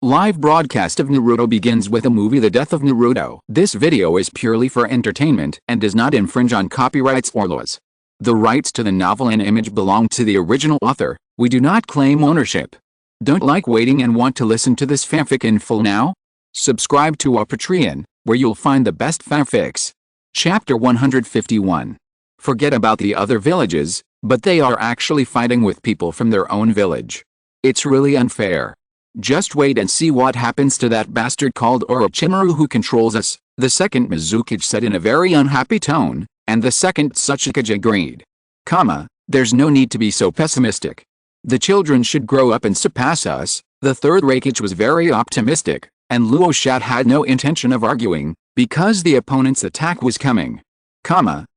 Live broadcast of Naruto begins with a movie The Death of Naruto. This video is purely for entertainment and does not infringe on copyrights or laws. The rights to the novel and image belong to the original author. We do not claim ownership. Don't like waiting and want to listen to this fanfic in full now? Subscribe to our Patreon, where you'll find the best fanfics. Chapter 151. Forget about the other villages, but they are actually fighting with people from their own village. It's really unfair. Just wait and see what happens to that bastard called Orochimaru who controls us, the second Mizukage said in a very unhappy tone, and the second Tsuchikage agreed. There's no need to be so pessimistic. The children should grow up and surpass us. The third Raikage was very optimistic, and Luo Shat had no intention of arguing, because the opponent's attack was coming.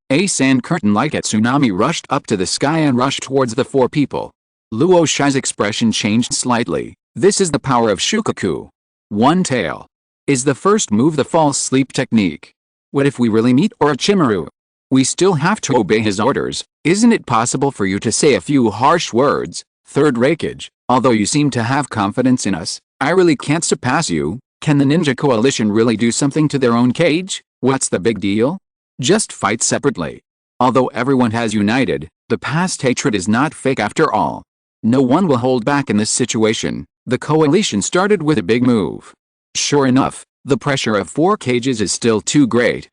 A sand curtain like a tsunami rushed up to the sky and rushed towards the four people. Luo Shat's expression changed slightly. This is the power of Shukaku. One tail. Is the first move the false sleep technique? What if we really meet Orochimaru? We still have to obey his orders. Isn't it possible for you to say a few harsh words? Third Raikage, although you seem to have confidence in us, I really can't surpass you. Can the ninja coalition really do something to their own cage? What's the big deal? Just fight separately. Although everyone has united, the past hatred is not fake after all. No one will hold back in this situation. The coalition started with a big move. Sure enough, the pressure of 4 cages is still too great.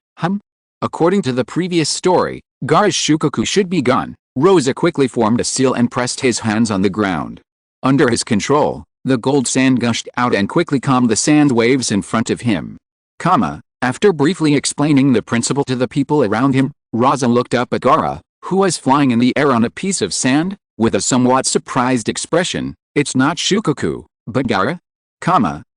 According to the previous story, Gaara's Shukaku should be gone. Rosa quickly formed a seal and pressed his hands on the ground. Under his control, the gold sand gushed out and quickly calmed the sand waves in front of him. After briefly explaining the principle to the people around him, Rosa looked up at Gaara, who was flying in the air on a piece of sand, with a somewhat surprised expression. It's not Shukaku, but Gaara?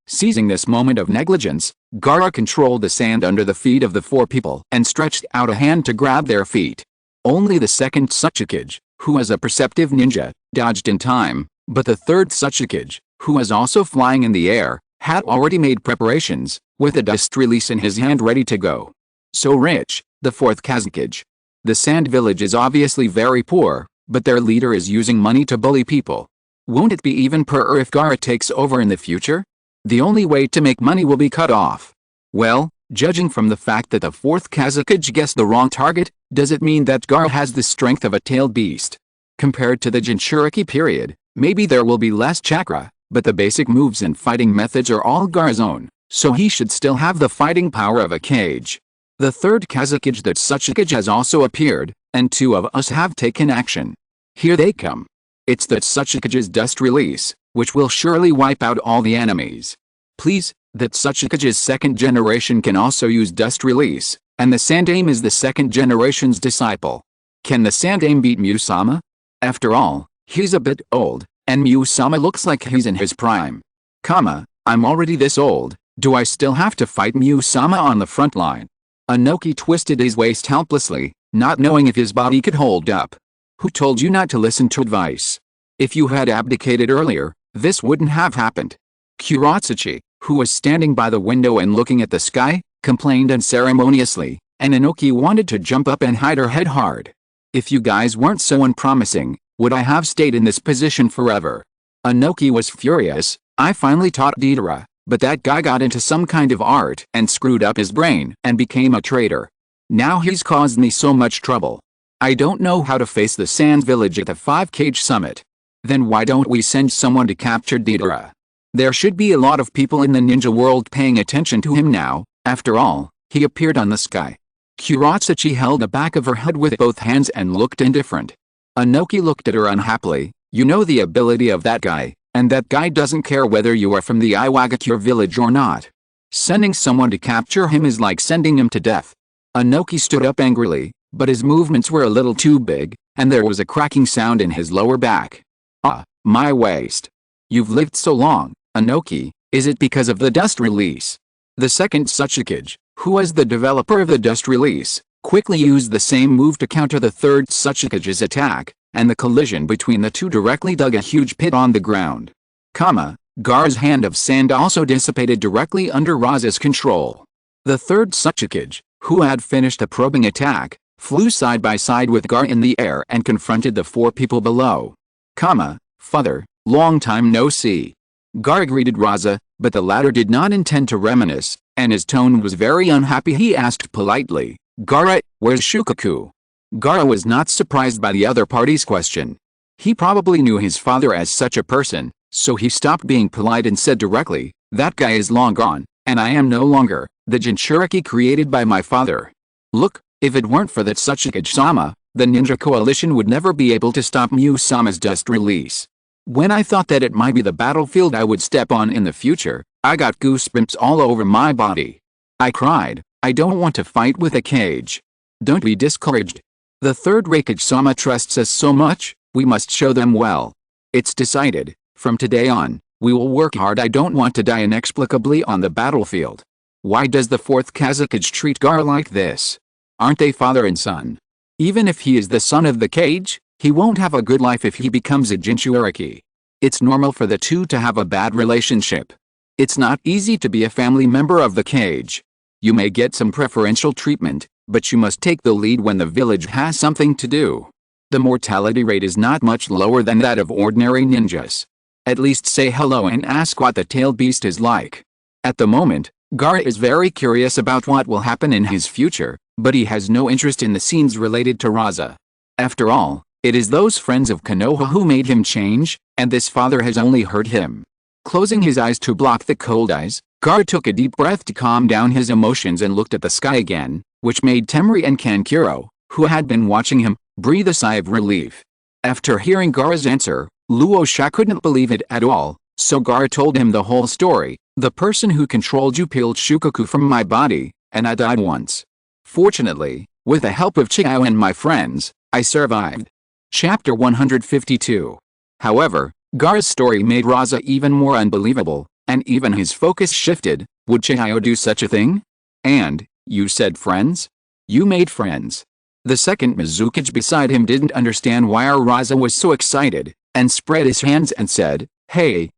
Seizing this moment of negligence, Gaara controlled the sand under the feet of the 4 people and stretched out a hand to grab their feet. Only the second Tsuchikage, who was a perceptive ninja, dodged in time, but the third Tsuchikage, who was also flying in the air, had already made preparations, with a dust release in his hand ready to go. So rich, the fourth Kazekage. The sand village is obviously very poor, but their leader is using money to bully people. Won't it be even poorer if Gaara takes over in the future? The only way to make money will be cut off. Well, judging from the fact that the fourth Kazekage guessed the wrong target, does it mean that Gaara has the strength of a tailed beast? Compared to the Jinchuriki period, maybe there will be less chakra, but the basic moves and fighting methods are all Gaara's own, so he should still have the fighting power of a cage. The third Kazekage, that Tsuchikage, has also appeared, and 2 of us have taken action. Here they come. It's the Tsuchikage's dust release, which will surely wipe out all the enemies. Please, that Tsuchikage's second generation can also use dust release, and the Sandame is the second generation's disciple. Can the Sandame beat Musama? After all, he's a bit old, and Musama looks like he's in his prime. I'm already this old, do I still have to fight Musama on the front line? Inoki twisted his waist helplessly, not knowing if his body could hold up. Who told you not to listen to advice? If you had abdicated earlier, this wouldn't have happened. Kuratsuchi, who was standing by the window and looking at the sky, complained unceremoniously, and Inoki wanted to jump up and hide her head hard. If you guys weren't so unpromising, would I have stayed in this position forever? Inoki was furious. I finally taught Deidara, but that guy got into some kind of art and screwed up his brain and became a traitor. Now he's caused me so much trouble. I don't know how to face the sand village at the 5-cage summit. Then why don't we send someone to capture Deidara? There should be a lot of people in the ninja world paying attention to him now. After all, he appeared on the sky. Kuratsuchi held the back of her head with both hands and looked indifferent. Inoki looked at her unhappily. You know the ability of that guy, and that guy doesn't care whether you are from the Iwagakure village or not. Sending someone to capture him is like sending him to death. Inoki stood up angrily, but his movements were a little too big, and there was a cracking sound in his lower back. My waist. You've lived so long, Inoki, is it because of the dust release? The second Tsuchikage, who was the developer of the dust release, quickly used the same move to counter the third Tsuchikage's attack, and the collision between the 2 directly dug a huge pit on the ground. Gaara's hand of sand also dissipated directly under Rosa's control. The third Tsuchikage, who had finished a probing attack, flew side by side with Gaara in the air and confronted the 4 people below. Father, long time no see. Gaara greeted Rosa, But the latter did not intend to reminisce, and his tone was very unhappy. He asked politely, "Gaara, where's Shukaku?" Gaara was not surprised by the other party's question. He probably knew his father as such a person, so he stopped being polite and said directly, "That guy is long gone, and I am no longer the Jinchuriki created by my father. Look, if it weren't for that Tsuchikage-sama, the ninja coalition would never be able to stop Miu-sama's dust release. When I thought that it might be the battlefield I would step on in the future, I got goosebumps all over my body. I cried, I don't want to fight with a cage. Don't be discouraged. The third Raikage-sama trusts us so much, we must show them well. It's decided, from today on, we will work hard. I don't want to die inexplicably on the battlefield. Why does the fourth Kazekage treat Gaara like this? Aren't they father and son? Even if he is the son of the cage, he won't have a good life if he becomes a Jinchuriki. It's normal for the two to have a bad relationship. It's not easy to be a family member of the cage. You may get some preferential treatment, but you must take the lead when the village has something to do. The mortality rate is not much lower than that of ordinary ninjas. At least say hello and ask what the tailed beast is like. At the moment, Gaara is very curious about what will happen in his future, but he has no interest in the scenes related to Raza. After all, it is those friends of Konoha who made him change, and this father has only hurt him. Closing his eyes to block the cold eyes, Gaara took a deep breath to calm down his emotions and looked at the sky again, which made Temari and Kankuro, who had been watching him, breathe a sigh of relief. After hearing Gaara's answer, Luosha couldn't believe it at all, so Gaara told him the whole story. The person who controlled you peeled Shukaku from my body, and I died once. Fortunately, with the help of Chiao and my friends, I survived. Chapter 152. However, Gaara's story made Raza even more unbelievable, and even his focus shifted. Would Chiao do such a thing? And, you said friends? You made friends. The second Mizukage beside him didn't understand why our Raza was so excited, and spread his hands and said, hey,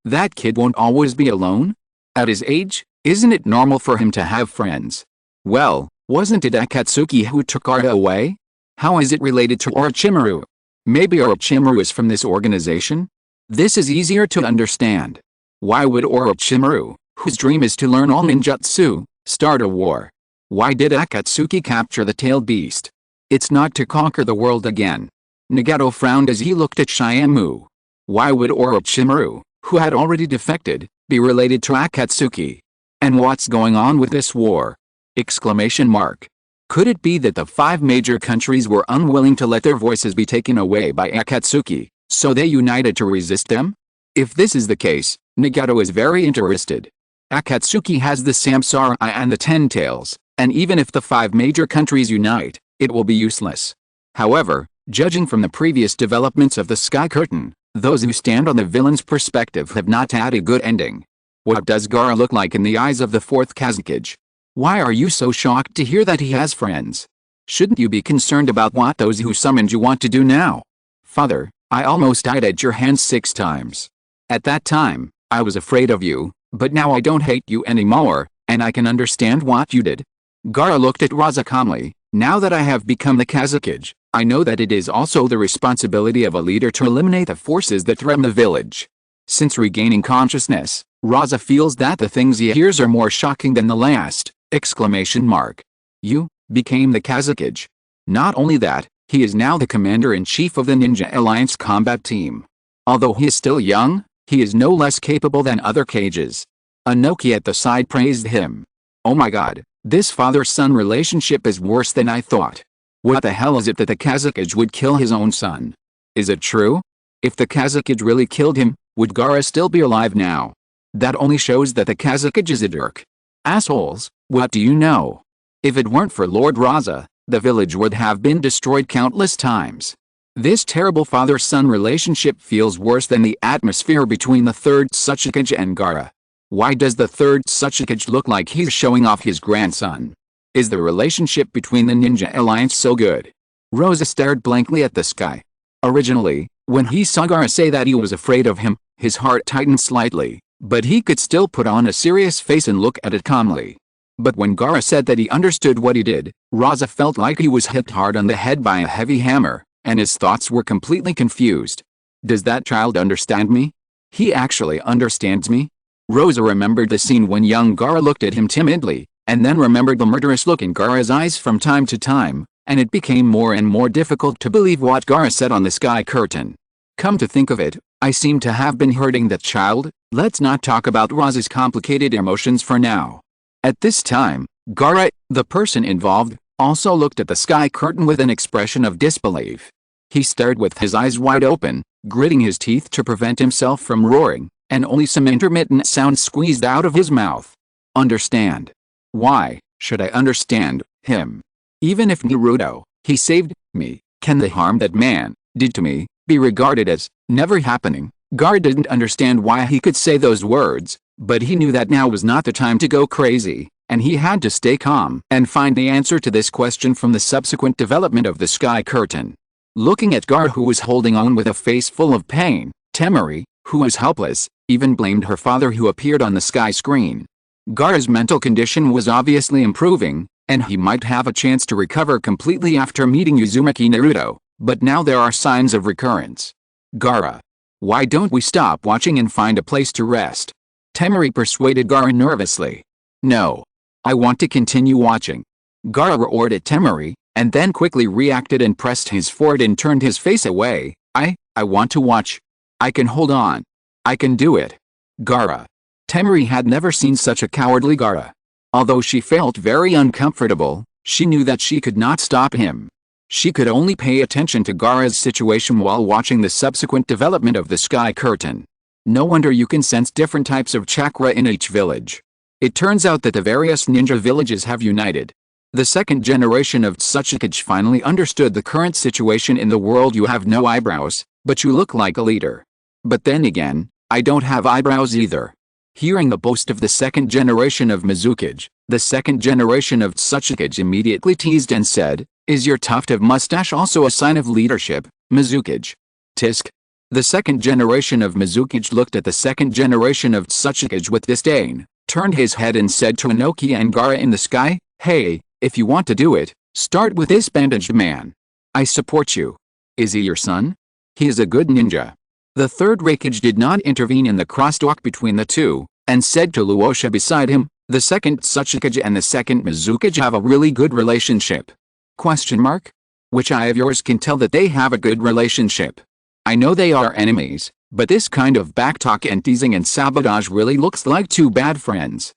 that kid won't always be alone? At his age, isn't it normal for him to have friends? Well, wasn't it Akatsuki who took Gaara away? How is it related to Orochimaru? Maybe Orochimaru is from this organization? This is easier to understand. Why would Orochimaru, whose dream is to learn all ninjutsu, start a war? Why did Akatsuki capture the tailed beast? It's not to conquer the world again. Nagato frowned as he looked at Shiamu. Why would Orochimaru, who had already defected, be related to Akatsuki? And what's going on with this war? Exclamation mark. Could it be that the 5 major countries were unwilling to let their voices be taken away by Akatsuki, so they united to resist them? If this is the case, Nagato is very interested. Akatsuki has the Samsara Eye and the 10 Tails, and even if the 5 major countries unite, it will be useless. However, judging from the previous developments of the Sky Curtain, those who stand on the villain's perspective have not had a good ending. What does Gaara look like in the eyes of the 4th Kazekage? Why are you so shocked to hear that he has friends? Shouldn't you be concerned about what those who summoned you want to do now? Father, I almost died at your hands 6 times. At that time, I was afraid of you, but now I don't hate you anymore, and I can understand what you did. Gaara looked at Raza calmly. Now that I have become the Kazekage, I know that it is also the responsibility of a leader to eliminate the forces that threaten the village. Since regaining consciousness, Raza feels that the things he hears are more shocking than the last. Exclamation mark. You became the Kazekage. Not only that, he is now the commander-in-chief of the Ninja Alliance combat team. Although he is still young, he is no less capable than other cages. Anoki at the side praised him. Oh my god, this father-son relationship is worse than I thought. What the hell is it that the Kazekage would kill his own son? Is it true? If the Kazekage really killed him, would Gaara still be alive now? That only shows that the Kazekage is a jerk. Assholes, what do you know? If it weren't for Lord Raza, the village would have been destroyed countless times. This terrible father-son relationship feels worse than the atmosphere between the 3rd Tsuchikage and Gaara. Why does the 3rd Tsuchikage look like he's showing off his grandson? Is the relationship between the Ninja Alliance so good? Rosa stared blankly at the sky. Originally, when he saw Gaara say that he was afraid of him, his heart tightened slightly, but he could still put on a serious face and look at it calmly. But when Gaara said that he understood what he did, Raza felt like he was hit hard on the head by a heavy hammer, and his thoughts were completely confused. Does that child understand me? He actually understands me? Rosa remembered the scene when young Gaara looked at him timidly, and then remembered the murderous look in Gaara's eyes from time to time, and it became more and more difficult to believe what Gaara said on the sky curtain. Come to think of it, I seem to have been hurting that child. Let's not talk about Rosa's complicated emotions for now. At this time, Gaara, the person involved, also looked at the sky curtain with an expression of disbelief. He stared with his eyes wide open, gritting his teeth to prevent himself from roaring, and only some intermittent sounds squeezed out of his mouth. Understand? Why should I understand him? Even if Naruto, he saved me, can the harm that man did to me be regarded as never happening? Gaara didn't understand why he could say those words, but he knew that now was not the time to go crazy, and he had to stay calm and find the answer to this question from the subsequent development of the sky curtain. Looking at Gaara, who was holding on with a face full of pain, Temari, who was helpless, even blamed her father who appeared on the sky screen. Gaara's mental condition was obviously improving, and he might have a chance to recover completely after meeting Uzumaki Naruto, but now there are signs of recurrence. Gaara, why don't we stop watching and find a place to rest? Temari persuaded Gaara nervously. No. I want to continue watching. Gaara roared at Temari, and then quickly reacted and pressed his forehead and turned his face away. I want to watch. I can hold on. I can do it. Gaara. Temari had never seen such a cowardly Gaara. Although she felt very uncomfortable, she knew that she could not stop him. She could only pay attention to Gaara's situation while watching the subsequent development of the sky curtain. No wonder you can sense different types of chakra in each village. It turns out that the various ninja villages have united. The second generation of Tsuchikage finally understood the current situation in the world. You have no eyebrows, but you look like a leader. But then again, I don't have eyebrows either. Hearing the boast of the second generation of Mizukage, the second generation of Tsuchikage immediately teased and said, "Is your tuft of mustache also a sign of leadership, Mizukage?" Tisk. The second generation of Mizukage looked at the second generation of Tsuchikage with disdain, turned his head and said to Inoki and Gaara in the sky, "Hey, if you want to do it, start with this bandaged man. I support you. Is he your son? He is a good ninja." The third Raikage did not intervene in the crosstalk between the two, and said to Luosha beside him, "The second Tsuchikage and the second Mizukage have a really good relationship." Question mark? Which eye of yours can tell that they have a good relationship? I know they are enemies, but this kind of backtalk and teasing and sabotage really looks like two bad friends.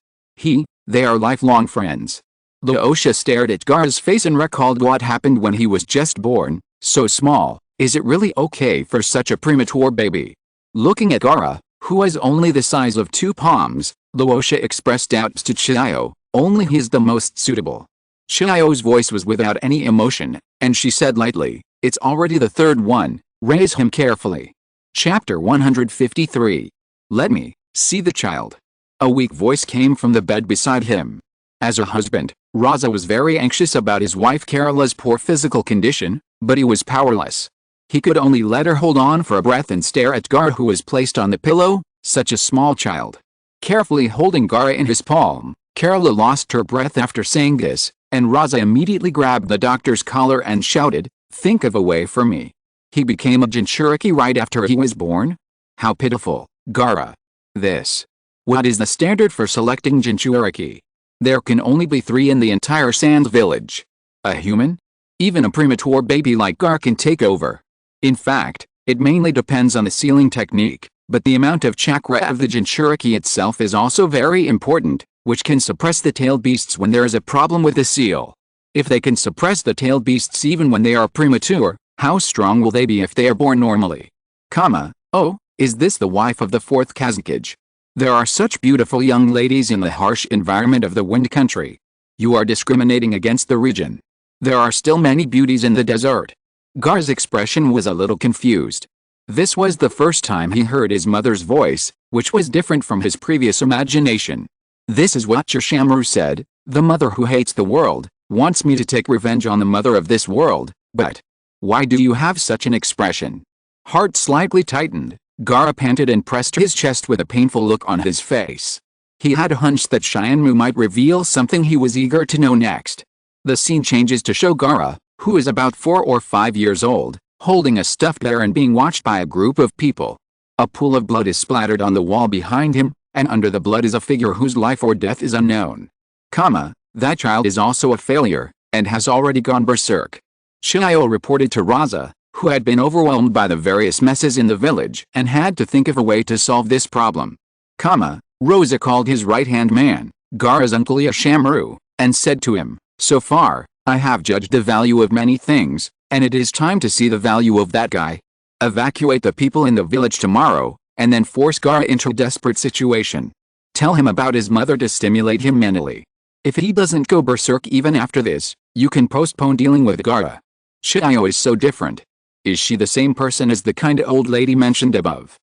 They are lifelong friends. Luosha stared at Gaara's face and recalled what happened when he was just born, so small. Is it really okay for such a premature baby? Looking at Gaara, who was only the size of 2 palms, Luosha expressed doubts to Chiyo, only he's the most suitable. Chiyo's voice was without any emotion, and she said lightly, "It's already the third one, raise him carefully." Chapter 153. Let me see the child. A weak voice came from the bed beside him. As a husband, Raza was very anxious about his wife Karala's poor physical condition, but he was powerless. He could only let her hold on for a breath and stare at Gaara, who was placed on the pillow, such a small child. Carefully holding Gaara in his palm, Karala lost her breath after saying this, and Raza immediately grabbed the doctor's collar and shouted, "Think of a way for me." He became a Jinchuriki right after he was born? How pitiful, Gaara. What is the standard for selecting Jinchuriki? There can only be 3 in the entire Sand Village. A human? Even a premature baby like Gaara can take over. In fact, it mainly depends on the sealing technique, but the amount of chakra of the Jinchuriki itself is also very important, which can suppress the tailed beasts when there is a problem with the seal. If they can suppress the tailed beasts even when they are premature, how strong will they be if they are born normally? Oh, is this the wife of the 4th Kazekage? There are such beautiful young ladies in the harsh environment of the Wind Country. You are discriminating against the region. There are still many beauties in the desert. Gaara's expression was a little confused. This was the first time he heard his mother's voice, which was different from his previous imagination. "This is what your Shamaru said, the mother who hates the world, wants me to take revenge on the mother of this world, but why do you have such an expression?" Heart slightly tightened, Gaara panted and pressed his chest with a painful look on his face. He had a hunch that Shinmu might reveal something he was eager to know next. The scene changes to show Gaara, who is about 4 or 5 years old, holding a stuffed bear and being watched by a group of people. A pool of blood is splattered on the wall behind him, and under the blood is a figure whose life or death is unknown. That child is also a failure, and has already gone berserk. Chiyo reported to Raza, who had been overwhelmed by the various messes in the village and had to think of a way to solve this problem. Rosa called his right-hand man, Gaara's uncle Yashamaru, and said to him, "So far, I have judged the value of many things, and it is time to see the value of that guy. Evacuate the people in the village tomorrow, and then force Gaara into a desperate situation. Tell him about his mother to stimulate him mentally. If he doesn't go berserk even after this, you can postpone dealing with Gaara." Chiyo is so different. Is she the same person as the kind old lady mentioned above?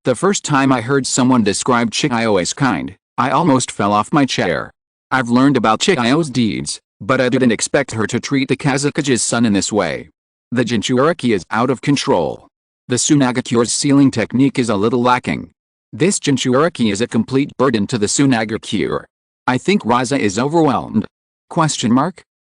The first time I heard someone describe Chiyo as kind, I almost fell off my chair. I've learned about Chiyo's deeds, but I didn't expect her to treat the Kazukage's son in this way. The Jinchuriki is out of control. The Tsunagakure's sealing technique is a little lacking. This Jinchuriki is a complete burden to the Tsunagakure. I think Raza is overwhelmed.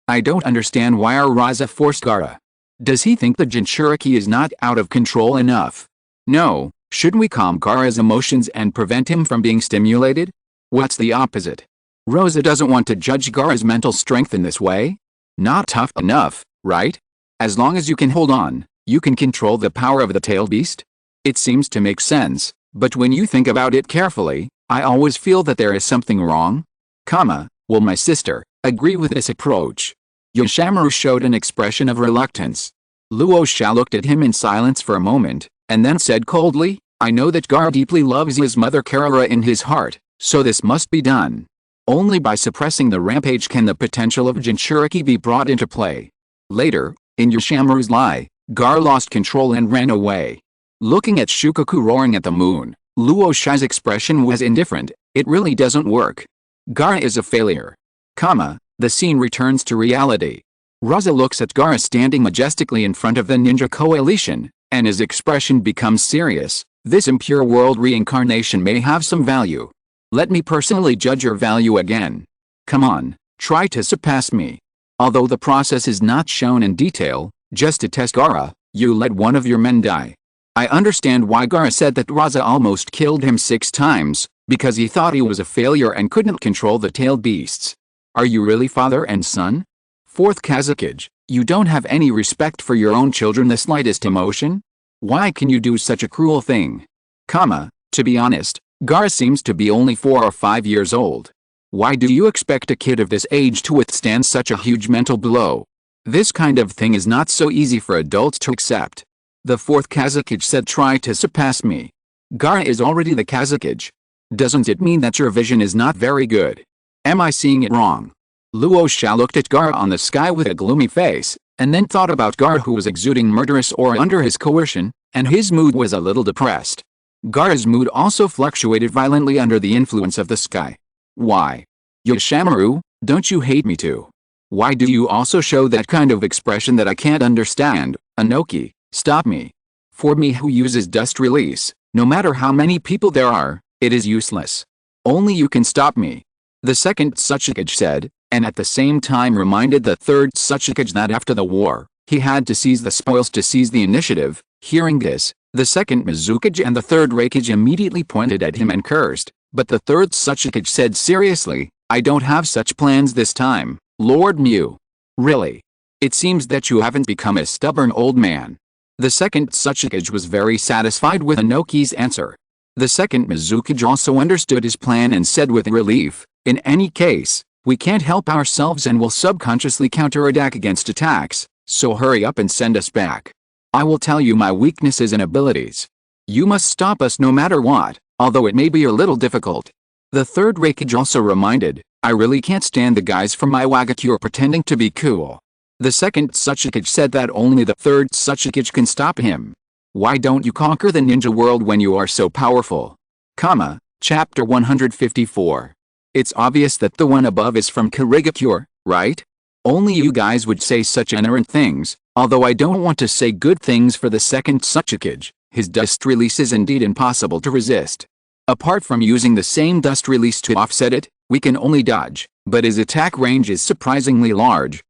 I don't understand why our Raza forced Gaara. Does he think the Jinchuriki is not out of control enough? No, shouldn't we calm Gaara's emotions and prevent him from being stimulated? What's the opposite? Rosa doesn't want to judge Gaara's mental strength in this way? Not tough enough, right? As long as you can hold on, you can control the power of the tailed beast? It seems to make sense, but when you think about it carefully, I always feel that there is something wrong. Will my sister agree with this approach? Yashamaru showed an expression of reluctance. Luo Xia looked at him in silence for a moment, and then said coldly, "I know that Gaara deeply loves his mother Karara in his heart, so this must be done. Only by suppressing the rampage can the potential of Jinchuriki be brought into play." Later, in Yashamaru's lie, Gaara lost control and ran away. Looking at Shukaku roaring at the moon, Luo Xia's expression was indifferent. It really doesn't work. Gaara is a failure. The scene returns to reality. Raza looks at Gaara standing majestically in front of the ninja coalition, and his expression becomes serious. This impure world reincarnation may have some value. Let me personally judge your value again. Come on, try to surpass me. Although the process is not shown in detail, just to test Gaara, you let one of your men die. I understand why Gaara said that Raza almost killed him 6 times, because he thought he was a failure and couldn't control the tailed beasts. Are you really father and son? 4th Kazakage, you don't have any respect for your own children, the slightest emotion? Why can you do such a cruel thing? To be honest, Gaara seems to be only 4 or 5 years old. Why do you expect a kid of this age to withstand such a huge mental blow? This kind of thing is not so easy for adults to accept. The 4th Kazakage said, "Try to surpass me." Gaara is already the Kazakage. Doesn't it mean that your vision is not very good? Am I seeing it wrong? Luo Xia looked at Gaara on the sky with a gloomy face, and then thought about Gaara, who was exuding murderous aura under his coercion, and his mood was a little depressed. Gaara's mood also fluctuated violently under the influence of the sky. Why? Yashamaru, don't you hate me too? Why do you also show that kind of expression that I can't understand? Anoki, stop me. For me, who uses dust release, no matter how many people there are, it is useless. Only you can stop me. The 2nd Tsuchikage said, and at the same time reminded the 3rd Tsuchikage that after the war, he had to seize the spoils to seize the initiative. Hearing this, the 2nd Mizukage and the 3rd Reikage immediately pointed at him and cursed, but the 3rd Tsuchikage said seriously, "I don't have such plans this time, Lord Mu." Really? It seems that you haven't become a stubborn old man. The 2nd Tsuchikage was very satisfied with Anoki's answer. The 2nd Mizukage also understood his plan and said with relief, "In any case, we can't help ourselves and will subconsciously counterattack against attacks, so hurry up and send us back. I will tell you my weaknesses and abilities. You must stop us no matter what, although it may be a little difficult." The 3rd Reikage also reminded, "I really can't stand the guys from my Wagakure pretending to be cool." The 2nd Tsuchikage said that only the 3rd Tsuchikage can stop him. Why don't you conquer the ninja world when you are so powerful? Chapter 154. It's obvious that the one above is from Kirigakure, right? Only you guys would say such ignorant things, although I don't want to say good things for the 2nd Tsuchikage. His dust release is indeed impossible to resist. Apart from using the same dust release to offset it, we can only dodge, but his attack range is surprisingly large.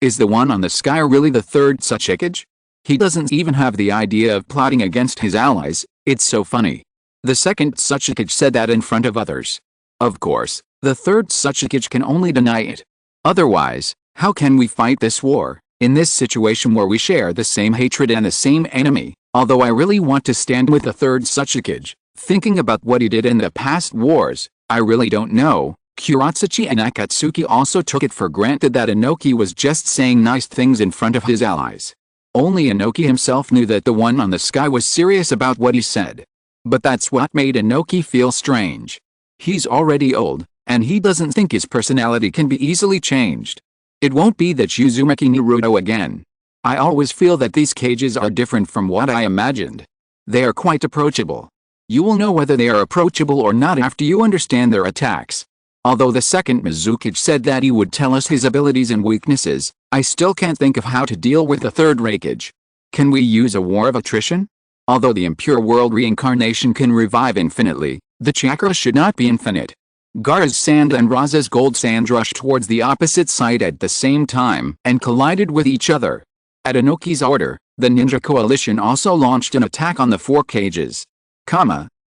Is the one on the sky really the 3rd Tsuchikage? He doesn't even have the idea of plotting against his allies. It's so funny. The second Tsuchikage said that in front of others. Of course, the third Tsuchikage can only deny it. Otherwise, how can we fight this war, in this situation where we share the same hatred and the same enemy? Although I really want to stand with the third Tsuchikage, thinking about what he did in the past wars, I really don't know. Kuratsuchi and Akatsuki also took it for granted that Inoki was just saying nice things in front of his allies. Only Inoki himself knew that the one on the sky was serious about what he said. But that's what made Inoki feel strange. He's already old, and he doesn't think his personality can be easily changed. It won't be that Uzumaki Naruto again. I always feel that these cages are different from what I imagined. They are quite approachable. You will know whether they are approachable or not after you understand their attacks. Although the second Mizukage said that he would tell us his abilities and weaknesses, I still can't think of how to deal with the third Raikage. Can we use a war of attrition? Although the impure world reincarnation can revive infinitely, the chakra should not be infinite. Gaara's sand and Raza's gold sand rushed towards the opposite side at the same time and collided with each other. At Inoki's order, the ninja coalition also launched an attack on the four cages.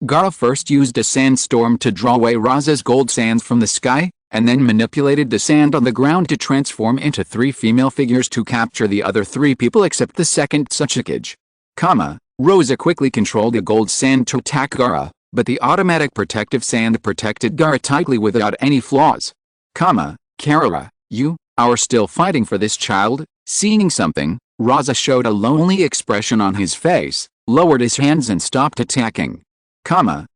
Gaara first used a sandstorm to draw away Raza's gold sands from the sky, and then manipulated the sand on the ground to transform into 3 female figures to capture the other 3 people except the second Tsuchikage. Rosa quickly controlled the gold sand to attack Gaara, but the automatic protective sand protected Gaara tightly without any flaws. Karara, you are still fighting for this child? Seeing something, Raza showed a lonely expression on his face, lowered his hands and stopped attacking.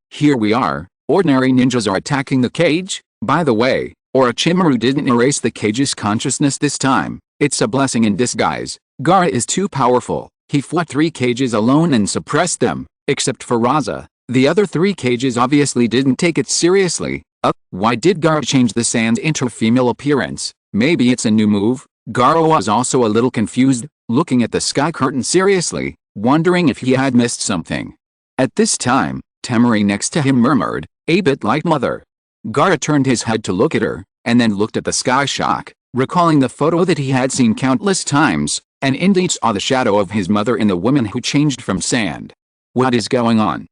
Here we are, ordinary ninjas are attacking the cage? By the way, Orochimaru didn't erase the cage's consciousness this time. It's a blessing in disguise. Gaara is too powerful. He fought 3 cages alone and suppressed them, except for Raza. The other 3 cages obviously didn't take it seriously. Why did Gaara change the sand into a female appearance? Maybe it's a new move? Gaara was also a little confused, looking at the sky curtain seriously, wondering if he had missed something. At this time, Temari next to him murmured, "A bit like mother." Gaara turned his head to look at her, and then looked at the sky shock, recalling the photo that he had seen countless times, and indeed saw the shadow of his mother in the woman who changed from sand. What is going on? ?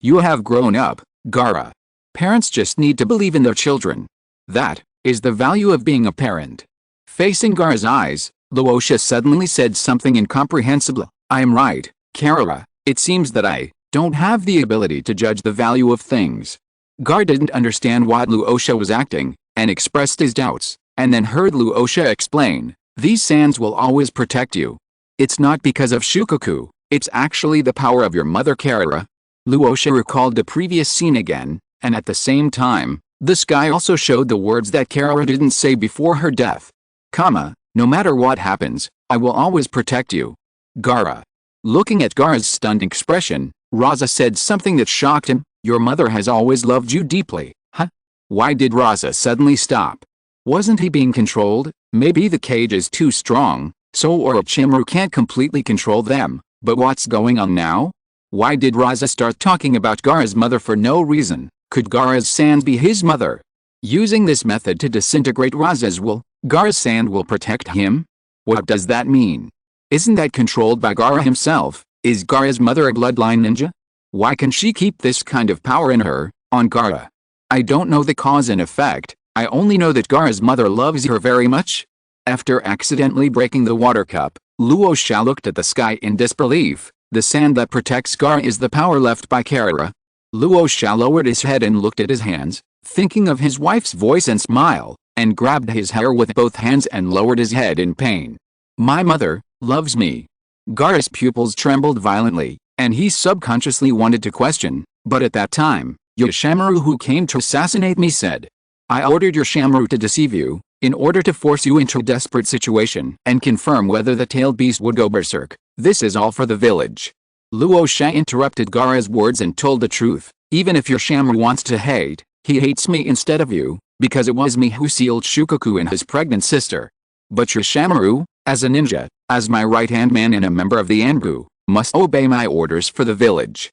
You have grown up, Gaara. Parents just need to believe in their children. That is the value of being a parent. Facing Gaara's eyes, Luosha suddenly said something incomprehensible. I am right, Karara. It seems that I don't have the ability to judge the value of things. Gaara didn't understand why Luosha was acting, and expressed his doubts, and then heard Luosha explain, "These sands will always protect you. It's not because of Shukaku, it's actually the power of your mother Karara." Luosha recalled the previous scene again, and at the same time, the sky also showed the words that Karara didn't say before her death. No matter what happens, I will always protect you. Gaara. Looking at Gaara's stunned expression, Raza said something that shocked him. Your mother has always loved you deeply. Why did Raza suddenly stop? Wasn't he being controlled? Maybe the cage is too strong, so Orochimaru can't completely control them, but what's going on now? Why did Raza start talking about Gaara's mother for no reason? Could Gaara's sand be his mother? Using this method to disintegrate Raza's will, Gaara's sand will protect him? What does that mean? Isn't that controlled by Gaara himself? Is Gaara's mother a bloodline ninja? Why can she keep this kind of power in her, on Gaara? I don't know the cause and effect, I only know that Gaara's mother loves her very much. After accidentally breaking the water cup, Luosha looked at the sky in disbelief. The sand that protects Gaara is the power left by Karara. Luosha lowered his head and looked at his hands, thinking of his wife's voice and smile, and grabbed his hair with both hands and lowered his head in pain. My mother loves me. Gaara's pupils trembled violently, and he subconsciously wanted to question, but at that time, Yoshamaru who came to assassinate me said, I ordered Yoshamaru to deceive you, in order to force you into a desperate situation and confirm whether the tailed beast would go berserk. This is all for the village. Luosha interrupted Gaara's words and told the truth. Even if Yoshamaru wants to hate, he hates me instead of you, because it was me who sealed Shukaku and his pregnant sister. But Yoshamaru, as a ninja, as my right-hand man and a member of the Anbu, must obey my orders for the village.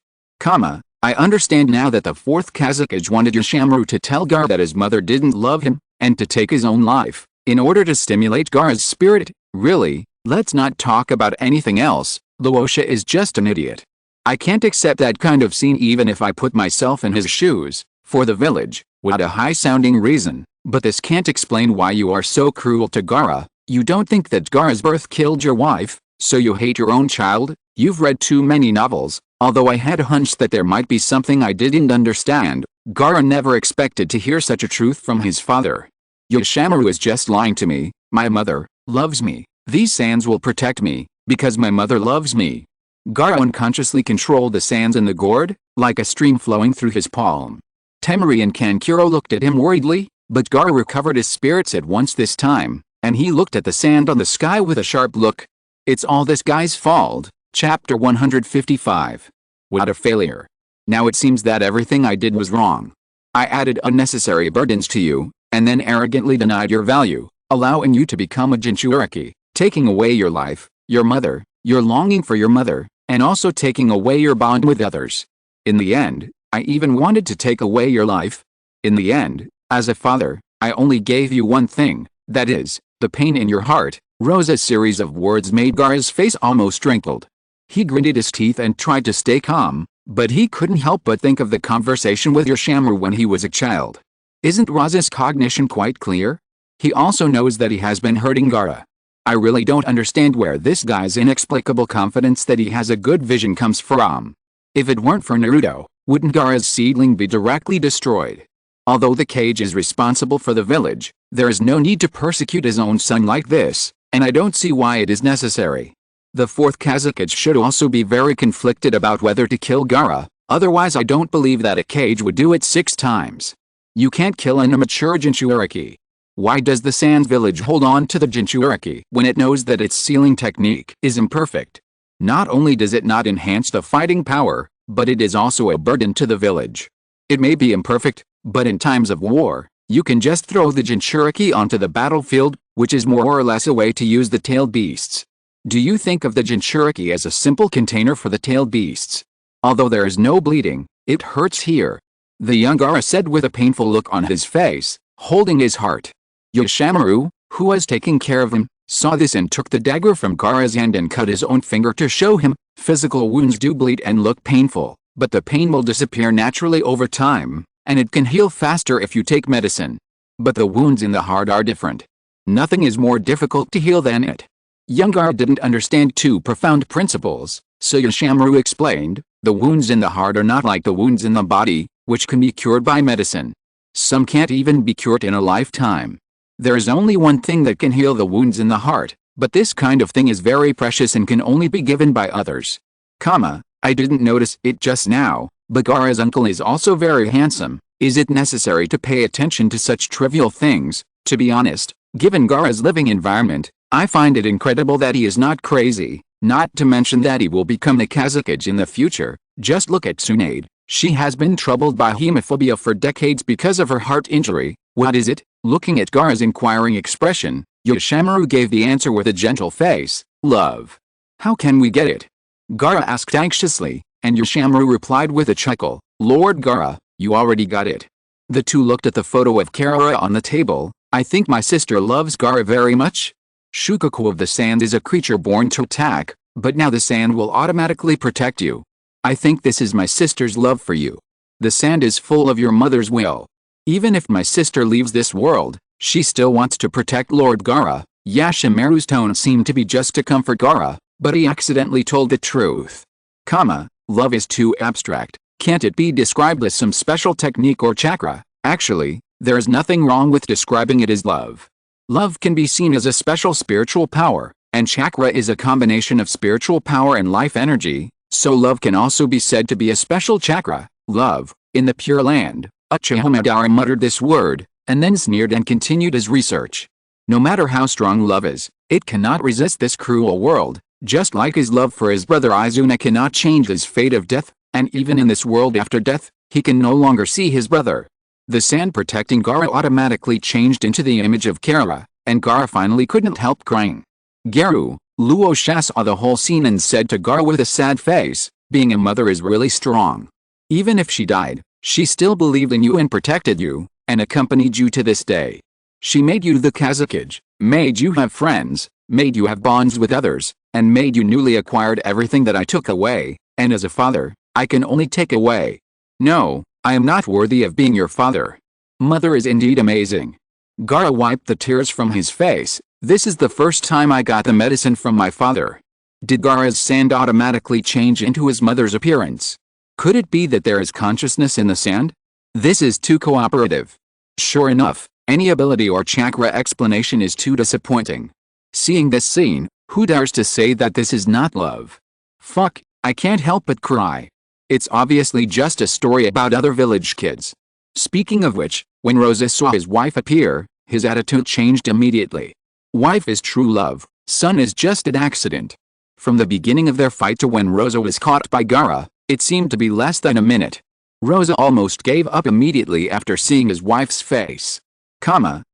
I understand now that the fourth Kazekage wanted Yoshamaru to tell Gaara that his mother didn't love him, and to take his own life, in order to stimulate Gaara's spirit. Really, let's not talk about anything else. Luosha is just an idiot. I can't accept that kind of scene even if I put myself in his shoes. For the village, what a high-sounding reason, but this can't explain why you are so cruel to Gaara. You don't think that Gaara's birth killed your wife, so you hate your own child? You've read too many novels, although I had a hunch that there might be something I didn't understand. Gaara never expected to hear such a truth from his father. Yoshimaru is just lying to me. My mother loves me. These sands will protect me, because my mother loves me. Gaara unconsciously controlled the sands in the gourd, like a stream flowing through his palm. Temari and Kankuro looked at him worriedly, but Gaara recovered his spirits at once this time, and he looked at the sand on the sky with a sharp look. It's all this guy's fault. Chapter 155. What a failure. Now it seems that everything I did was wrong. I added unnecessary burdens to you, and then arrogantly denied your value, allowing you to become a Jinchuriki, taking away your life, your mother, your longing for your mother, and also taking away your bond with others. In the end, I even wanted to take away your life. In the end, as a father, I only gave you one thing, that is, the pain in your heart. Rosa's series of words made Gaara's face almost wrinkled. He gritted his teeth and tried to stay calm, but he couldn't help but think of the conversation with Yoshimaru when he was a child. Isn't Rosa's cognition quite clear? He also knows that he has been hurting Gaara. I really don't understand where this guy's inexplicable confidence that he has a good vision comes from. If it weren't for Naruto, wouldn't Gaara's seedling be directly destroyed? Although the cage is responsible for the village, there is no need to persecute his own son like this, and I don't see why it is necessary. The fourth Kazekage should also be very conflicted about whether to kill Gaara, otherwise I don't believe that a cage would do it 6 times. You can't kill an immature Jinchuriki. Why does the Sands village hold on to the Jinchuriki when it knows that its sealing technique is imperfect? Not only does it not enhance the fighting power, but it is also a burden to the village. It may be imperfect, but in times of war, you can just throw the Jinchuriki onto the battlefield, which is more or less a way to use the tailed beasts. Do you think of the Jinchuriki as a simple container for the tailed beasts? Although there is no bleeding, it hurts here. The young Gaara said with a painful look on his face, holding his heart. Yoshimaru, who was taking care of him, saw this and took the dagger from Gaara's hand and cut his own finger to show him. Physical wounds do bleed and look painful, but the pain will disappear naturally over time, and it can heal faster if you take medicine. But the wounds in the heart are different. Nothing is more difficult to heal than it. Young Gaara didn't understand 2 profound principles, so Yoshimaru explained, the wounds in the heart are not like the wounds in the body, which can be cured by medicine. Some can't even be cured in a lifetime. There is only one thing that can heal the wounds in the heart, but this kind of thing is very precious and can only be given by others. I didn't notice it just now, but Gaara's uncle is also very handsome. Is it necessary to pay attention to such trivial things? To be honest, given Gaara's living environment, I find it incredible that he is not crazy, not to mention that he will become a Kazekage in the future. Just look at Tsunade. She has been troubled by hemophobia for decades because of her heart injury. What is it? Looking at Gaara's inquiring expression, Yoshimaru gave the answer with a gentle face, love. How can we get it? Gaara asked anxiously, and Yoshimaru replied with a chuckle, Lord Gaara, you already got it. The two looked at the photo of Karara on the table. I think my sister loves Gaara very much. Shukaku of the Sand is a creature born to attack, but now the sand will automatically protect you. I think this is my sister's love for you. The sand is full of your mother's will. Even if my sister leaves this world, she still wants to protect Lord Gaara. Yoshimaru's tone seemed to be just to comfort Gaara, but he accidentally told the truth. Love is too abstract. Can't it be described as some special technique or chakra? Actually, there is nothing wrong with describing it as love. Love can be seen as a special spiritual power, and chakra is a combination of spiritual power and life energy, so love can also be said to be a special chakra. Love, in the Pure Land. Uchiha muttered this word, and then sneered and continued his research. No matter how strong love is, it cannot resist this cruel world, just like his love for his brother Izuna cannot change his fate of death, and even in this world after death, he can no longer see his brother. The sand protecting Gaara automatically changed into the image of Kara, and Gaara finally couldn't help crying. Garu, Luosha saw the whole scene and said to Gaara with a sad face, being a mother is really strong. Even if she died, she still believed in you and protected you, and accompanied you to this day. She made you the Kazekage, made you have friends, made you have bonds with others, and made you newly acquired everything that I took away, And as a father, I can only take away. No, I am not worthy of being your father. Mother is indeed amazing. Gaara wiped the tears from his face. This is the first time I got the medicine from my father. Did Gaara's sand automatically change into his mother's appearance? Could it be that there is consciousness in the sand? This is too cooperative. Sure enough, any ability or chakra explanation is too disappointing. Seeing this scene, who dares to say that this is not love? Fuck, I can't help but cry. It's obviously just a story about other village kids. Speaking of which, when Rosa saw his wife appear, his attitude changed immediately. Wife is true love, son is just an accident. From the beginning of their fight to when Rosa was caught by Gaara, it seemed to be less than a minute. Rosa almost gave up immediately after seeing his wife's face.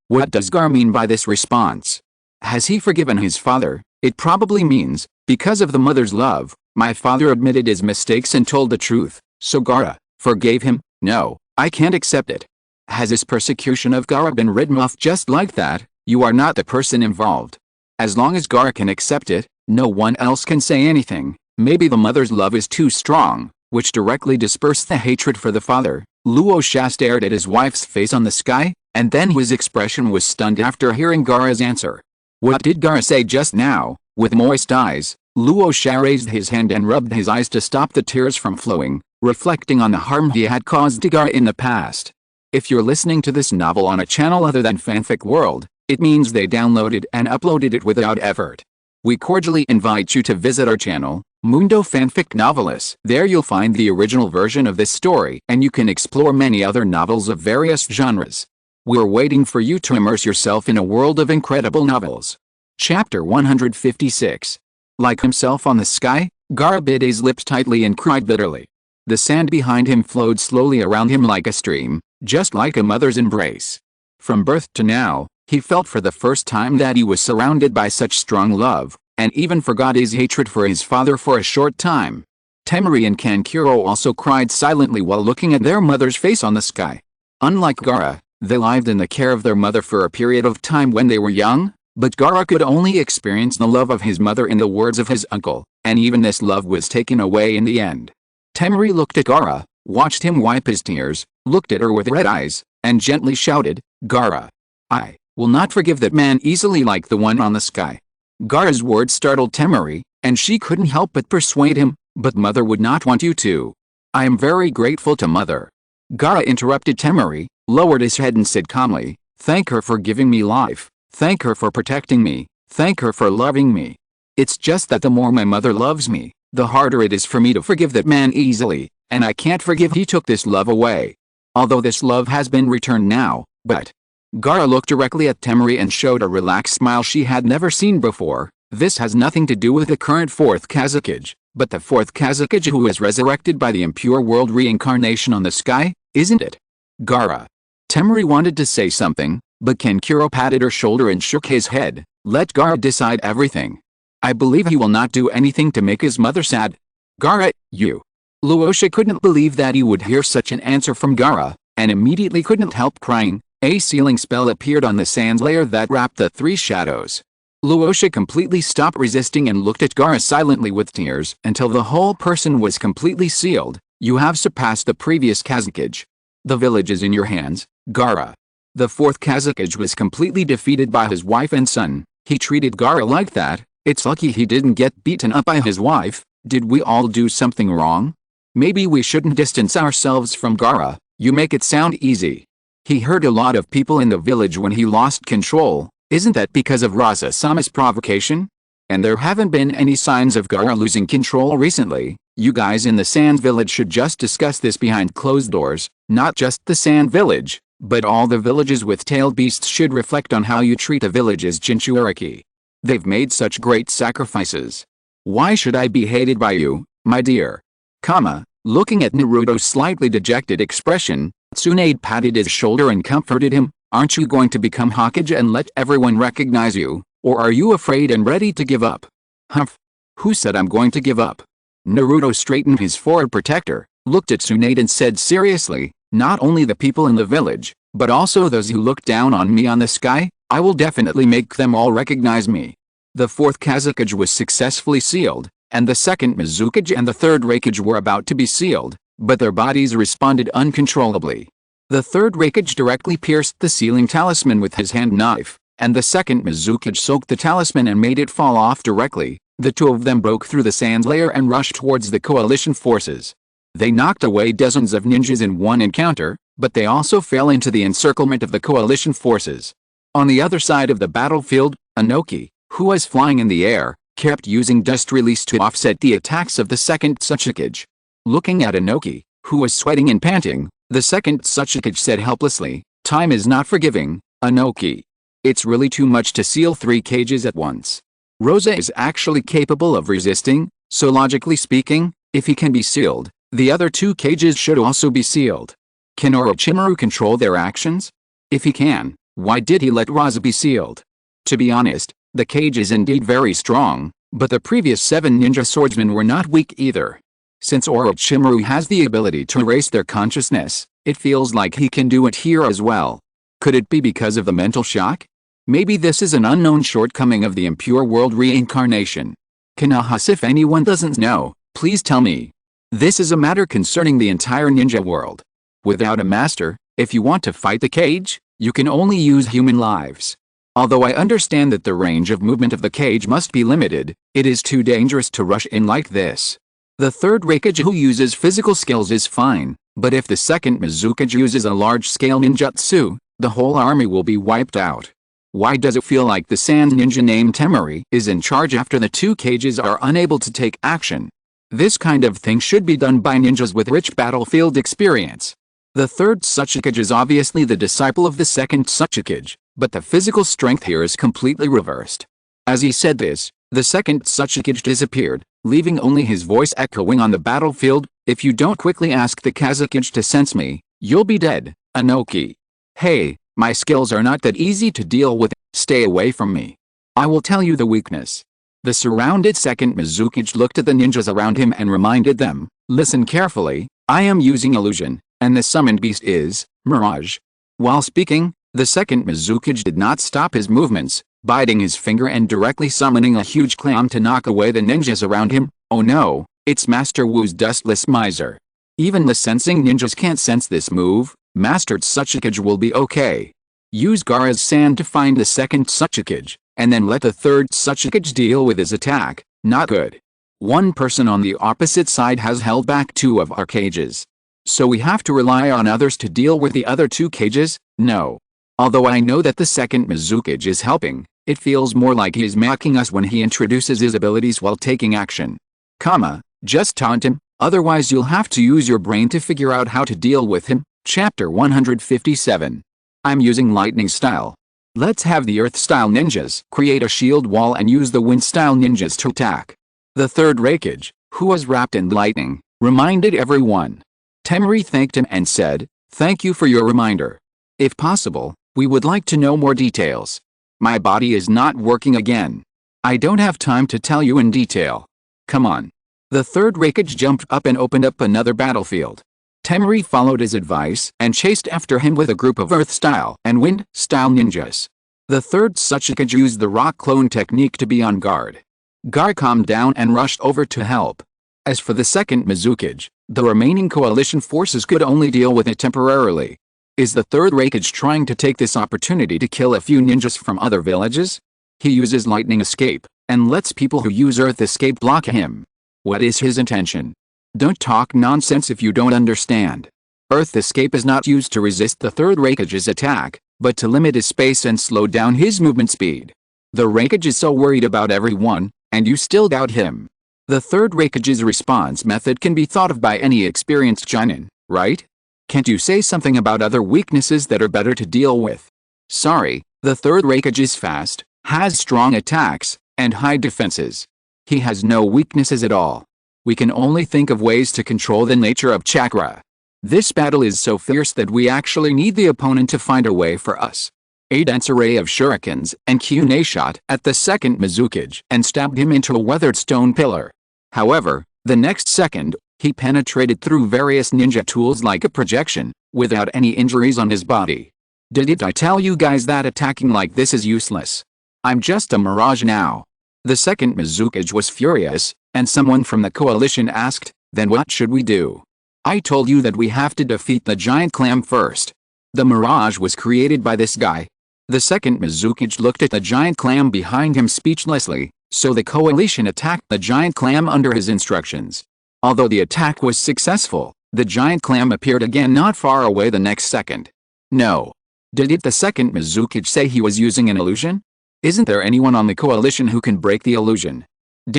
What does Gaara mean by this response? Has he forgiven his father? It probably means, because of the mother's love, my father admitted his mistakes and told the truth, so Gaara forgave him? No, I can't accept it. Has his persecution of Gaara been written off just like that? You are not the person involved. As long as Gaara can accept it, no one else can say anything. Maybe the mother's love is too strong, which directly dispersed the hatred for the father. Luo Sha stared at his wife's face on the sky, and then his expression was stunned after hearing Gaara's answer. What did Gaara say just now? With moist eyes, Luo Sha raised his hand and rubbed his eyes to stop the tears from flowing, reflecting on the harm he had caused to Gaara in the past. If you're listening to this novel on a channel other than Fanfic World, it means they downloaded and uploaded it without effort. We cordially invite you to visit our channel, Mundo Fanfic Novelis. There you'll find the original version of this story and you can explore many other novels of various genres. We're waiting for you to immerse yourself in a world of incredible novels. Chapter 156. Like himself on the sky, Gaara bit his lips tightly and cried bitterly. The sand behind him flowed slowly around him like a stream, just like a mother's embrace. From birth to now, he felt for the first time that he was surrounded by such strong love, and even forgot his hatred for his father for a short time. Temari and Kankuro also cried silently while looking at their mother's face on the sky. Unlike Gaara, they lived in the care of their mother for a period of time when they were young, but Gaara could only experience the love of his mother in the words of his uncle, and even this love was taken away in the end. Temari looked at Gaara, watched him wipe his tears, looked at her with red eyes, and gently shouted, Gaara, I will not forgive that man easily like the one on the sky. Gaara's words startled Temari, and she couldn't help but persuade him, but mother would not want you to. I am very grateful to mother. Gaara interrupted Temari, lowered his head and said calmly, thank her for giving me life, thank her for protecting me, thank her for loving me. It's just that the more my mother loves me, the harder it is for me to forgive that man easily, and I can't forgive he took this love away. Although this love has been returned now, but... Gaara looked directly at Temari and showed a relaxed smile she had never seen before. This has nothing to do with the current fourth Kazekage, but the fourth Kazekage who is resurrected by the impure world reincarnation on the sky, isn't it? Gaara. Temari wanted to say something, but Kankuro patted her shoulder and shook his head. Let Gaara decide everything. I believe he will not do anything to make his mother sad. Gaara, you. Luosha couldn't believe that he would hear such an answer from Gaara, and immediately couldn't help crying. A sealing spell appeared on the sand layer that wrapped the three shadows. Luosha completely stopped resisting and looked at Gaara silently with tears until the whole person was completely sealed. You have surpassed the previous Kazekage. The village is in your hands, Gaara. The fourth Kazekage was completely defeated by his wife and son. He treated Gaara like that. It's lucky he didn't get beaten up by his wife. Did we all do something wrong? Maybe we shouldn't distance ourselves from Gaara. You make it sound easy. He hurt a lot of people in the village when he lost control. Isn't that because of Rasa-sama's provocation? And there haven't been any signs of Gaara losing control recently. You guys in the Sand Village should just discuss this behind closed doors. Not just the Sand Village, but all the villages with tailed beasts should reflect on how you treat the village's Jinchuuriki. They've made such great sacrifices. Why should I be hated by you, my dear? Looking at Naruto's slightly dejected expression, Tsunade patted his shoulder and comforted him. Aren't you going to become Hokage and let everyone recognize you, or are you afraid and ready to give up? Humph. Who said I'm going to give up? Naruto straightened his forward protector, looked at Tsunade and said seriously, not only the people in the village, but also those who look down on me on the sky, I will definitely make them all recognize me. The fourth Kazekage was successfully sealed, and the second Mizukage and the third Raikage were about to be sealed, but their bodies responded uncontrollably. The third Raikage directly pierced the sealing talisman with his hand knife, and the second Mizukage soaked the talisman and made it fall off directly. The two of them broke through the sand layer and rushed towards the coalition forces. They knocked away dozens of ninjas in one encounter, but they also fell into the encirclement of the coalition forces. On the other side of the battlefield, Inoki, who was flying in the air, kept using dust release to offset the attacks of the second Tsuchikage. Looking at Inoki, who was sweating and panting, the second Tsuchikage said helplessly, "Time is not forgiving, Inoki. It's really too much to seal 3 cages at once. Rosa is actually capable of resisting, so logically speaking, if he can be sealed, the other 2 cages should also be sealed. Can Orochimaru control their actions? If he can, why did he let Rosa be sealed?" To be honest, the cage is indeed very strong, but the previous 7 ninja swordsmen were not weak either. Since Orochimaru has the ability to erase their consciousness, it feels like he can do it here as well. Could it be because of the mental shock? Maybe this is an unknown shortcoming of the impure world reincarnation. Konoha, if anyone doesn't know, please tell me. This is a matter concerning the entire ninja world. Without a master, if you want to fight the cage, you can only use human lives. Although I understand that the range of movement of the cage must be limited, it is too dangerous to rush in like this. The third Raikage who uses physical skills is fine, but if the second Mizukage uses a large-scale ninjutsu, the whole army will be wiped out. Why does it feel like the sand ninja named Temari is in charge after the 2 cages are unable to take action? This kind of thing should be done by ninjas with rich battlefield experience. The third Tsuchikage is obviously the disciple of the second Tsuchikage, but the physical strength here is completely reversed. As he said this, the second Tsuchikage disappeared, leaving only his voice echoing on the battlefield. "If you don't quickly ask the Kazekage to sense me, you'll be dead, Inoki. Hey, my skills are not that easy to deal with, stay away from me. I will tell you the weakness." The surrounded second Mizukage looked at the ninjas around him and reminded them, "Listen carefully, I am using illusion, and the summoned beast is Mirage." While speaking, the second Mizukage did not stop his movements, biting his finger and directly summoning a huge clam to knock away the ninjas around him. Oh no, it's Master Wu's Dustless Miser. Even the sensing ninjas can't sense this move. Master Tsuchikage will be okay. Use Gaara's sand to find the second Tsuchikage, and then let the third Tsuchikage deal with his attack. Not good. One person on the opposite side has held back 2 of our cages. So we have to rely on others to deal with the other 2 cages? No. Although I know that the second Mizukage is helping, it feels more like he is mocking us when he introduces his abilities while taking action. Just taunt him, otherwise you'll have to use your brain to figure out how to deal with him. Chapter 157. I'm using lightning style. Let's have the earth style ninjas create a shield wall and use the wind style ninjas to attack. The third Raikage, who was wrapped in lightning, reminded everyone. Temari thanked him and said, "Thank you for your reminder. If possible, we would like to know more details. My body is not working again. I don't have time to tell you in detail. Come on." The third Raikage jumped up and opened up another battlefield. Temari followed his advice and chased after him with a group of earth-style and wind-style ninjas. The third Tsuchikage used the rock clone technique to be on guard. Gaara calmed down and rushed over to help. As for the second Mizukage, the remaining coalition forces could only deal with it temporarily. Is the third Raikage trying to take this opportunity to kill a few ninjas from other villages? He uses lightning escape, and lets people who use earth escape block him. What is his intention? Don't talk nonsense if you don't understand. Earth escape is not used to resist the third Raikage's attack, but to limit his space and slow down his movement speed. The Raikage is so worried about everyone, and you still doubt him. The third Raikage's response method can be thought of by any experienced Chunin, right? Can't you say something about other weaknesses that are better to deal with? Sorry, the third Raikage is fast, has strong attacks, and high defenses. He has no weaknesses at all. We can only think of ways to control the nature of chakra. This battle is so fierce that we actually need the opponent to find a way for us. A dense array of shurikens and kyuune shot at the second Mizukage and stabbed him into a weathered stone pillar. However, the next second, he penetrated through various ninja tools like a projection, without any injuries on his body. Didn't I tell you guys that attacking like this is useless? I'm just a mirage now. The second Mizukage was furious, and someone from the coalition asked, "Then what should we do?" I told you that we have to defeat the giant clam first. The mirage was created by this guy. The second Mizukage looked at the giant clam behind him speechlessly, so the coalition attacked the giant clam under his instructions. Although the attack was successful, the giant clam appeared again not far away the next second. No. Did the second Mizukage say he was using an illusion? Isn't there anyone on the coalition who can break the illusion?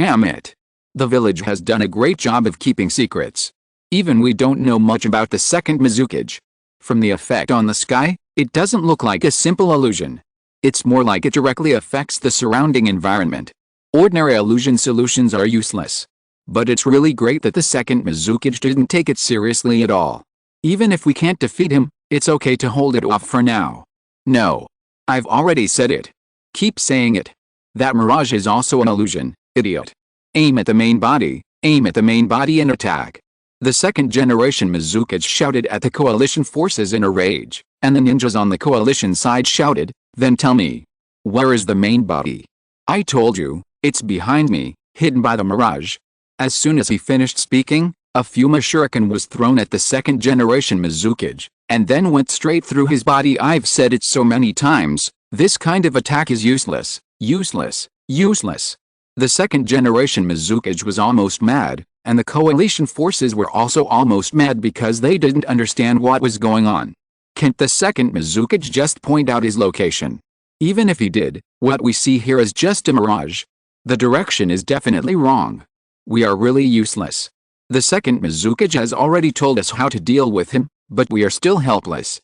Damn it. The village has done a great job of keeping secrets. Even we don't know much about the second Mizukage. From the effect on the sky, it doesn't look like a simple illusion. It's more like it directly affects the surrounding environment. Ordinary illusion solutions are useless. But it's really great that the second Mizukage didn't take it seriously at all. Even if we can't defeat him, it's okay to hold it off for now. No. I've already said it. Keep saying it. That mirage is also an illusion, idiot. Aim at the main body, aim at the main body and attack. The second generation Mizukage shouted at the coalition forces in a rage, and the ninjas on the coalition side shouted, "Then tell me. Where is the main body?" I told you, it's behind me, hidden by the mirage. As soon as he finished speaking, a Fuma shuriken was thrown at the second generation Mizukage, and then went straight through his body. I've said it so many times, this kind of attack is useless, useless, useless. The second generation Mizukage was almost mad, and the coalition forces were also almost mad because they didn't understand what was going on. Can't the second Mizukage just point out his location? Even if he did, what we see here is just a mirage. The direction is definitely wrong. We are really useless. The second Mizukage has already told us how to deal with him, but we are still helpless.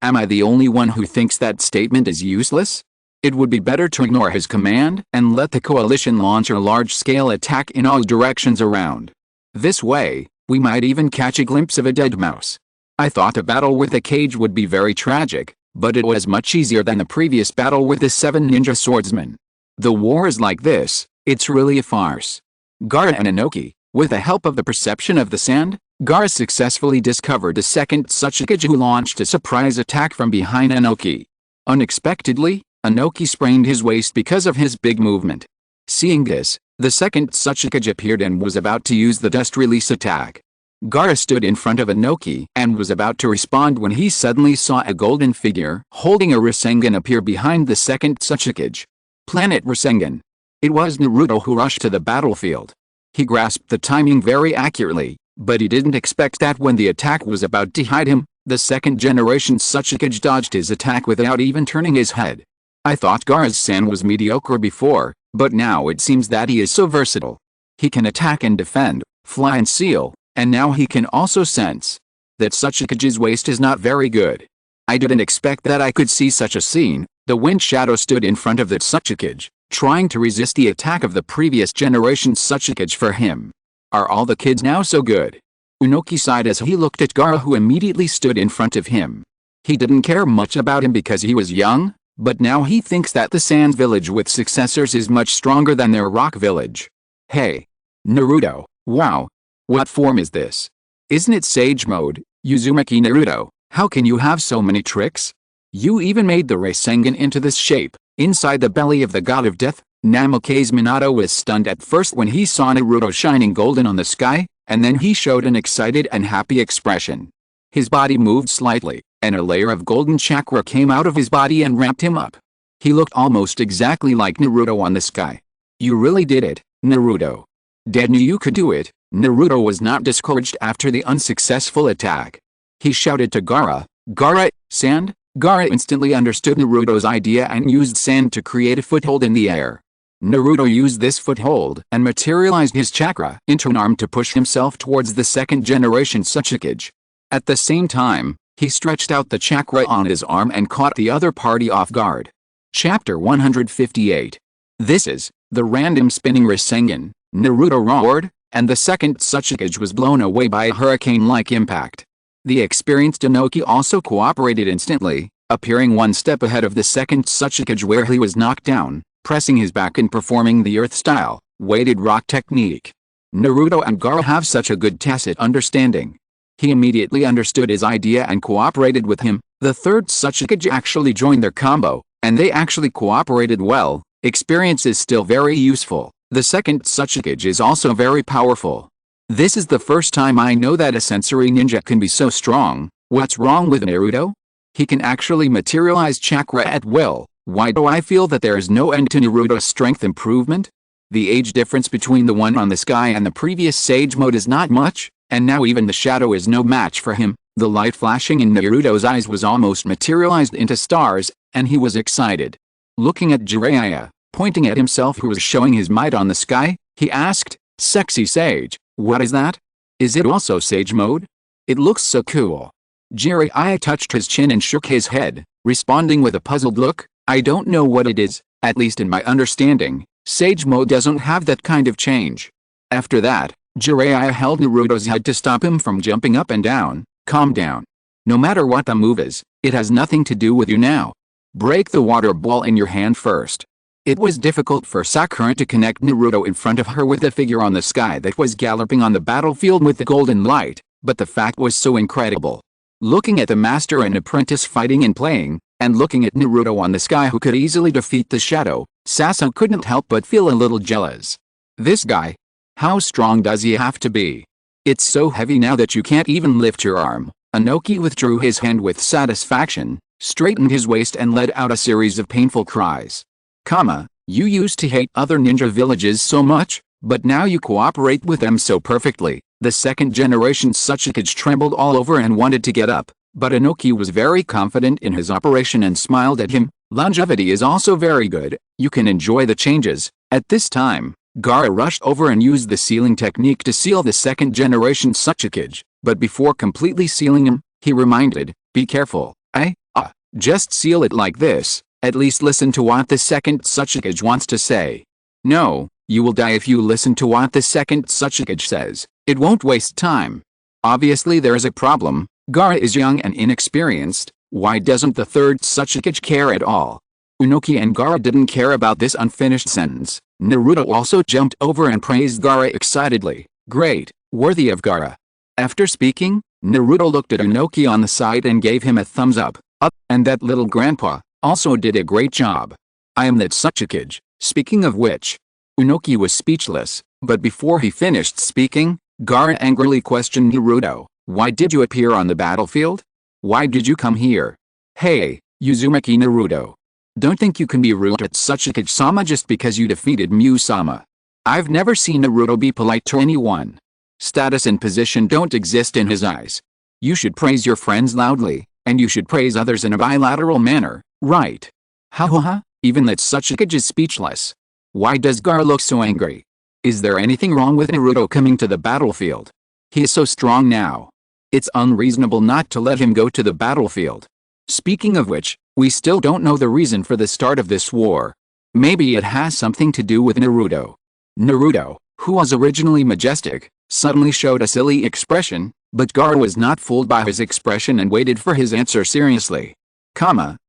Am I the only one who thinks that statement is useless? It would be better to ignore his command and let the coalition launch a large-scale attack in all directions around. This way, we might even catch a glimpse of a dead mouse. I thought a battle with a cage would be very tragic, but it was much easier than the previous battle with the 7 ninja swordsmen. The war is like this, it's really a farce. Gaara and Inoki, with the help of the perception of the sand, Gaara successfully discovered a second Tsuchikage who launched a surprise attack from behind Inoki. Unexpectedly, Inoki sprained his waist because of his big movement. Seeing this, the second Tsuchikage appeared and was about to use the dust release attack. Gaara stood in front of Inoki and was about to respond when he suddenly saw a golden figure holding a Rasengan appear behind the second Tsuchikage. Planet Rasengan. It was Naruto who rushed to the battlefield. He grasped the timing very accurately, but he didn't expect that when the attack was about to hide him, the second generation Tsuchikage dodged his attack without even turning his head. I thought Gaara's San was mediocre before, but now it seems that he is so versatile. He can attack and defend, fly and seal, and now he can also sense. That Tsuchikage's waist is not very good. I didn't expect that I could see such a scene. The wind shadow stood in front of the Tsuchikage, trying to resist the attack of the previous generation Tsuchikage for him. Are all the kids now so good? Inoki sighed as he looked at Gaara, who immediately stood in front of him. He didn't care much about him because he was young, but now he thinks that the Sand Village with successors is much stronger than their Rock Village. Hey! Naruto, wow! What form is this? Isn't it Sage Mode, Uzumaki Naruto? How can you have so many tricks? You even made the Rasengan into this shape, inside the belly of the God of Death. Namake's Minato was stunned at first when he saw Naruto shining golden on the sky, and then he showed an excited and happy expression. His body moved slightly, and a layer of golden chakra came out of his body and ramped him up. He looked almost exactly like Naruto on the sky. You really did it, Naruto. Dad knew you could do it. Naruto was not discouraged after the unsuccessful attack. He shouted to Gaara, "Gaara, sand?" Gaara instantly understood Naruto's idea and used sand to create a foothold in the air. Naruto used this foothold and materialized his chakra into an arm to push himself towards the second generation Tsuchikage. At the same time, he stretched out the chakra on his arm and caught the other party off guard. Chapter 158. This is the random spinning Rasengan. Naruto roared, and the second Tsuchikage was blown away by a hurricane-like impact. The experienced Inoki also cooperated instantly, appearing one step ahead of the second Tsuchikage where he was knocked down, pressing his back and performing the earth-style, weighted rock technique. Naruto and Gaara have such a good tacit understanding. He immediately understood his idea and cooperated with him. The third Tsuchikage actually joined their combo, and they actually cooperated well. Experience is still very useful. The second Tsuchikage is also very powerful. This is the first time I know that a sensory ninja can be so strong. What's wrong with Naruto? He can actually materialize chakra at will. Why do I feel that there is no end to Naruto's strength improvement? The age difference between the one on the sky and the previous Sage Mode is not much, and now even the shadow is no match for him. The light flashing in Naruto's eyes was almost materialized into stars, and he was excited. Looking at Jiraiya, pointing at himself who was showing his might on the sky, he asked, "Sexy Sage, what is that? Is it also Sage Mode? It looks so cool." Jiraiya touched his chin and shook his head, responding with a puzzled look, "I don't know what it is, at least in my understanding, Sage Mode doesn't have that kind of change." After that, Jiraiya held Naruto's head to stop him from jumping up and down. "Calm down. No matter what the move is, it has nothing to do with you now. Break the water ball in your hand first." It was difficult for Sakura to connect Naruto in front of her with the figure on the sky that was galloping on the battlefield with the golden light, but the fact was so incredible. Looking at the master and apprentice fighting and playing, and looking at Naruto on the sky who could easily defeat the shadow, Sasuke couldn't help but feel a little jealous. This guy? How strong does he have to be? It's so heavy now that you can't even lift your arm. Inoki withdrew his hand with satisfaction, straightened his waist and let out a series of painful cries. You used to hate other ninja villages so much, but now you cooperate with them so perfectly." The second generation Tsuchikage trembled all over and wanted to get up, but Inoki was very confident in his operation and smiled at him. "Longevity is also very good, you can enjoy the changes." At this time, Gaara rushed over and used the sealing technique to seal the second generation Tsuchikage, but before completely sealing him, he reminded, "Be careful, just seal it like this, at least listen to what the second Tsuchikage wants to say." "No, you will die if you listen to what the second Tsuchikage says. It won't waste time." Obviously there is a problem. Gaara is young and inexperienced. Why doesn't the third Tsuchikage care at all? Inoki and Gaara didn't care about this unfinished sentence. Naruto also jumped over and praised Gaara excitedly. "Great, worthy of Gaara." After speaking, Naruto looked at Inoki on the side and gave him a thumbs up, and that little grandpa also did a great job. "I am that Tsuchikage." Speaking of which, Inoki was speechless, but before he finished speaking, Gaara angrily questioned Naruto, "Why did you appear on the battlefield? Why did you come here? Hey, Uzumaki Naruto. Don't think you can be rude at Tsuchikage-sama just because you defeated Mu-sama. I've never seen Naruto be polite to anyone. Status and position don't exist in his eyes. You should praise your friends loudly, and you should praise others in a bilateral manner, right?" Even that Tsuchikage is speechless. Why does Gaara look so angry? Is there anything wrong with Naruto coming to the battlefield? He is so strong now. It's unreasonable not to let him go to the battlefield. Speaking of which, we still don't know the reason for the start of this war. Maybe it has something to do with Naruto. Naruto, who was originally majestic, suddenly showed a silly expression, but Gaara was not fooled by his expression and waited for his answer seriously.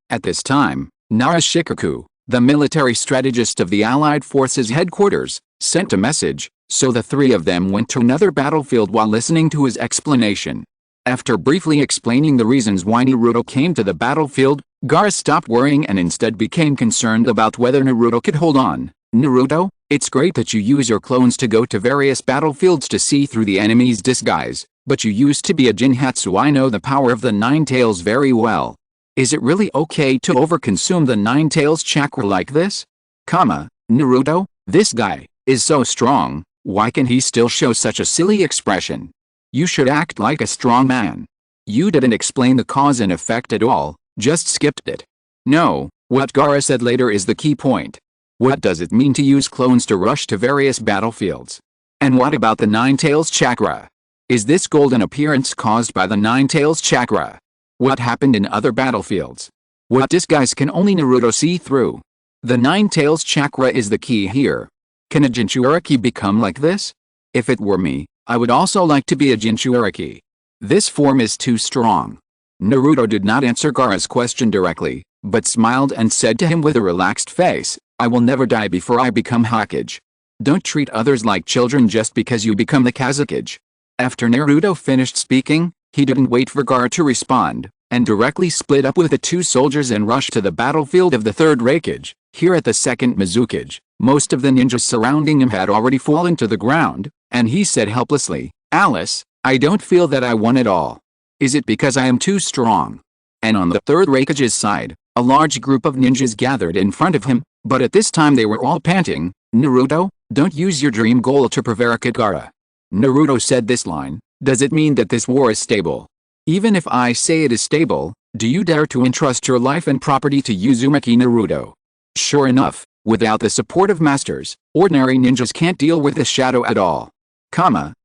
At this time, Narashikaku, the military strategist of the Allied Forces headquarters, sent a message, so the three of them went to another battlefield while listening to his explanation. After briefly explaining the reasons why Naruto came to the battlefield, Gaara stopped worrying and instead became concerned about whether Naruto could hold on. "Naruto, it's great that you use your clones to go to various battlefields to see through the enemy's disguise, but you used to be a Jinhatsu. I know the power of the Nine Tails very well. Is it really okay to overconsume the Nine Tails chakra like this? Naruto, this guy is so strong, why can he still show such a silly expression? You should act like a strong man. You didn't explain the cause and effect at all, just skipped it." No, what Gaara said later is the key point. What does it mean to use clones to rush to various battlefields? And what about the Nine Tails chakra? Is this golden appearance caused by the Nine Tails chakra? What happened in other battlefields? What disguise can only Naruto see through? The Nine Tails chakra is the key here. Can a Jinchuriki become like this? If it were me, I would also like to be a Jinchuriki. This form is too strong. Naruto did not answer Gaara's question directly, but smiled and said to him with a relaxed face, "I will never die before I become Hokage. Don't treat others like children just because you become the Kazekage." After Naruto finished speaking, he didn't wait for Gaara to respond, and directly split up with the two soldiers and rushed to the battlefield of the third Raikage. Here at the second Mizukage, Most of the ninjas surrounding him had already fallen to the ground, and he said helplessly, "Alice, I don't feel that I won at all. Is it because I am too strong?" And on the third Raikage's side, a large group of ninjas gathered in front of him, but at this time they were all panting, "Naruto, don't use your dream goal to prevaricate Gaara." Naruto said this line, "Does it mean that this war is stable? Even if I say it is stable, do you dare to entrust your life and property to Uzumaki Naruto?" Sure enough, without the support of masters, ordinary ninjas can't deal with the shadow at all.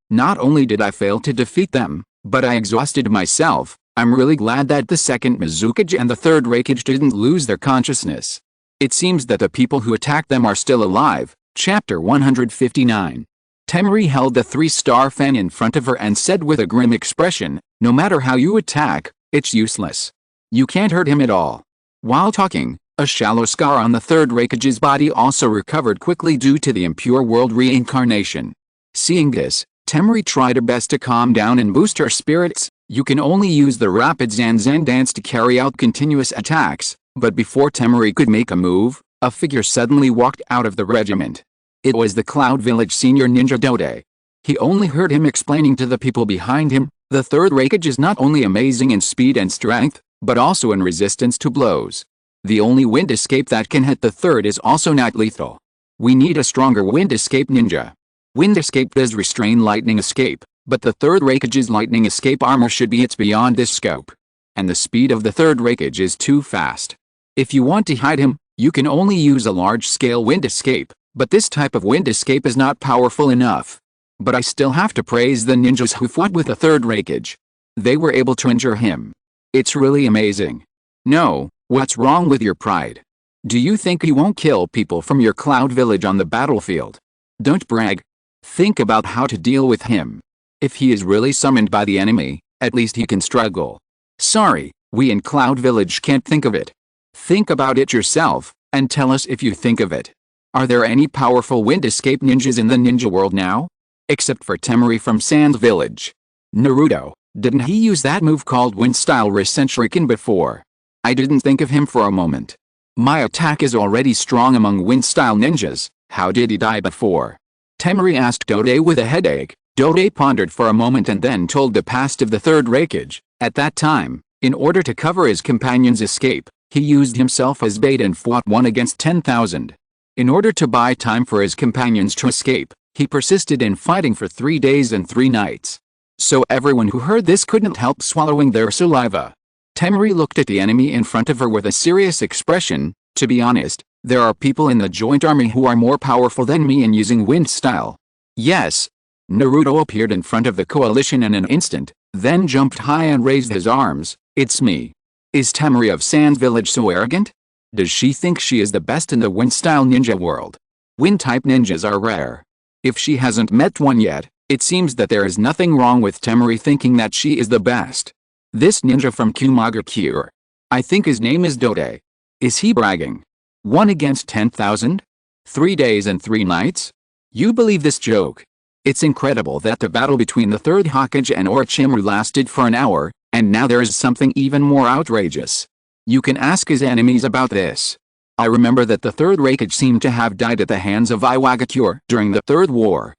Not only did I fail to defeat them, but I exhausted myself. I'm really glad that the second Mizukage and the third Raikage didn't lose their consciousness. It seems that the people who attacked them are still alive. Chapter 159. Temari held the 3-star fan in front of her and said with a grim expression, "No matter how you attack, it's useless. You can't hurt him at all." While talking, a shallow scar on the third Raikage's body also recovered quickly due to the impure world reincarnation. Seeing this, Temari tried her best to calm down and boost her spirits. You can only use the rapid Zanzan dance to carry out continuous attacks, but before Temari could make a move, a figure suddenly walked out of the regiment. It was the Cloud Village senior ninja Dode. He only heard him explaining to the people behind him, "The third Raikage is not only amazing in speed and strength, but also in resistance to blows. The only wind escape that can hit the third is also not lethal. We need a stronger wind escape ninja. Wind escape does restrain lightning escape, but the third Raikage's lightning escape armor should be beyond this scope. And the speed of the third Raikage is too fast. If you want to hide him, you can only use a large-scale wind escape, but this type of wind escape is not powerful enough. But I still have to praise the ninjas who fought with the third Raikage. They were able to injure him. It's really amazing." "No, what's wrong with your pride? Do you think he won't kill people from your Cloud Village on the battlefield? Don't brag. Think about how to deal with him. If he is really summoned by the enemy, at least he can struggle. Sorry, we in Cloud Village can't think of it. Think about it yourself, and tell us if you think of it. Are there any powerful wind escape ninjas in the ninja world now? Except for Temari from Sand Village. Naruto, didn't he use that move called Wind Style Rasenshuriken before? I didn't think of him for a moment. My attack is already strong among Wind Style ninjas, how did he die before?" Temari asked Dode with a headache. Dode pondered for a moment and then told the past of the third Raikage. At that time, in order to cover his companion's escape, he used himself as bait and fought 1 against 10,000. In order to buy time for his companions to escape, he persisted in fighting for 3 days and 3 nights. So everyone who heard this couldn't help swallowing their saliva. Temari looked at the enemy in front of her with a serious expression. "To be honest, there are people in the joint army who are more powerful than me in using wind style." "Yes." Naruto appeared in front of the coalition in an instant, then jumped high and raised his arms. "It's me. Is Temari of Sand Village so arrogant? Does she think she is the best in the wind-style ninja world? Wind-type ninjas are rare. If she hasn't met one yet, it seems that there is nothing wrong with Temari thinking that she is the best. This ninja from Kumagakure. I think his name is Dode. Is he bragging? 1 against 10,000? 3 days and 3 nights? You believe this joke? It's incredible that the battle between the third Hokage and Orochimaru lasted for an hour, and now there is something even more outrageous. You can ask his enemies about this. I remember that the third Raikage seemed to have died at the hands of Iwagakure during the Third War.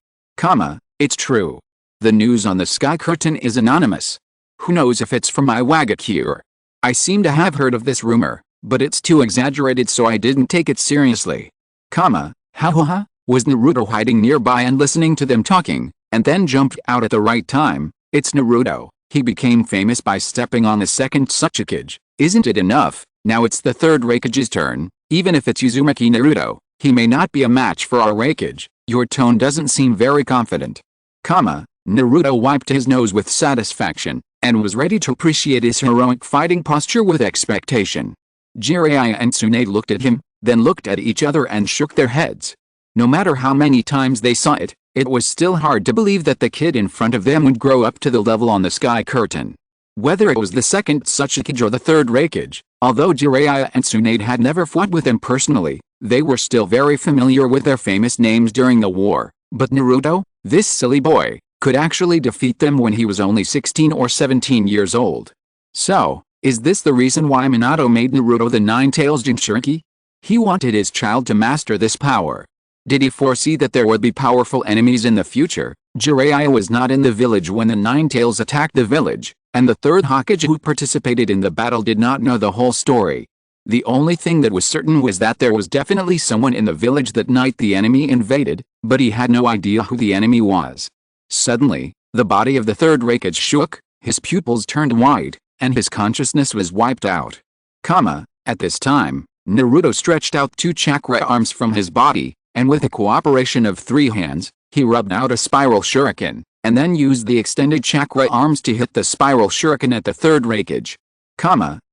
It's true. The news on the sky curtain is anonymous. Who knows if it's from Iwagakure? I seem to have heard of this rumor, but it's too exaggerated so I didn't take it seriously. Was Naruto hiding nearby and listening to them talking, and then jumped out at the right time? It's Naruto. He became famous by stepping on the second Tsuchikage. Isn't it enough? Now it's the third Raikage's turn. Even if it's Uzumaki Naruto, he may not be a match for our Raikage. Your tone doesn't seem very confident. Naruto wiped his nose with satisfaction, and was ready to appreciate his heroic fighting posture with expectation. Jiraiya and Tsunade looked at him, then looked at each other and shook their heads. No matter how many times they saw it, it was still hard to believe that the kid in front of them would grow up to the level on the sky curtain. Whether it was the second Tsuchikage or the third Raikage, although Jiraiya and Tsunade had never fought with him personally, they were still very familiar with their famous names during the war. But Naruto, this silly boy, could actually defeat them when he was only 16 or 17 years old. So, is this the reason why Minato made Naruto the Nine-Tails Jinchuriki? He wanted his child to master this power. Did he foresee that there would be powerful enemies in the future? Jiraiya was not in the village when the Nine Tails attacked the village, and the third Hokage who participated in the battle did not know the whole story. The only thing that was certain was that there was definitely someone in the village that night the enemy invaded, but he had no idea who the enemy was. Suddenly, the body of the third Hokage shook, his pupils turned wide, and his consciousness was wiped out. At this time, Naruto stretched out 2 chakra arms from his body, and with the cooperation of 3 hands, he rubbed out a spiral shuriken, and then used the extended chakra arms to hit the spiral shuriken at the third Hokage.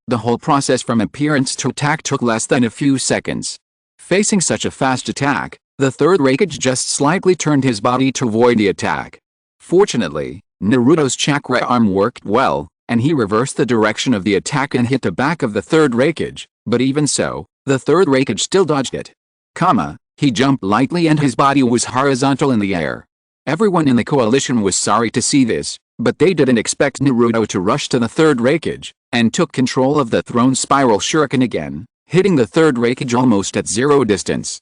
The whole process from appearance to attack took less than a few seconds. Facing such a fast attack, the third Hokage just slightly turned his body to avoid the attack. Fortunately, Naruto's chakra arm worked well, and he reversed the direction of the attack and hit the back of the third Hokage, but even so, the third Hokage still dodged it. He jumped lightly and his body was horizontal in the air. Everyone in the coalition was sorry to see this, but they didn't expect Naruto to rush to the third Hokage, and took control of the thrown spiral shuriken again, hitting the third Hokage almost at 0 distance.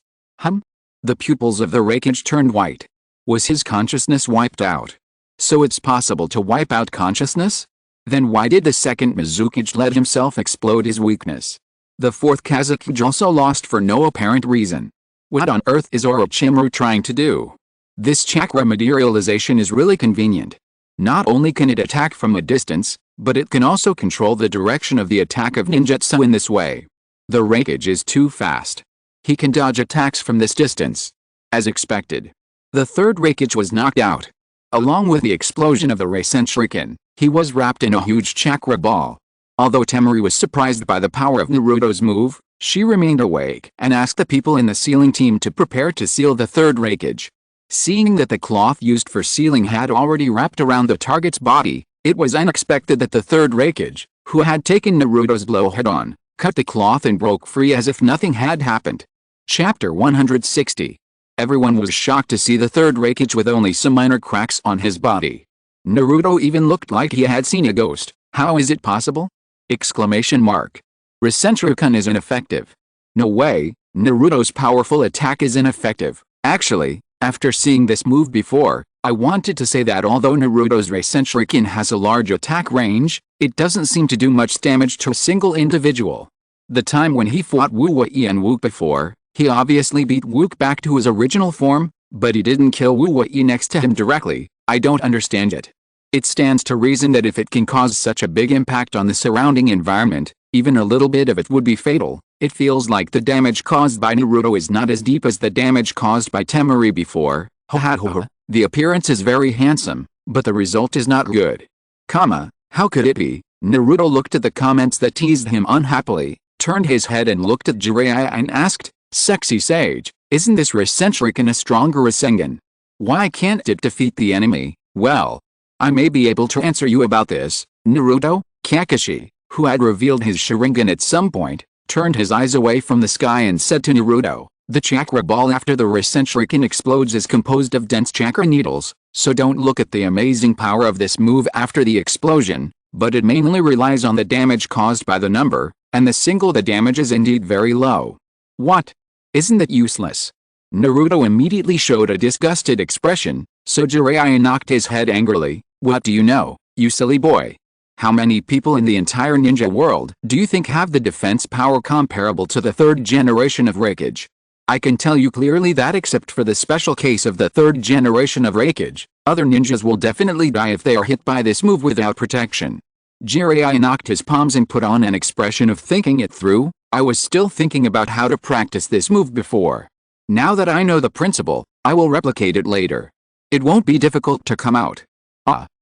The pupils of the Hokage turned white. Was his consciousness wiped out? So it's possible to wipe out consciousness? Then why did the second Mizukage let himself explode his weakness? The fourth Kazekage also lost for no apparent reason. What on earth is Orochimaru trying to do? This chakra materialization is really convenient. Not only can it attack from a distance, but it can also control the direction of the attack of ninjutsu in this way. The Hokage is too fast. He can dodge attacks from this distance. As expected, the third Hokage was knocked out. Along with the explosion of the Rasen Shuriken, he was wrapped in a huge chakra ball. Although Temari was surprised by the power of Naruto's move, she remained awake and asked the people in the sealing team to prepare to seal the third Hokage. Seeing that the cloth used for sealing had already wrapped around the target's body, it was unexpected that the third Hokage, who had taken Naruto's blow head-on, cut the cloth and broke free as if nothing had happened. Chapter 160. Everyone was shocked to see the third Hokage with only some minor cracks on his body. Naruto even looked like he had seen a ghost. How is it possible? Exclamation mark. Rasen Shuriken is ineffective. No way, Naruto's powerful attack is ineffective. Actually, after seeing this move before, I wanted to say that although Naruto's Rasen Shuriken has a large attack range, it doesn't seem to do much damage to a single individual. The time when he fought Wu Wei and Wook before, he obviously beat Wook back to his original form, but he didn't kill Wu Wei next to him directly. I don't understand it. It stands to reason that if it can cause such a big impact on the surrounding environment, even a little bit of it would be fatal. It feels like the damage caused by Naruto is not as deep as the damage caused by Temari before. The appearance is very handsome, but the result is not good. How could it be? Naruto looked at the comments that teased him unhappily, turned his head and looked at Jiraiya and asked, "Sexy sage, isn't this Rasen Shuriken a stronger Rasengan? Why can't it defeat the enemy?" Well, I may be able to answer you about this. Naruto. Kakashi, who had revealed his Sharingan at some point, turned his eyes away from the sky and said to Naruto, "The chakra ball after the Rasen Shuriken explodes is composed of dense chakra needles, so don't look at the amazing power of this move after the explosion, but it mainly relies on the damage caused by the number, and the damage is indeed very low." What? Isn't that useless? Naruto immediately showed a disgusted expression, so Jiraiya knocked his head angrily. "What do you know, you silly boy? How many people in the entire ninja world do you think have the defense power comparable to the third generation of Hokage? I can tell you clearly that except for the special case of the third generation of Hokage, other ninjas will definitely die if they are hit by this move without protection." Jiraiya knocked his palms and put on an expression of thinking it through. "I was still thinking about how to practice this move before. Now that I know the principle, I will replicate it later. It won't be difficult to come out."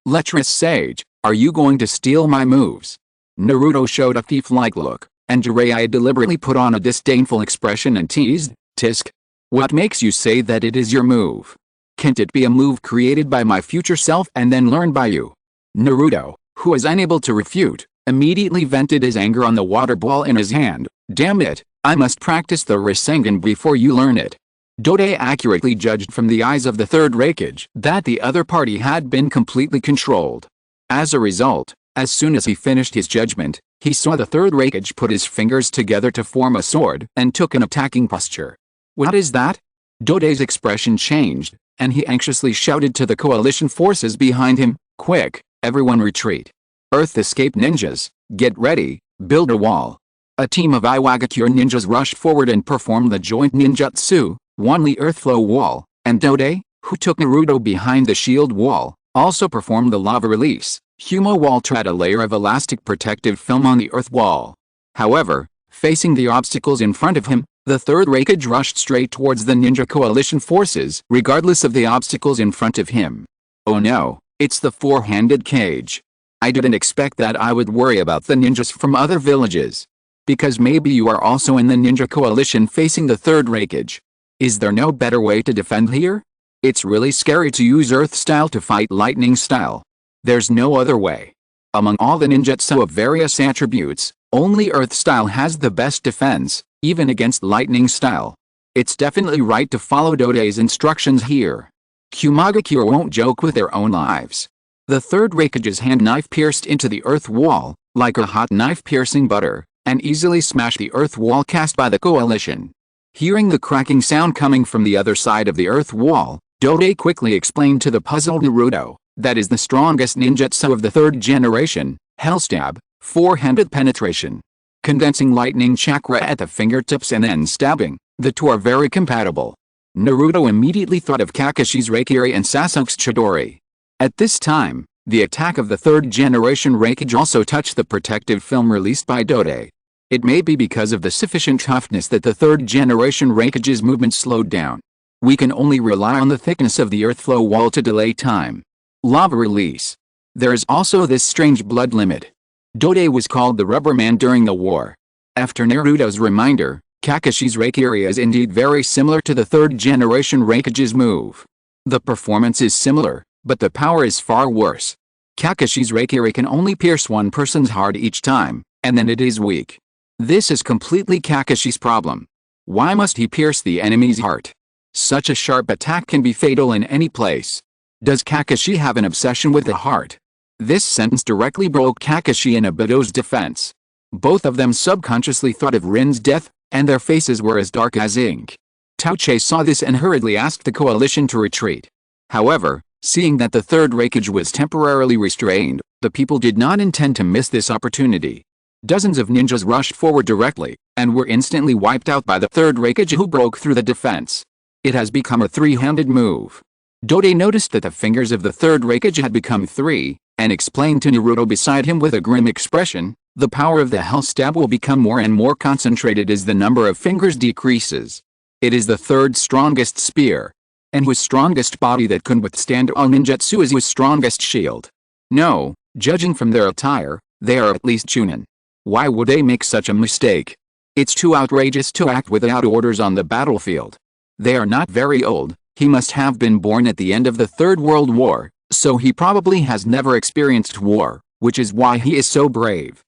Lecherous sage, are you going to steal my moves?" Naruto showed a thief-like look, and Jiraiya deliberately put on a disdainful expression and teased, "Tisk. What makes you say that it is your move? Can't it be a move created by my future self and then learned by you?" Naruto, who was unable to refute, immediately vented his anger on the water ball in his hand. "Damn it, I must practice the Rasengan before you learn it." Dode accurately judged from the eyes of the third Hokage that the other party had been completely controlled. As a result, as soon as he finished his judgment, he saw the third Hokage put his fingers together to form a sword and took an attacking posture. "What is that?" Dode's expression changed, and he anxiously shouted to the coalition forces behind him, "Quick, everyone retreat. Earth escape ninjas, get ready, build a wall." A team of Iwagakure ninjas rushed forward and performed the joint ninjutsu, won the Earthflow wall, and Dode, who took Naruto behind the shield wall, also performed the lava release. Humo wall trad a layer of elastic protective film on the earth wall. However, facing the obstacles in front of him, the third Raikage rushed straight towards the ninja coalition forces, regardless of the obstacles in front of him. Oh no, it's the four-handed cage. I didn't expect that I would worry about the ninjas from other villages. Because maybe you are also in the ninja coalition facing the third Raikage. Is there no better way to defend here? It's really scary to use Earth style to fight Lightning style. There's no other way. Among all the ninjutsu of various attributes, only Earth style has the best defense, even against Lightning style. It's definitely right to follow Dode's instructions here. Kumagakure won't joke with their own lives. The third Raikage's hand knife pierced into the earth wall, like a hot knife piercing butter, and easily smashed the earth wall cast by the coalition. Hearing the cracking sound coming from the other side of the earth wall, Dode quickly explained to the puzzled Naruto, that is the strongest ninjutsu of the third generation, Hell Stab, four-handed penetration. Condensing lightning chakra at the fingertips and then stabbing, the two are very compatible. Naruto immediately thought of Kakashi's Raikiri and Sasuke's Chidori. At this time, the attack of the third generation Raikage also touched the protective film released by Dode. It may be because of the sufficient toughness that the third generation Raikage's movement slowed down. We can only rely on the thickness of the earthflow wall to delay time. Lava release. There is also this strange blood limit. Dode was called the Rubber Man during the war. After Naruto's reminder, Kakashi's Raikiri is indeed very similar to the third generation Raikage's move. The performance is similar, but the power is far worse. Kakashi's Raikiri can only pierce one person's heart each time, and then it is weak. This is completely Kakashi's problem. Why must he pierce the enemy's heart? Such a sharp attack can be fatal in any place. Does Kakashi have an obsession with the heart? This sentence directly broke Kakashi and Obito's defense. Both of them subconsciously thought of Rin's death, and their faces were as dark as ink. Tauche saw this and hurriedly asked the coalition to retreat. However, seeing that the third Raikage was temporarily restrained, the people did not intend to miss this opportunity. Dozens of ninjas rushed forward directly, and were instantly wiped out by the third Raikage who broke through the defense. It has become a three-handed move. Dode noticed that the fingers of the third Raikage had become three, and explained to Naruto beside him with a grim expression, the power of the Hell Stab will become more and more concentrated as the number of fingers decreases. It is the third strongest spear, and whose strongest body that could withstand all ninjutsu is whose strongest shield. No, judging from their attire, they are at least Chunin. Why would they make such a mistake? It's too outrageous to act without orders on the battlefield. They are not very old. He must have been born at the end of the Third World War, so he probably has never experienced war, which is why he is so brave.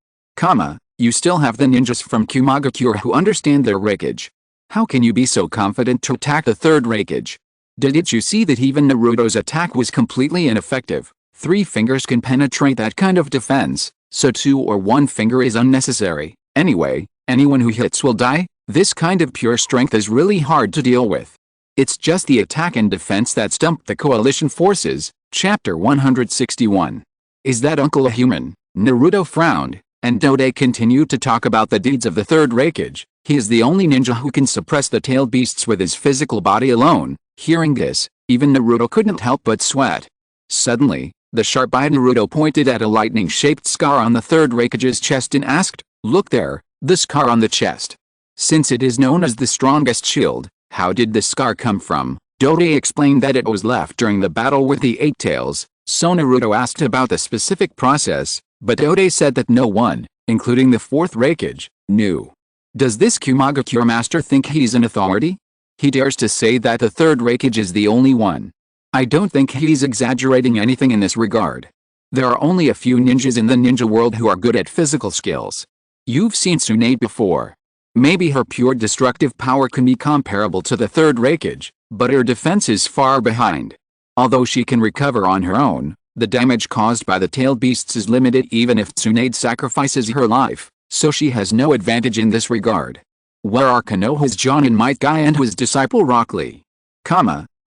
You still have the ninjas from Kumagakure who understand their Raikage. How can you be so confident to attack the third Raikage? Didn't you see that even Naruto's attack was completely ineffective? 3 fingers can penetrate that kind of defense, so 2 or 1 finger is unnecessary. Anyway, anyone who hits will die. This kind of pure strength is really hard to deal with. It's just the attack and defense that stumped the coalition forces. Chapter 161. Is that uncle a human? Naruto frowned, and Dode continued to talk about the deeds of the third Raikage. He is the only ninja who can suppress the tailed beasts with his physical body alone. Hearing this, even Naruto couldn't help but sweat. Suddenly, the sharp-eyed Naruto pointed at a lightning-shaped scar on the third Raikage's chest and asked, "Look there, the scar on the chest. Since it is known as the strongest shield, how did this scar come from?" Dode explained that it was left during the battle with the Eight Tails, so Naruto asked about the specific process, but Dode said that no one, including the fourth Raikage, knew. Does this Kumagakure master think he's an authority? He dares to say that the third Raikage is the only one. I don't think he's exaggerating anything in this regard. There are only a few ninjas in the ninja world who are good at physical skills. You've seen Tsunade before. Maybe her pure destructive power can be comparable to the third Raikage, but her defense is far behind. Although she can recover on her own, the damage caused by the tailed beasts is limited even if Tsunade sacrifices her life, so she has no advantage in this regard. Where are Konoha's John and Might Guy and his disciple Rock Lee?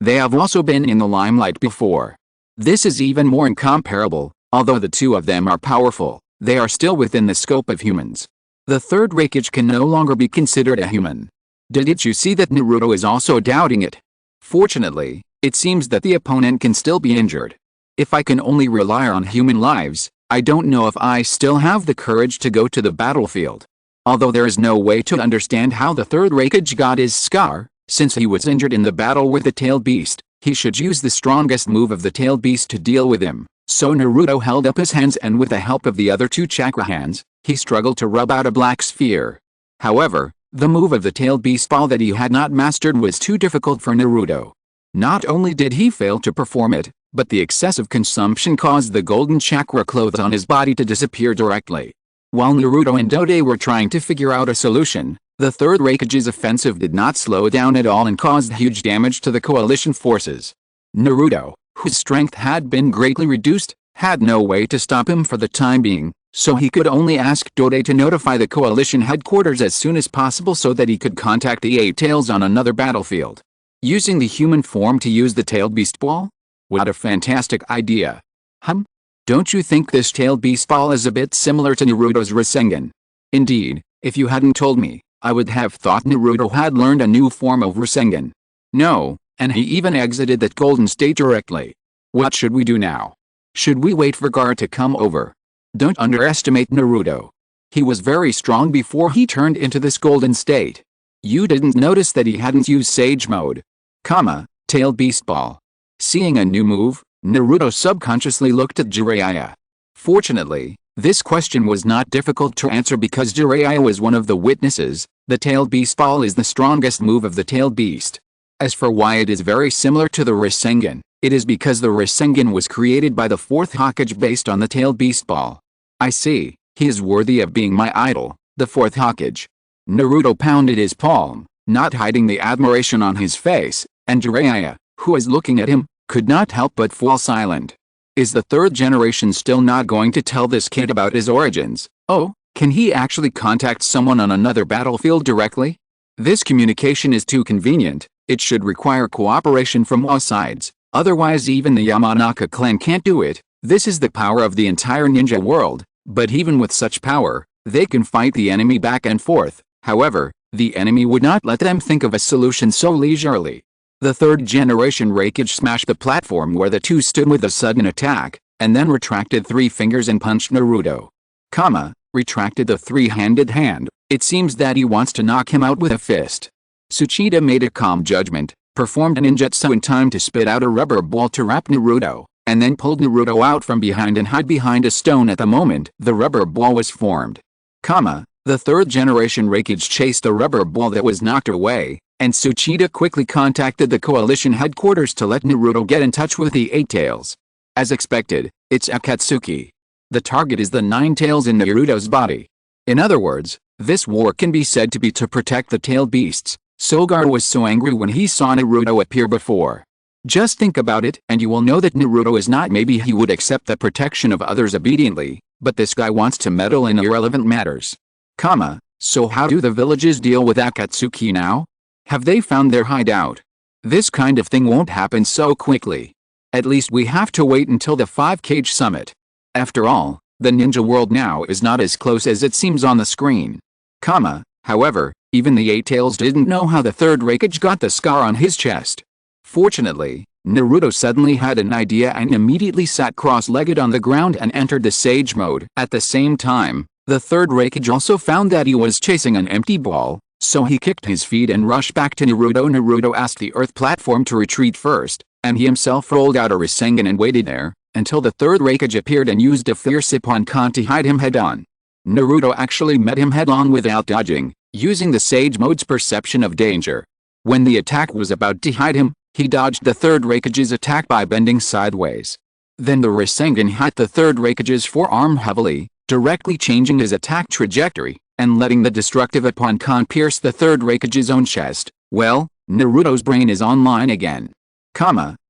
They have also been in the limelight before. This is even more incomparable. Although the two of them are powerful, they are still within the scope of humans. The third Raikage can no longer be considered a human. Didn't you see that Naruto is also doubting it? Fortunately, it seems that the opponent can still be injured. If I can only rely on human lives, I don't know if I still have the courage to go to the battlefield. Although there is no way to understand how the third Raikage got his scar, since he was injured in the battle with the tailed beast, he should use the strongest move of the tailed beast to deal with him. So Naruto held up his hands and with the help of the other two chakra hands, he struggled to rub out a black sphere. However, the move of the tailed beast ball that he had not mastered was too difficult for Naruto. Not only did he fail to perform it, but the excessive consumption caused the golden chakra clothes on his body to disappear directly. While Naruto and Dode were trying to figure out a solution, the third Raikage's offensive did not slow down at all and caused huge damage to the coalition forces. Naruto, whose strength had been greatly reduced, had no way to stop him for the time being, so he could only ask Dode to notify the coalition headquarters as soon as possible so that he could contact the Eight Tails on another battlefield. Using the human form to use the tailed beast ball? What a fantastic idea. Don't you think this tailed beast ball is a bit similar to Naruto's Rasengan? Indeed, if you hadn't told me, I would have thought Naruto had learned a new form of Rasengan. No, and he even exited that golden state directly. What should we do now? Should we wait for Gar to come over? Don't underestimate Naruto. He was very strong before he turned into this golden state. You didn't notice that he hadn't used Sage Mode. Tailed beast ball. Seeing a new move, Naruto subconsciously looked at Jiraiya. Fortunately, this question was not difficult to answer because Jiraiya was one of the witnesses. The tailed beast ball is the strongest move of the tailed beast. As for why it is very similar to the Rasengan, it is because the Rasengan was created by the fourth Hokage based on the tailed beast ball. I see, he is worthy of being my idol, the fourth Hokage. Naruto pounded his palm, not hiding the admiration on his face, and Jiraiya, who was looking at him, could not help but fall silent. Is the third generation still not going to tell this kid about his origins? Oh, can he actually contact someone on another battlefield directly? This communication is too convenient. It should require cooperation from all sides, otherwise even the Yamanaka clan can't do it. This is the power of the entire ninja world, but even with such power, they can fight the enemy back and forth. However, the enemy would not let them think of a solution so leisurely. The third generation Raikage smashed the platform where the two stood with a sudden attack, and then retracted 3 fingers and punched Naruto. Retracted the three-handed hand. It seems that he wants to knock him out with a fist. Tsuchida made a calm judgment, performed a ninjutsu in time to spit out a rubber ball to wrap Naruto, and then pulled Naruto out from behind and hid behind a stone at the moment the rubber ball was formed. The third generation Raikage chased a rubber ball that was knocked away, and Tsuchida quickly contacted the coalition headquarters to let Naruto get in touch with the Eight Tails. As expected, it's Akatsuki. The target is the 9 tails in Naruto's body. In other words, this war can be said to be to protect the tailed beasts. Gar was so angry when he saw Naruto appear before. Just think about it and you will know that Naruto is not. Maybe he would accept the protection of others obediently, but this guy wants to meddle in irrelevant matters. So how do the villages deal with Akatsuki now? Have they found their hideout? This kind of thing won't happen so quickly. At least we have to wait until the 5-Cage summit. After all, the ninja world now is not as close as it seems on the screen. However, even the Eight Tails didn't know how the third Raikage got the scar on his chest. Fortunately, Naruto suddenly had an idea and immediately sat cross-legged on the ground and entered the Sage Mode. At the same time, the third Raikage also found that he was chasing an empty ball, so he kicked his feet and rushed back to Naruto. Naruto asked the earth platform to retreat first, and he himself rolled out a Rasengan and waited there, until the third Raikage appeared and used a fierce Ipponkan to hide him head-on. Naruto actually met him head-on without dodging, using the Sage Mode's perception of danger. When the attack was about to hide him, he dodged the third Raikage's attack by bending sideways. Then the Rasengan hit the third Raikage's forearm heavily, directly changing his attack trajectory, and letting the destructive Ipponkan pierce the third Raikage's own chest. Well, Naruto's brain is online again.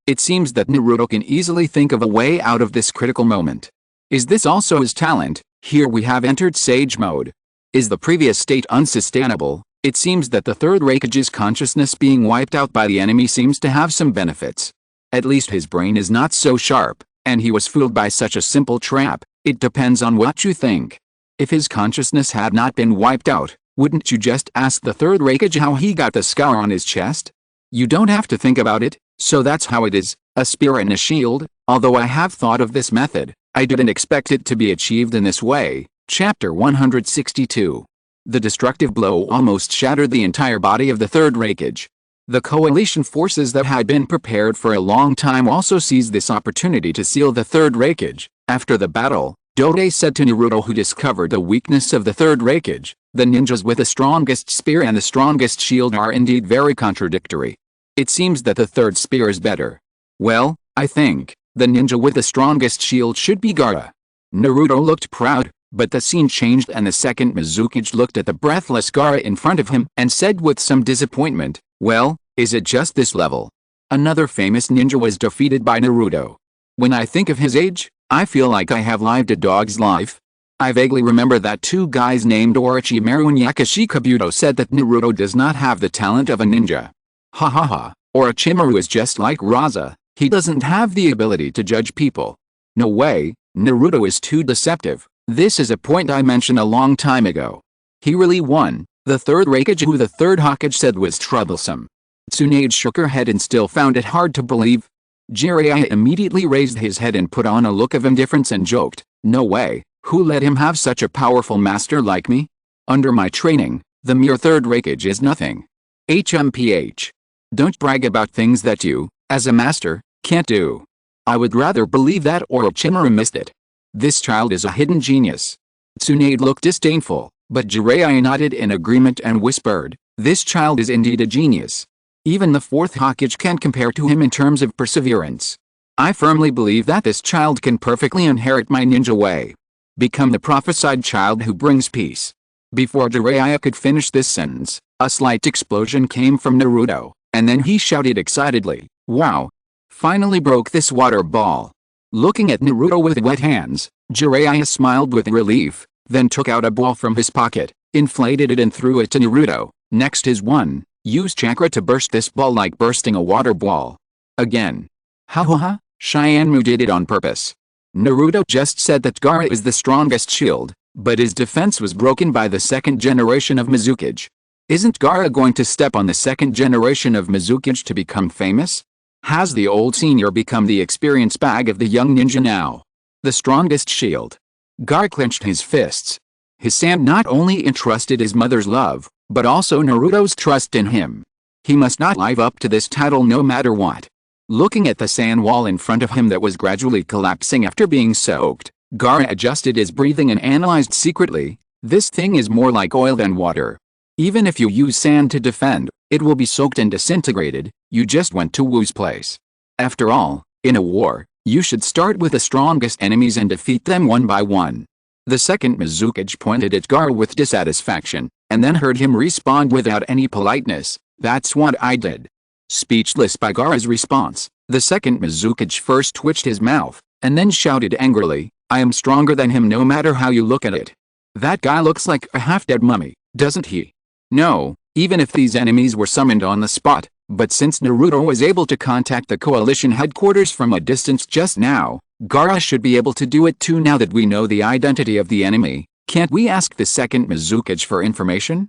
It seems that Naruto can easily think of a way out of this critical moment. Is this also his talent? Here we have entered Sage Mode. Is the previous state unsustainable? It seems that the third Raikage's consciousness being wiped out by the enemy seems to have some benefits. At least his brain is not so sharp, and he was fooled by such a simple trap. It depends on what you think. If his consciousness had not been wiped out, wouldn't you just ask the third Raikage how he got the scar on his chest? You don't have to think about it, so that's how it is, a spear and a shield. Although I have thought of this method, I didn't expect it to be achieved in this way. Chapter 162. The destructive blow almost shattered the entire body of the third Raikage. The coalition forces that had been prepared for a long time also seized this opportunity to seal the third Raikage. After the battle, Dode said to Naruto, who discovered the weakness of the third Raikage, "The ninjas with the strongest spear and the strongest shield are indeed very contradictory. It seems that the third spear is better. Well, I think the ninja with the strongest shield should be Gaara." Naruto looked proud, but the scene changed and the second Mizukage looked at the breathless Gaara in front of him and said with some disappointment, "Well, is it just this level?" Another famous ninja was defeated by Naruto. When I think of his age, I feel like I have lived a dog's life. I vaguely remember that two guys named Orochimaru and Yakashi Kabuto said that Naruto does not have the talent of a ninja. Ha ha ha, Orochimaru is just like Raza, he doesn't have the ability to judge people. No way, Naruto is too deceptive. This is a point I mentioned a long time ago. He really won. The third Raikage, who the third Hokage said was troublesome. Tsunade shook her head and still found it hard to believe. Jiraiya immediately raised his head and put on a look of indifference and joked, "No way, who let him have such a powerful master like me? Under my training, the mere third Raikage is nothing. HMPH. Don't brag about things that you, as a master, can't do." I would rather believe that Orochimaru missed it. This child is a hidden genius. Tsunade looked disdainful, but Jiraiya nodded in agreement and whispered, "This child is indeed a genius. Even the fourth Hokage can't compare to him in terms of perseverance. I firmly believe that this child can perfectly inherit my ninja way. Become the prophesied child who brings peace." Before Jiraiya could finish this sentence, a slight explosion came from Naruto, and then he shouted excitedly, "Wow! Finally broke this water ball." Looking at Naruto with wet hands, Jiraiya smiled with relief, then took out a ball from his pocket, inflated it and threw it to Naruto. "Next is one. Use chakra to burst this ball like bursting a water ball." Again. Ha ha ha, Saiyanmu did it on purpose. Naruto just said that Gaara is the strongest shield, but his defense was broken by the second generation of Mizukage. Isn't Gaara going to step on the second generation of Mizukage to become famous? Has the old senior become the experience bag of the young ninja now? The strongest shield. Gaara clenched his fists. His son not only entrusted his mother's love, but also Naruto's trust in him. He must not live up to this title no matter what. Looking at the sand wall in front of him that was gradually collapsing after being soaked, Gaara adjusted his breathing and analyzed secretly, "This thing is more like oil than water. Even if you use sand to defend, it will be soaked and disintegrated. You just went to Wu's place. After all, in a war, you should start with the strongest enemies and defeat them one by one." The second Mizukage pointed at Gaara with dissatisfaction, and then heard him respond without any politeness, "That's what I did." Speechless by Gaara's response, the second Mizukage first twitched his mouth, and then shouted angrily, "I am stronger than him no matter how you look at it. That guy looks like a half-dead mummy, doesn't he?" No, even if these enemies were summoned on the spot, but since Naruto was able to contact the coalition headquarters from a distance just now, Gaara should be able to do it too now that we know the identity of the enemy. Can't we ask the second Mizukage for information?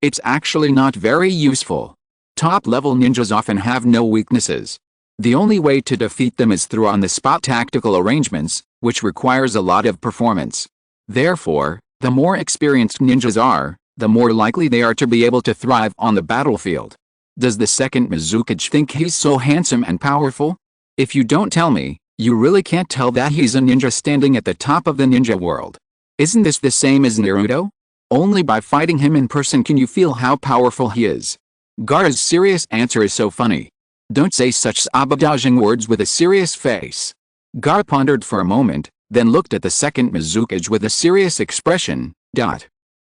It's actually not very useful. Top-level ninjas often have no weaknesses. The only way to defeat them is through on-the-spot tactical arrangements, which requires a lot of performance. Therefore, the more experienced ninjas are, the more likely they are to be able to thrive on the battlefield. Does the second Mizukage think he's so handsome and powerful? If you don't tell me, you really can't tell that he's a ninja standing at the top of the ninja world. Isn't this the same as Naruto? Only by fighting him in person can you feel how powerful he is. Gaara's serious answer is so funny. Don't say such sabotaging words with a serious face. Gaara pondered for a moment, then looked at the second Mizukage with a serious expression.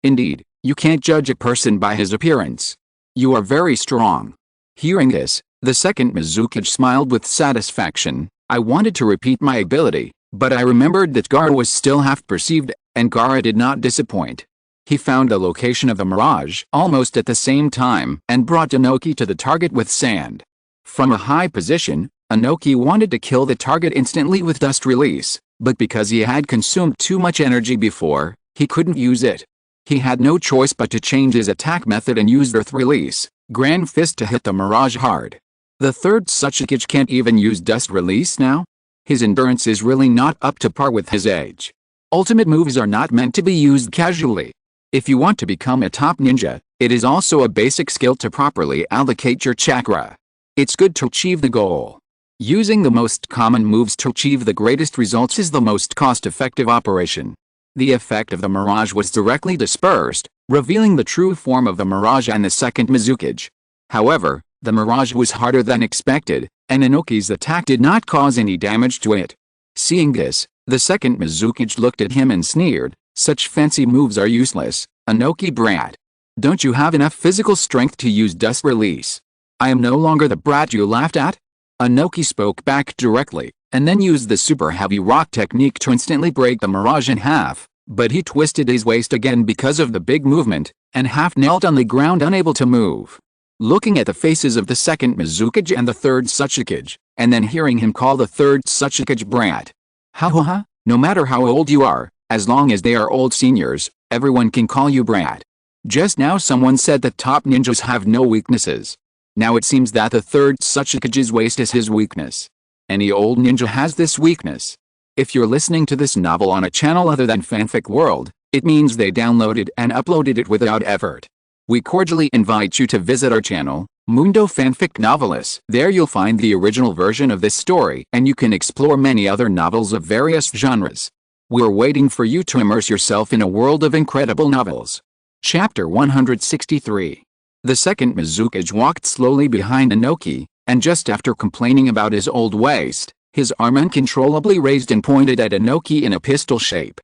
Indeed, you can't judge a person by his appearance. You are very strong. Hearing this, the second Mizukage smiled with satisfaction. I wanted to repeat my ability, but I remembered that Gaara was still half perceived, and Gaara did not disappoint. He found the location of the mirage almost at the same time and brought Inoki to the target with sand. From a high position, Inoki wanted to kill the target instantly with dust release, but because he had consumed too much energy before, he couldn't use it. He had no choice but to change his attack method and use earth release, Grand Fist, to hit the mirage hard. The third Tsuchikage can't even use dust release now? His endurance is really not up to par with his age. Ultimate moves are not meant to be used casually. If you want to become a top ninja, it is also a basic skill to properly allocate your chakra. It's good to achieve the goal. Using the most common moves to achieve the greatest results is the most cost-effective operation. The effect of the mirage was directly dispersed, revealing the true form of the mirage and the second Mizukage. However, the mirage was harder than expected, and Inoki's attack did not cause any damage to it. Seeing this, the second Mizukage looked at him and sneered, "Such fancy moves are useless, Inoki brat. Don't you have enough physical strength to use dust release? I am no longer the brat you laughed at?" Inoki spoke back directly, and then used the super heavy rock technique to instantly break the mirage in half, but he twisted his waist again because of the big movement, and half knelt on the ground unable to move. Looking at the faces of the second Mizukage and the third Tsuchikage, and then hearing him call the third Tsuchikage brat. Ha, no matter how old you are, as long as they are old seniors, everyone can call you brat. Just now someone said that top ninjas have no weaknesses. Now it seems that the third Tsuchikage's waist is his weakness. Any old ninja has this weakness. If you're listening to this novel on a channel other than Fanfic World, it means they downloaded and uploaded it without effort. We cordially invite you to visit our channel, Mundo Fanfic Novelis. There you'll find the original version of this story and you can explore many other novels of various genres. We're waiting for you to immerse yourself in a world of incredible novels. Chapter 163. The second Mizukage walked slowly behind Inoki, and just after complaining about his old waist, his arm uncontrollably raised and pointed at Inoki in a pistol shape.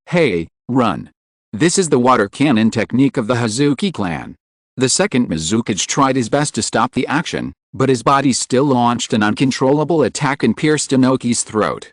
Hey, run. This is the water cannon technique of the Hazuki clan. The second Mizukage tried his best to stop the action, but his body still launched an uncontrollable attack and pierced Inoki's throat.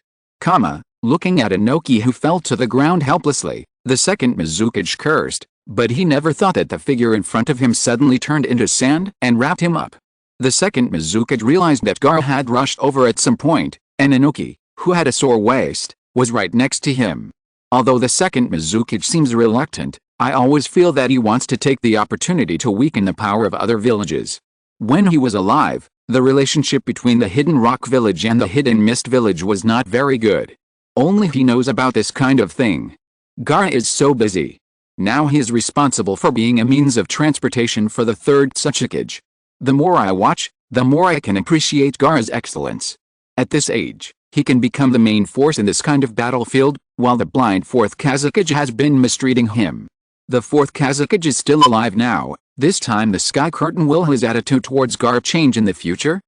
Looking at Inoki who fell to the ground helplessly, the second Mizukage cursed, but he never thought that the figure in front of him suddenly turned into sand and wrapped him up. The second Mizukage realized that Gaara had rushed over at some point, and Inoki, who had a sore waist, was right next to him. Although the second Mizukage seems reluctant, I always feel that he wants to take the opportunity to weaken the power of other villages. When he was alive, the relationship between the Hidden Rock Village and the Hidden Mist Village was not very good. Only he knows about this kind of thing. Gaara is so busy. Now he is responsible for being a means of transportation for the third Tsuchikage. The more I watch, the more I can appreciate Gaara's excellence. At this age, he can become the main force in this kind of battlefield, while the blind fourth Kazekage has been mistreating him. The fourth Kazekage is still alive now. This time the Sky Curtain. Will his attitude towards Gaara change in the future?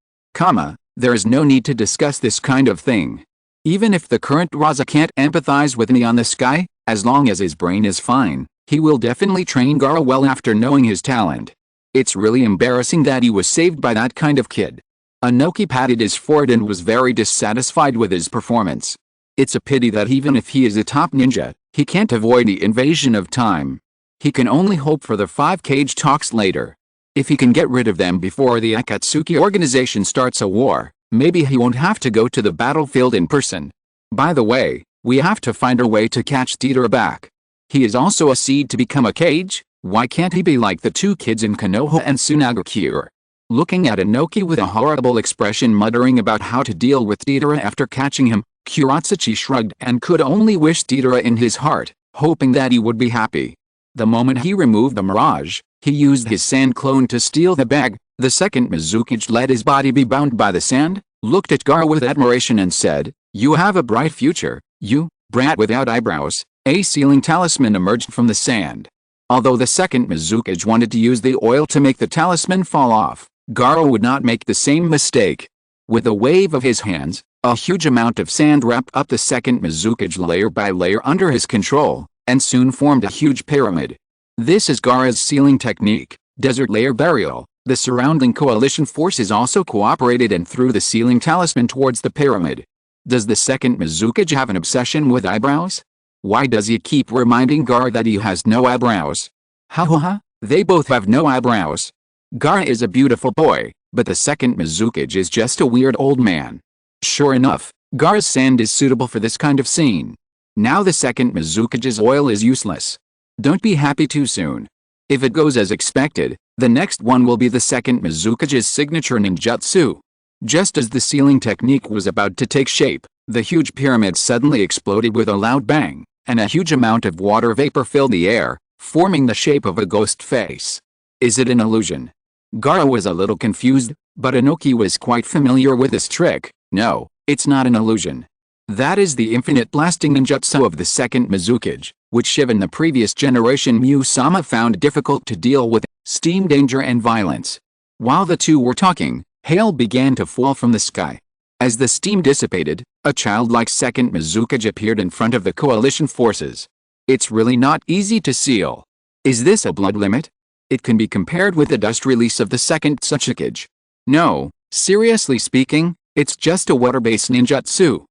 There is no need to discuss this kind of thing. Even if the current Raza can't empathize with me on the sky, as long as his brain is fine, he will definitely train Gaara well after knowing his talent. It's really embarrassing that he was saved by that kind of kid. Inoki patted his forehead and was very dissatisfied with his performance. It's a pity that even if he is a top ninja, he can't avoid the invasion of time. He can only hope for the 5 Cage talks later. If he can get rid of them before the Akatsuki organization starts a war, maybe he won't have to go to the battlefield in person. By the way, we have to find a way to catch Deidara back. He is also a seed to become a Cage. Why can't he be like the two kids in Konoha and Tsunagakure? Looking at Inoki with a horrible expression muttering about how to deal with Deidara after catching him, Kuratsuchi shrugged and could only wish Deidara in his heart, hoping that he would be happy. The moment he removed the mirage, he used his sand clone to steal the bag. The second Mizukage let his body be bound by the sand, looked at Gaara with admiration and said, "You have a bright future, you brat without eyebrows." A sealing talisman emerged from the sand. Although the second Mizukage wanted to use the oil to make the talisman fall off, Gaara would not make the same mistake. With a wave of his hands, a huge amount of sand wrapped up the second Mizukage layer by layer under his control, and soon formed a huge pyramid. This is Gaara's sealing technique, desert layer burial. The surrounding coalition forces also cooperated and threw the sealing talisman towards the pyramid. Does the second Mizukage have an obsession with eyebrows? Why does he keep reminding Gaara that he has no eyebrows? Ha ha ha, they both have no eyebrows. Gaara is a beautiful boy, but the second Mizukage is just a weird old man. Sure enough, Gaara's sand is suitable for this kind of scene. Now the second Mizukage's oil is useless. Don't be happy too soon. If it goes as expected, the next one will be the second Mizukage's signature ninjutsu. Just as the sealing technique was about to take shape, the huge pyramid suddenly exploded with a loud bang, and a huge amount of water vapor filled the air, forming the shape of a ghost face. Is it an illusion? Gaara was a little confused, but Inoki was quite familiar with this trick. No, it's not an illusion. That is the infinite blasting ninjutsu of the second Mizukage, which Shiv in the previous generation Mu-sama found difficult to deal with, steam danger and violence. While the two were talking, hail began to fall from the sky. As the steam dissipated, a childlike second Mizukage appeared in front of the coalition forces. It's really not easy to seal. Is this a blood limit? It can be compared with the dust release of the second Tsuchikage. No, seriously speaking, it's just a water-based ninjutsu.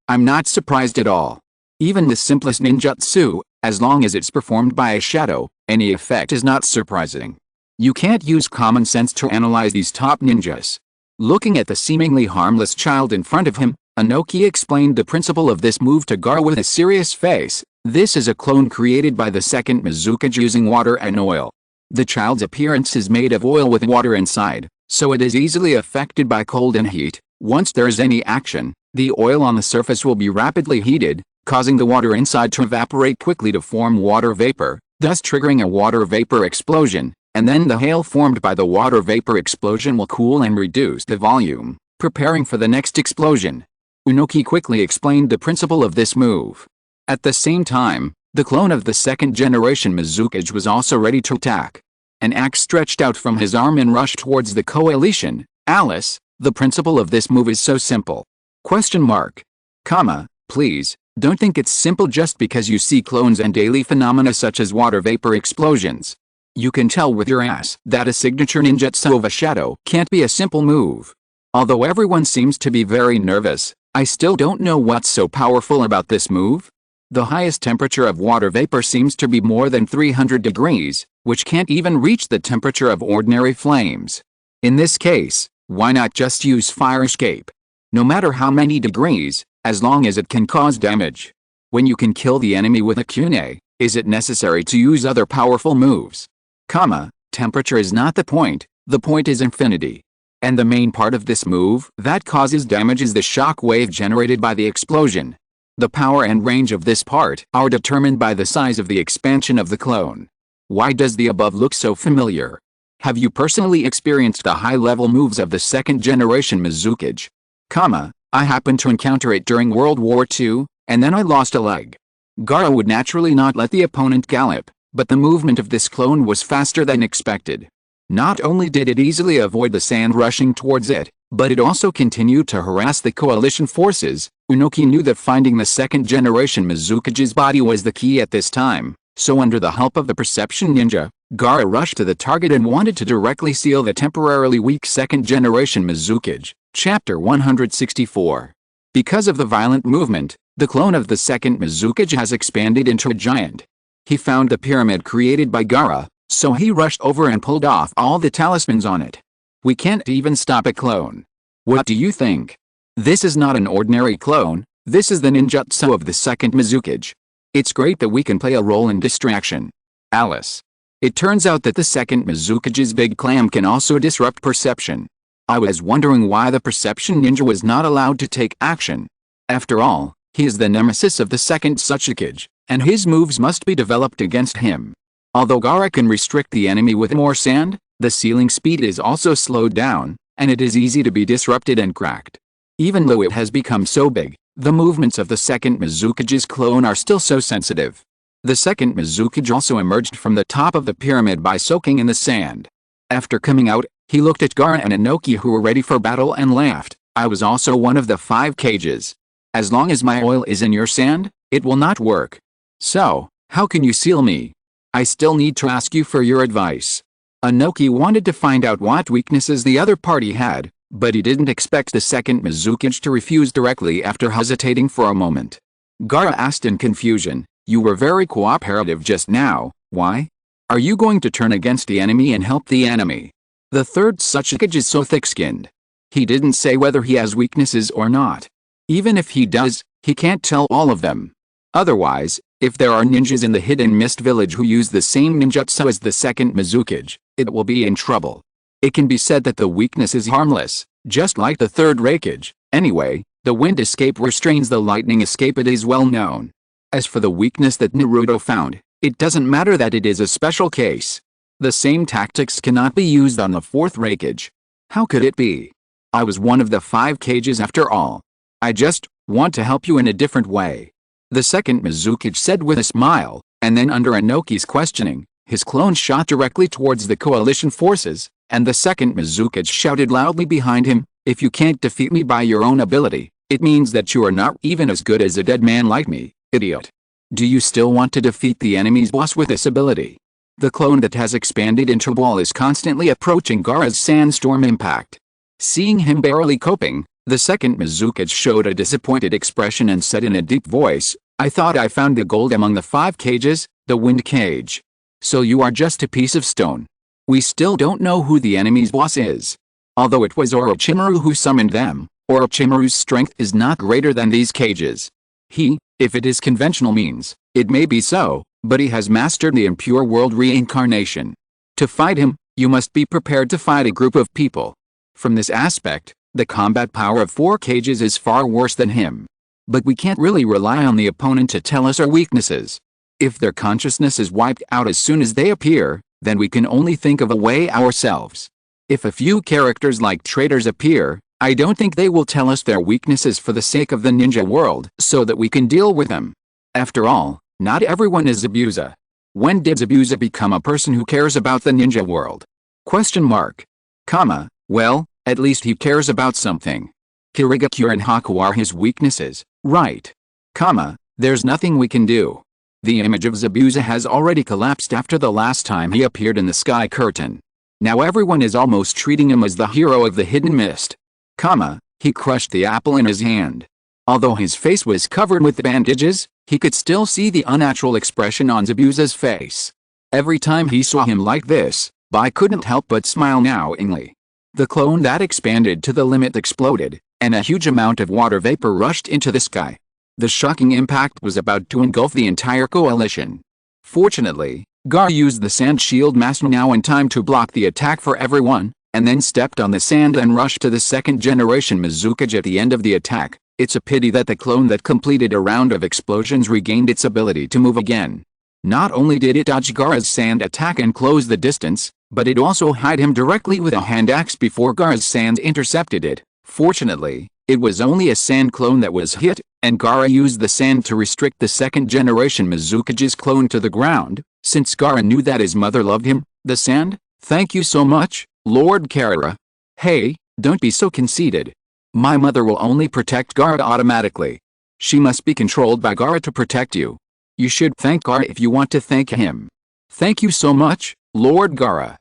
I'm not surprised at all. Even the simplest ninjutsu, as long as it's performed by a shadow, any effect is not surprising. You can't use common sense to analyze these top ninjas. Looking at the seemingly harmless child in front of him, Inoki explained the principle of this move to Gaara with a serious face. This is a clone created by the second Mizukage using water and oil. The child's appearance is made of oil with water inside, so it is easily affected by cold and heat. Once there is any action, the oil on the surface will be rapidly heated, causing the water inside to evaporate quickly to form water vapor, thus triggering a water vapor explosion, and then the hail formed by the water vapor explosion will cool and reduce the volume, preparing for the next explosion. Inoki quickly explained the principle of this move. At the same time, the clone of the second generation Mizukage was also ready to attack. An axe stretched out from his arm and rushed towards the coalition. Alice, the principle of this move is so simple. Question mark. Please, don't think it's simple just because you see clones and daily phenomena such as water vapor explosions. You can tell with your ass that a signature ninjutsu of a shadow can't be a simple move. Although everyone seems to be very nervous, I still don't know what's so powerful about this move. The highest temperature of water vapor seems to be more than 300 degrees, which can't even reach the temperature of ordinary flames. In this case, why not just use fire escape? No matter how many degrees, as long as it can cause damage. When you can kill the enemy with a kunai, is it necessary to use other powerful moves? Temperature is not the point is infinity. And the main part of this move that causes damage is the shock wave generated by the explosion. The power and range of this part are determined by the size of the expansion of the clone. Why does the above look so familiar? Have you personally experienced the high-level moves of the second generation Mizukage? I happened to encounter it during World War II, and then I lost a leg. Gaara would naturally not let the opponent gallop, but the movement of this clone was faster than expected. Not only did it easily avoid the sand rushing towards it, but it also continued to harass the coalition forces. Inoki knew that finding the second generation Mizukage's body was the key at this time, so under the help of the perception ninja, Gaara rushed to the target and wanted to directly seal the temporarily weak second generation Mizukage. Chapter 164. Because of the violent movement, the clone of the second Mizukage has expanded into a giant. He found the pyramid created by Gaara, so he rushed over and pulled off all the talismans on it. We can't even stop a clone. What do you think? This is not an ordinary clone, this is the ninjutsu of the second Mizukage. It's great that we can play a role in distraction. Alice. It turns out that the second Mizukage's big clam can also disrupt perception. I was wondering why the perception ninja was not allowed to take action. After all, he is the nemesis of the second Tsuchikage, and his moves must be developed against him. Although Gaara can restrict the enemy with more sand, the sealing speed is also slowed down, and it is easy to be disrupted and cracked. Even though it has become so big, the movements of the second Mizukage's clone are still so sensitive. The second Mizukage also emerged from the top of the pyramid by soaking in the sand. After coming out, he looked at Gaara and Inoki who were ready for battle and laughed. I was also one of the 5 cages. As long as my oil is in your sand, it will not work. So, how can you seal me? I still need to ask you for your advice. Inoki wanted to find out what weaknesses the other party had, but he didn't expect the second Mizukage to refuse directly after hesitating for a moment. Gaara asked in confusion. You were very cooperative just now, why? Are you going to turn against the enemy and help the enemy? The third Sasuke is so thick-skinned. He didn't say whether he has weaknesses or not. Even if he does, he can't tell all of them. Otherwise, if there are ninjas in the Hidden Mist village who use the same ninjutsu as the second Mizukage, it will be in trouble. It can be said that the weakness is harmless, just like the third Raikage. Anyway, the wind escape restrains the lightning escape, it is well known. As for the weakness that Naruto found, it doesn't matter that it is a special case. The same tactics cannot be used on the fourth Raikage. How could it be? I was one of the 5 cages after all. I just want to help you in a different way. The second Mizukage said with a smile, and then under Inoki's questioning, his clone shot directly towards the coalition forces, and the second Mizukage shouted loudly behind him, if you can't defeat me by your own ability, it means that you are not even as good as a dead man like me, idiot. Do you still want to defeat the enemy's boss with this ability? The clone that has expanded into ball is constantly approaching Gaara's sandstorm impact. Seeing him barely coping, the second Mizukage showed a disappointed expression and said in a deep voice, I thought I found the gold among the 5 cages, the wind cage. So you are just a piece of stone. We still don't know who the enemy's boss is. Although it was Orochimaru who summoned them, Orochimaru's strength is not greater than these cages. If it is conventional means, it may be so, but he has mastered the impure world reincarnation. To fight him, you must be prepared to fight a group of people. From this aspect, the combat power of 4 cages is far worse than him. But we can't really rely on the opponent to tell us our weaknesses. If their consciousness is wiped out as soon as they appear, then we can only think of a way ourselves. If a few characters like traitors appear, I don't think they will tell us their weaknesses for the sake of the ninja world so that we can deal with them. After all, not everyone is Zabuza. When did Zabuza become a person who cares about the ninja world? Question mark. Well, at least he cares about something. Kirigakure and Haku are his weaknesses, right? There's nothing we can do. The image of Zabuza has already collapsed after the last time he appeared in the sky curtain. Now everyone is almost treating him as the hero of the Hidden Mist. He crushed the apple in his hand. Although his face was covered with bandages, he could still see the unnatural expression on Zabuza's face. Every time he saw him like this, Bai couldn't help but smile knowingly. The clone that expanded to the limit exploded, and a huge amount of water vapor rushed into the sky. The shocking impact was about to engulf the entire coalition. Fortunately, Gaara used the sand shield master now in time to block the attack for everyone, and then stepped on the sand and rushed to the second generation Mizukage at the end of the attack. It's a pity that the clone that completed a round of explosions regained its ability to move again. Not only did it dodge Gaara's sand attack and close the distance, but it also hit him directly with a hand axe before Gaara's sand intercepted it. Fortunately, it was only a sand clone that was hit, and Gaara used the sand to restrict the second generation Mizukage's clone to the ground. Since Gaara knew that his mother loved him, the sand? Thank you so much, Lord Karara. Hey, don't be so conceited. My mother will only protect Gaara automatically. She must be controlled by Gaara to protect you. You should thank Gaara if you want to thank him. Thank you so much, Lord Gaara.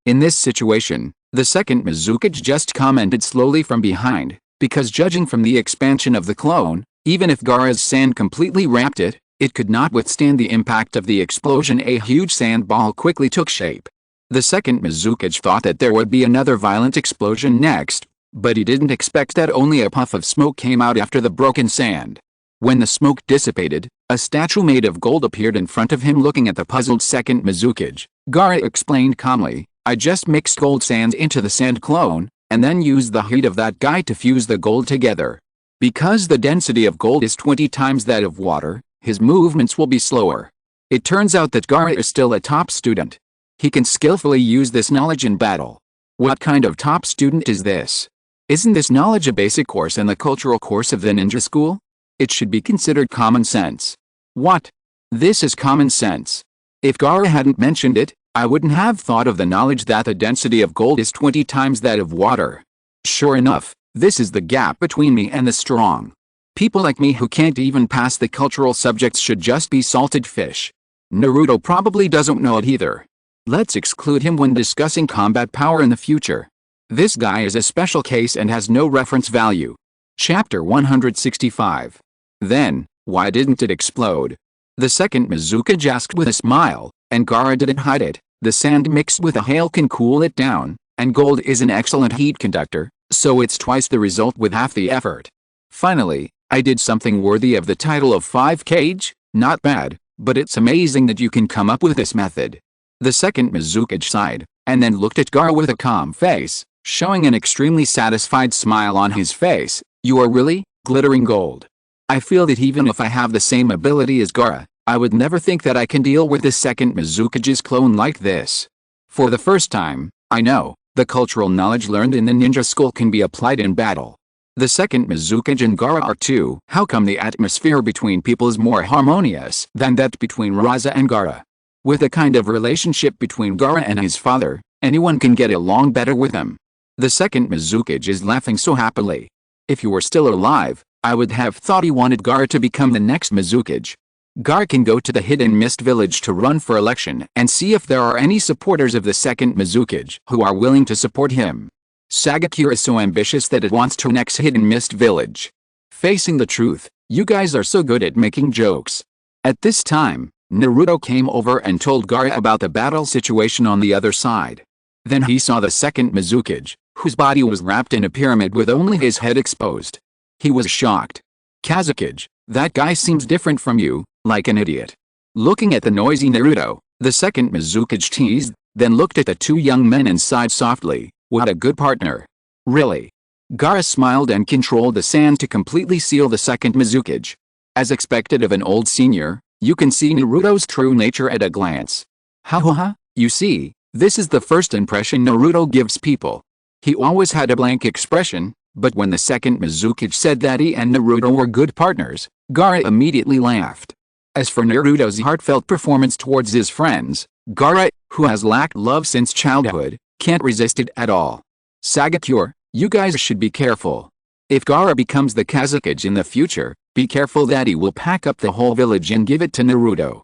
In this situation, the second Mizukage just commented slowly from behind, because judging from the expansion of the clone, even if Gaara's sand completely wrapped it, it could not withstand the impact of the explosion. A huge sand ball quickly took shape. The second Mizukage thought that there would be another violent explosion next, but he didn't expect that only a puff of smoke came out after the broken sand. When the smoke dissipated, a statue made of gold appeared in front of him looking at the puzzled second Mizukage. Gaara explained calmly, I just mixed gold sand into the sand clone, and then used the heat of that guy to fuse the gold together. Because the density of gold is 20 times that of water, his movements will be slower. It turns out that Gaara is still a top student. He can skillfully use this knowledge in battle. What kind of top student is this? Isn't this knowledge a basic course in the cultural course of the ninja school? It should be considered common sense. What? This is common sense. If Gaara hadn't mentioned it, I wouldn't have thought of the knowledge that the density of gold is 20 times that of water. Sure enough, this is the gap between me and the strong. People like me who can't even pass the cultural subjects should just be salted fish. Naruto probably doesn't know it either. Let's exclude him when discussing combat power in the future. This guy is a special case and has no reference value. Chapter 165. Then, Why didn't it explode? The second Mizukage asked with a smile, and Gaara didn't hide it. The sand mixed with the hail can cool it down, and gold is an excellent heat conductor, so it's twice the result with half the effort. Finally, I did something worthy of the title of 5 Kage, not bad, but it's amazing that you can come up with this method. The second Mizukage sighed, and then looked at Gaara with a calm face, showing an extremely satisfied smile on his face. You are really glittering gold. I feel that even if I have the same ability as Gaara, I would never think that I can deal with the second Mizukage's clone like this. For the first time, I know, the cultural knowledge learned in the ninja school can be applied in battle. The second Mizukage and Gaara are two. How come the atmosphere between people is more harmonious than that between Raza and Gaara? With the kind of relationship between Gaara and his father, anyone can get along better with him. The second Mizukage is laughing so happily. If he were still alive, I would have thought he wanted Gaara to become the next Mizukage. Gaara can go to the Hidden Mist village to run for election and see if there are any supporters of the second Mizukage who are willing to support him. Sagakure is so ambitious that it wants to next Hidden Mist village. Facing the truth, you guys are so good at making jokes. At this time, Naruto came over and told Gaara about the battle situation on the other side. Then he saw the second Mizukage, whose body was wrapped in a pyramid with only his head exposed. He was shocked. Kazekage, that guy seems different from you, like an idiot. Looking at the noisy Naruto, the second Mizukage teased, then looked at the two young men and sighed softly. What a good partner. Really? Gaara smiled and controlled the sand to completely seal the second Mizukage. As expected of an old senior, you can see Naruto's true nature at a glance. Ha, you see, this is the first impression Naruto gives people. He always had a blank expression, but when the second Mizukage said that he and Naruto were good partners, Gaara immediately laughed. As for Naruto's heartfelt performance towards his friends, Gaara, who has lacked love since childhood, can't resist it at all. Sagakure, you guys should be careful. If Gaara becomes the Kazekage in the future, be careful that he will pack up the whole village and give it to Naruto.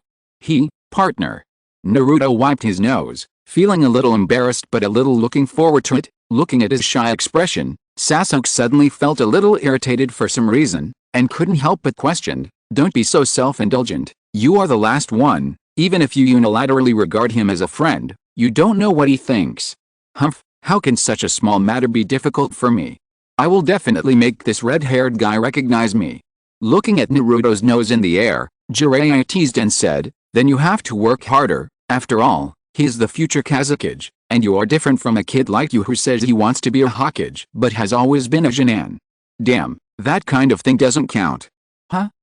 Partner. Naruto wiped his nose, feeling a little embarrassed but a little looking forward to it. Looking at his shy expression, Sasuke suddenly felt a little irritated for some reason, and couldn't help but question, don't be so self-indulgent, you are the last one, even if you unilaterally regard him as a friend, you don't know what he thinks. Humph, how can such a small matter be difficult for me? I will definitely make this red-haired guy recognize me. Looking at Naruto's nose in the air, Jiraiya teased and said, then you have to work harder, after all, he is the future Kazekage. And you are different from a kid like you who says he wants to be a Hokage but has always been a Jonin. Damn, that kind of thing doesn't count.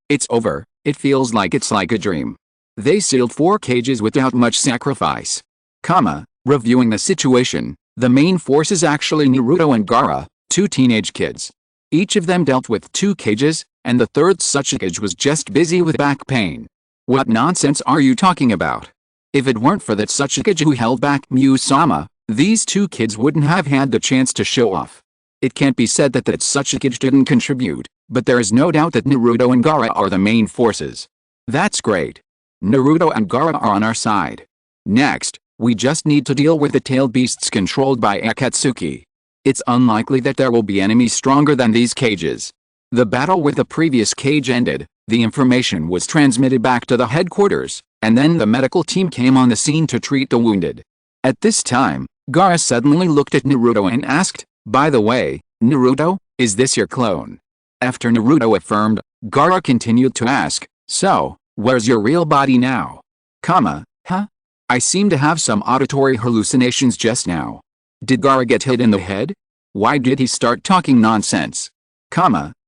It's over, it feels like it's like a dream. They sealed 4 cages without much sacrifice. Reviewing the situation, the main force is actually Naruto and Gaara, 2 teenage kids. Each of them dealt with 2 cages, and the third Tsuchikage was just busy with back pain. What nonsense are you talking about? If it weren't for that Tsuchikage who held back Miyu-sama, these 2 kids wouldn't have had the chance to show off. It can't be said that Tsuchikage didn't contribute, but there is no doubt that Naruto and Gaara are the main forces. That's great. Naruto and Gaara are on our side. Next, we just need to deal with the tailed beasts controlled by Akatsuki. It's unlikely that there will be enemies stronger than these cages. The battle with the previous cage ended, the information was transmitted back to the headquarters, and then the medical team came on the scene to treat the wounded. At this time, Gaara suddenly looked at Naruto and asked, by the way, Naruto, is this your clone? After Naruto affirmed, Gaara continued to ask, so, where's your real body now? I seem to have some auditory hallucinations just now. Did Gaara get hit in the head? Why did he start talking nonsense?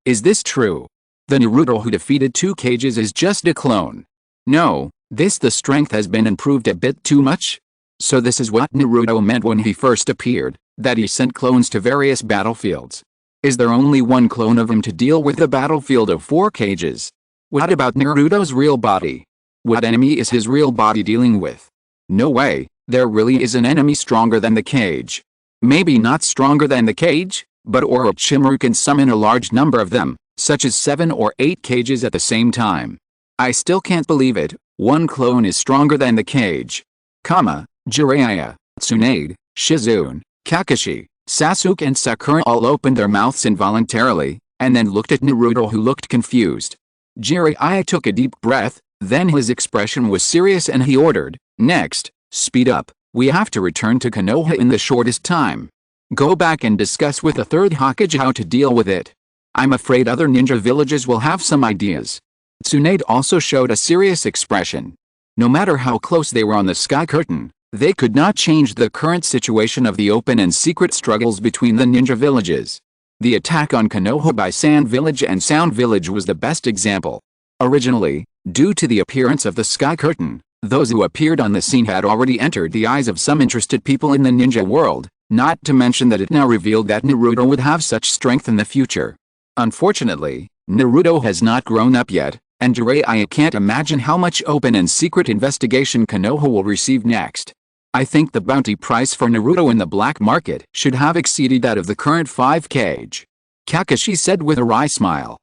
Is this true? The Naruto who defeated 2 cages is just a clone. No, the strength has been improved a bit too much? So this is what Naruto meant when he first appeared, that he sent clones to various battlefields. Is there only one clone of him to deal with the battlefield of 4 cages? What about Naruto's real body? What enemy is his real body dealing with? No way, there really is an enemy stronger than the cage. Maybe not stronger than the cage, but Orochimaru can summon a large number of them, such as 7 or 8 cages at the same time. I still can't believe it, one clone is stronger than the cage. Jiraiya, Tsunade, Shizune, Kakashi, Sasuke and Sakura all opened their mouths involuntarily, and then looked at Naruto who looked confused. Jiraiya took a deep breath, then his expression was serious and he ordered, "Next, speed up, we have to return to Konoha in the shortest time. Go back and discuss with the third Hokage how to deal with it. I'm afraid other ninja villages will have some ideas." Tsunade also showed a serious expression. No matter how close they were on the sky curtain, they could not change the current situation of the open and secret struggles between the ninja villages. The attack on Konoha by Sand Village and Sound Village was the best example. Originally, due to the appearance of the sky curtain, those who appeared on the scene had already entered the eyes of some interested people in the ninja world, not to mention that it now revealed that Naruto would have such strength in the future. Unfortunately, Naruto has not grown up yet, and Jiraiya can't imagine how much open and secret investigation Konoha will receive next. I think the bounty price for Naruto in the black market should have exceeded that of the current 5 kg. Kakashi said with a wry smile.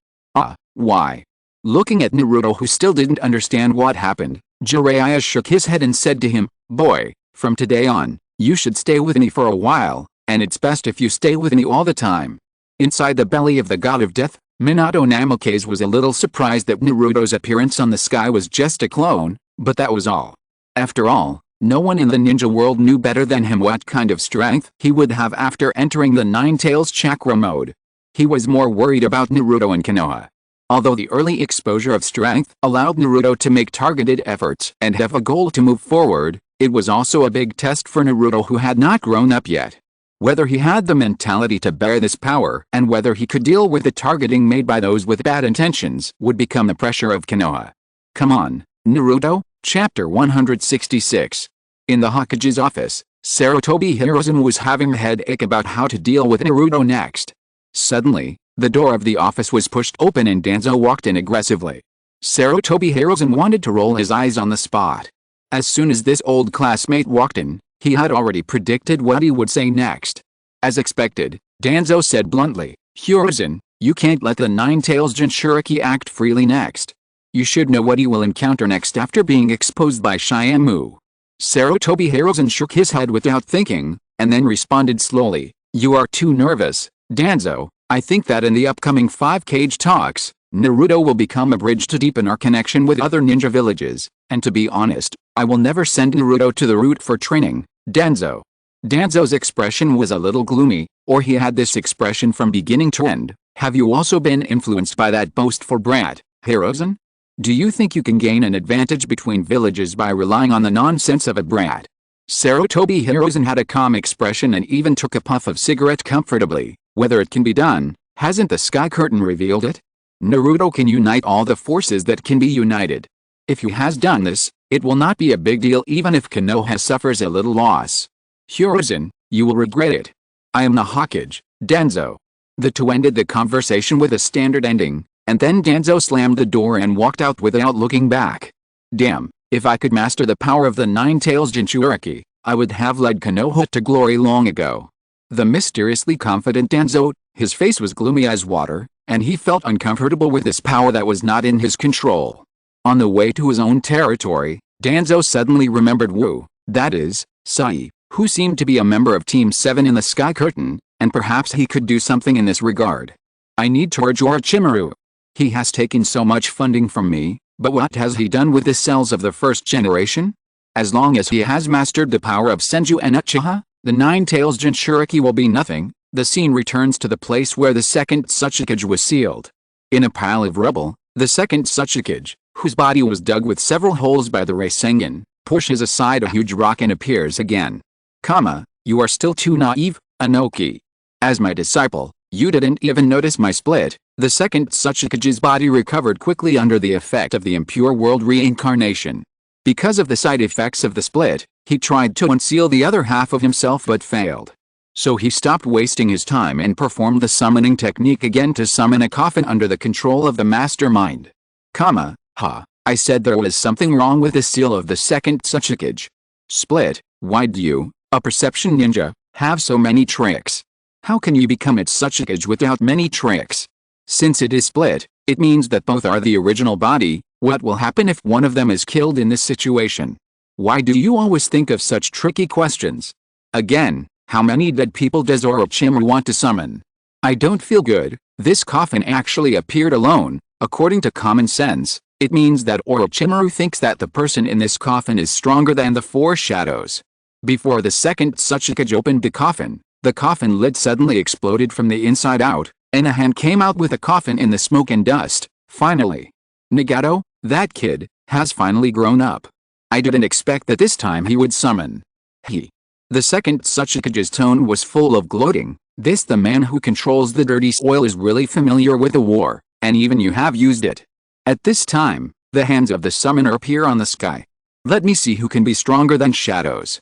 Why? Looking at Naruto, who still didn't understand what happened, Jiraiya shook his head and said to him, "Boy, from today on, you should stay with me for a while, and it's best if you stay with me all the time." Inside the belly of the god of death, Minato Namikaze was a little surprised that Naruto's appearance on the sky was just a clone, but that was all. After all, no one in the ninja world knew better than him what kind of strength he would have after entering the Nine Tails chakra mode. He was more worried about Naruto and Konoha. Although the early exposure of strength allowed Naruto to make targeted efforts and have a goal to move forward, it was also a big test for Naruto, who had not grown up yet. Whether he had the mentality to bear this power and whether he could deal with the targeting made by those with bad intentions would become the pressure of Konoha. Come on, Naruto. Chapter 166. In the Hokage's office, Sarutobi Hiruzen was having a headache about how to deal with Naruto next. Suddenly, the door of the office was pushed open and Danzo walked in aggressively. Sarutobi Hiruzen wanted to roll his eyes on the spot. As soon as this old classmate walked in, he had already predicted what he would say next. As expected, Danzo said bluntly, "Hiruzen, you can't let the Nine Tails Jinchuriki act freely next. You should know what he will encounter next after being exposed by Shiamu." Sarutobi Hiruzen shook his head without thinking, and then responded slowly, "You are too nervous, Danzo. I think that in the upcoming 5 kg talks, Naruto will become a bridge to deepen our connection with other ninja villages, and to be honest, I will never send Naruto to the route for training, Danzo." Danzo's expression was a little gloomy, or he had this expression from beginning to end. "Have you also been influenced by that boastful brat, Hiruzen? Do you think you can gain an advantage between villages by relying on the nonsense of a brat?" Sarutobi Hiruzen had a calm expression and even took a puff of cigarette comfortably. "Whether it can be done, hasn't the sky curtain revealed it? Naruto can unite all the forces that can be united. If he has done this, it will not be a big deal even if Konoha suffers a little loss. Hiruzen, you will regret it. I am the Hokage, Danzo." The two ended the conversation with a standard ending, and then Danzo slammed the door and walked out without looking back. Damn, if I could master the power of the Nine Tails Jinchuriki, I would have led Konoha to glory long ago. The mysteriously confident Danzo, his face was gloomy as water, and he felt uncomfortable with this power that was not in his control. On the way to his own territory, Danzo suddenly remembered Wu, that is, Sai, who seemed to be a member of Team 7 in the Sky Curtain, and perhaps he could do something in this regard. I need Torage Orochimaru. He has taken so much funding from me, but what has he done with the cells of the first generation? As long as he has mastered the power of Senju and Uchiha, the Nine Tails Jinchuriki will be nothing. The scene returns to the place where the second Tsuchikage was sealed. In a pile of rubble, the second Tsuchikage, whose body was dug with several holes by the Rasengan, pushes aside a huge rock and appears again. You are still too naive, Anoki. As my disciple, you didn't even notice my split. The second Tsuchikage's body recovered quickly under the effect of the impure world reincarnation. Because of the side effects of the split, he tried to unseal the other half of himself but failed. So he stopped wasting his time and performed the summoning technique again to summon a coffin under the control of the mastermind. I said there was something wrong with the seal of the second Tsuchikage. Split, why do you, a perception ninja, have so many tricks? How can you become its Tsuchikage without many tricks? Since it is split, it means that both are the original body. What will happen if one of them is killed in this situation? Why do you always think of such tricky questions? Again, how many dead people does Orochimaru want to summon? I don't feel good. This coffin actually appeared alone, According to common sense, it means that Orochimaru thinks that the person in this coffin is stronger than the four shadows. Before the second Tsuchikage opened the coffin lid suddenly exploded from the inside out, and a hand came out with the coffin in the smoke and dust. Finally. Nagato, that kid, has finally grown up. I didn't expect that this time he would summon. The second Tsuchikage's tone was full of gloating. This the man who controls the dirty soil is really familiar with the war, and even you have used it. At this time, the hands of the summoner appear on the sky. Let me see who can be stronger than shadows.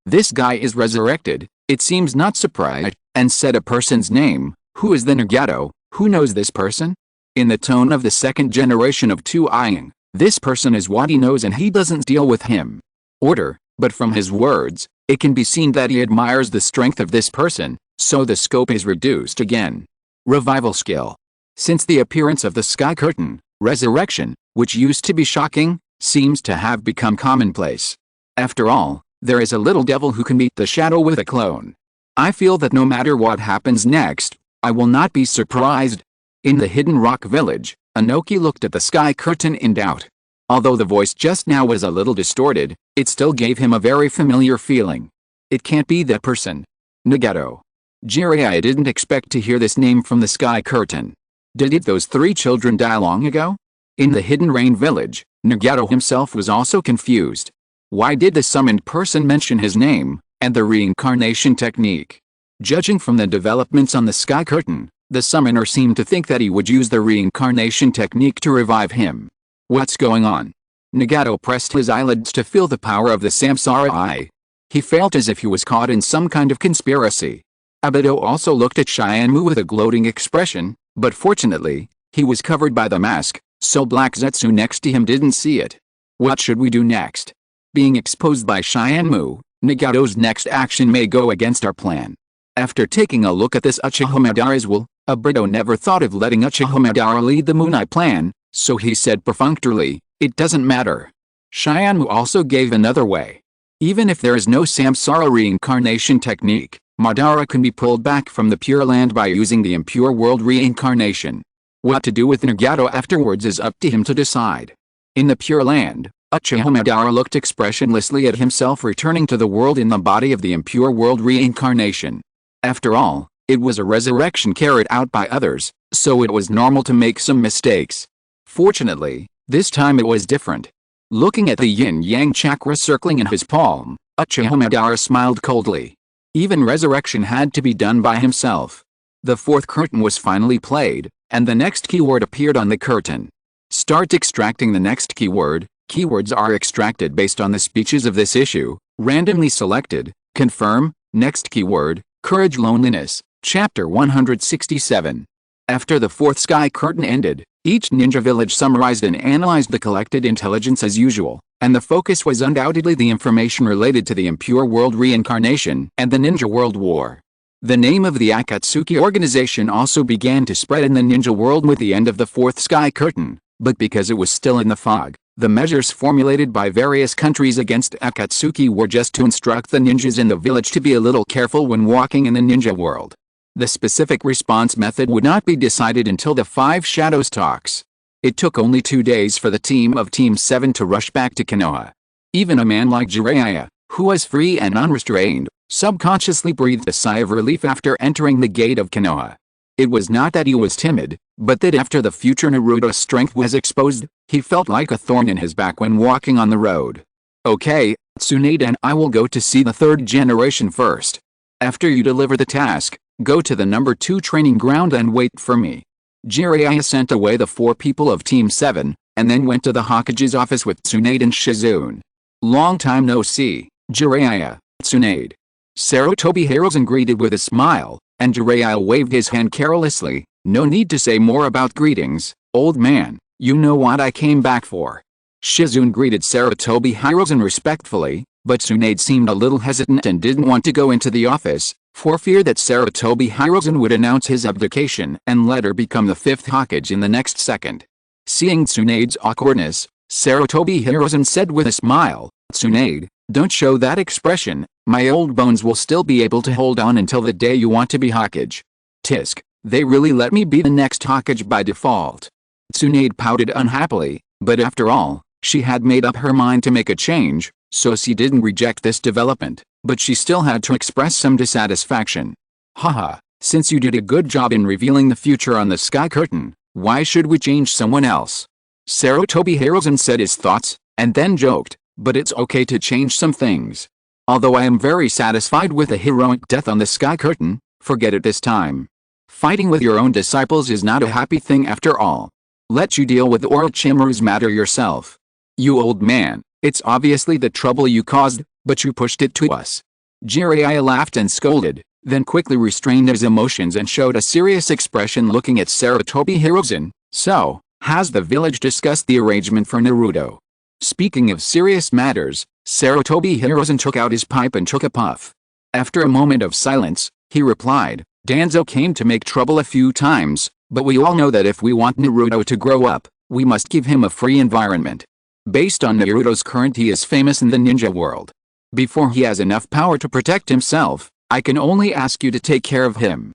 This guy is resurrected, it seems not surprised, and said a person's name. Who is the Nagato? Who knows this person? In the tone of the second generation of two eyeing, this person is what he knows and he doesn't deal with him. But from his words, it can be seen that he admires the strength of this person, so the scope is reduced again. Revival skill. Since the appearance of the sky curtain, resurrection, which used to be shocking, seems to have become commonplace. After all, there is a little devil who can meet the shadow with a clone. I feel that no matter what happens next, I will not be surprised. In the Hidden Rock Village, Anoki looked at the sky curtain in doubt. Although the voice just now was a little distorted, it still gave him a very familiar feeling. It can't be that person. Nagato. Jiraiya didn't expect to hear this name from the sky curtain. Did those three children die long ago? In the Hidden Rain Village, Nagato himself was also confused. Why did the summoned person mention his name, and the reincarnation technique? Judging from the developments on the sky curtain, the summoner seemed to think that he would use the reincarnation technique to revive him. What's going on? Nagato pressed his eyelids to feel the power of the Samsara eye. He felt as if he was caught in some kind of conspiracy. Abido also looked at Shianmu with a gloating expression, but fortunately, he was covered by the mask, so Black Zetsu next to him didn't see it. What should we do next? Being exposed by Shianmu, Nagato's next action may go against our plan. After taking a look at this Uchiha Madara's will, Abido never thought of letting Uchiha Madara lead the Moon Eye plan, so he said perfunctorily, it doesn't matter. Shianmu also gave another way. Even if there is no Samsara reincarnation technique, Madara can be pulled back from the Pure Land by using the Impure World reincarnation. What to do with Nagato afterwards is up to him to decide. In the Pure Land, Uchiha Madara looked expressionlessly at himself returning to the world in the body of the Impure World reincarnation. After all, it was a resurrection carried out by others, so it was normal to make some mistakes. Fortunately, this time it was different. Looking at the yin-yang chakra circling in his palm, Uchiha Madara smiled coldly. Even resurrection had to be done by himself. The fourth curtain was finally played, and the next keyword appeared on the curtain. Start extracting the next keyword. Keywords are extracted based on the speeches of this issue, randomly selected. Confirm. Next keyword, courage loneliness, chapter 167. After the fourth sky curtain ended, each ninja village summarized and analyzed the collected intelligence as usual, and the focus was undoubtedly the information related to the Impure World reincarnation and the Ninja World War. The name of the Akatsuki organization also began to spread in the ninja world with the end of the fourth sky curtain, but because it was still in the fog, the measures formulated by various countries against Akatsuki were just to instruct the ninjas in the village to be a little careful when walking in the ninja world. The specific response method would not be decided until the Five Shadows talks. It took only 2 days for the team of Team 7 to rush back to Konoha. Even a man like Jiraiya, who was free and unrestrained, subconsciously breathed a sigh of relief after entering the gate of Konoha. It was not that he was timid, but that after the future Naruto's strength was exposed, he felt like a thorn in his back when walking on the road. Okay, Tsunade and I will go to see the third generation first. After you deliver the task, go to the number 2 training ground and wait for me. Jiraiya sent away the 4 people of Team 7, and then went to the Hokage's office with Tsunade and Shizune. Long time no see, Jiraiya, Tsunade. Sarutobi Hiruzen greeted with a smile, and Jiraiya waved his hand carelessly. No need to say more about greetings, old man, you know what I came back for. Shizune greeted Sarutobi Hiruzen respectfully, but Tsunade seemed a little hesitant and didn't want to go into the office, for fear that Sarutobi Hiruzen would announce his abdication and let her become the 5th Hokage in the next second. Seeing Tsunade's awkwardness, Sarutobi Hiruzen said with a smile, Tsunade, don't show that expression, my old bones will still be able to hold on until the day you want to be Hokage. Tisk, they really let me be the next Hokage by default. Tsunade pouted unhappily, but after all, she had made up her mind to make a change, so she didn't reject this development, but she still had to express some dissatisfaction. Haha, since you did a good job in revealing the future on the sky curtain, why should we change someone else? Sarutobi Hiruzen said his thoughts, and then joked, but it's okay to change some things. Although I am very satisfied with a heroic death on the sky curtain, forget it this time. Fighting with your own disciples is not a happy thing after all. Let you deal with Orochimaru's matter yourself. You old man, it's obviously the trouble you caused, but you pushed it to us. Jiraiya laughed and scolded, then quickly restrained his emotions and showed a serious expression looking at Sarutobi Hiruzen. So, has the village discussed the arrangement for Naruto? Speaking of serious matters, Sarutobi Hiruzen took out his pipe and took a puff. After a moment of silence, he replied, Danzo came to make trouble a few times, but we all know that if we want Naruto to grow up, we must give him a free environment. Based on Naruto's current, he is famous in the ninja world. Before he has enough power to protect himself, I can only ask you to take care of him.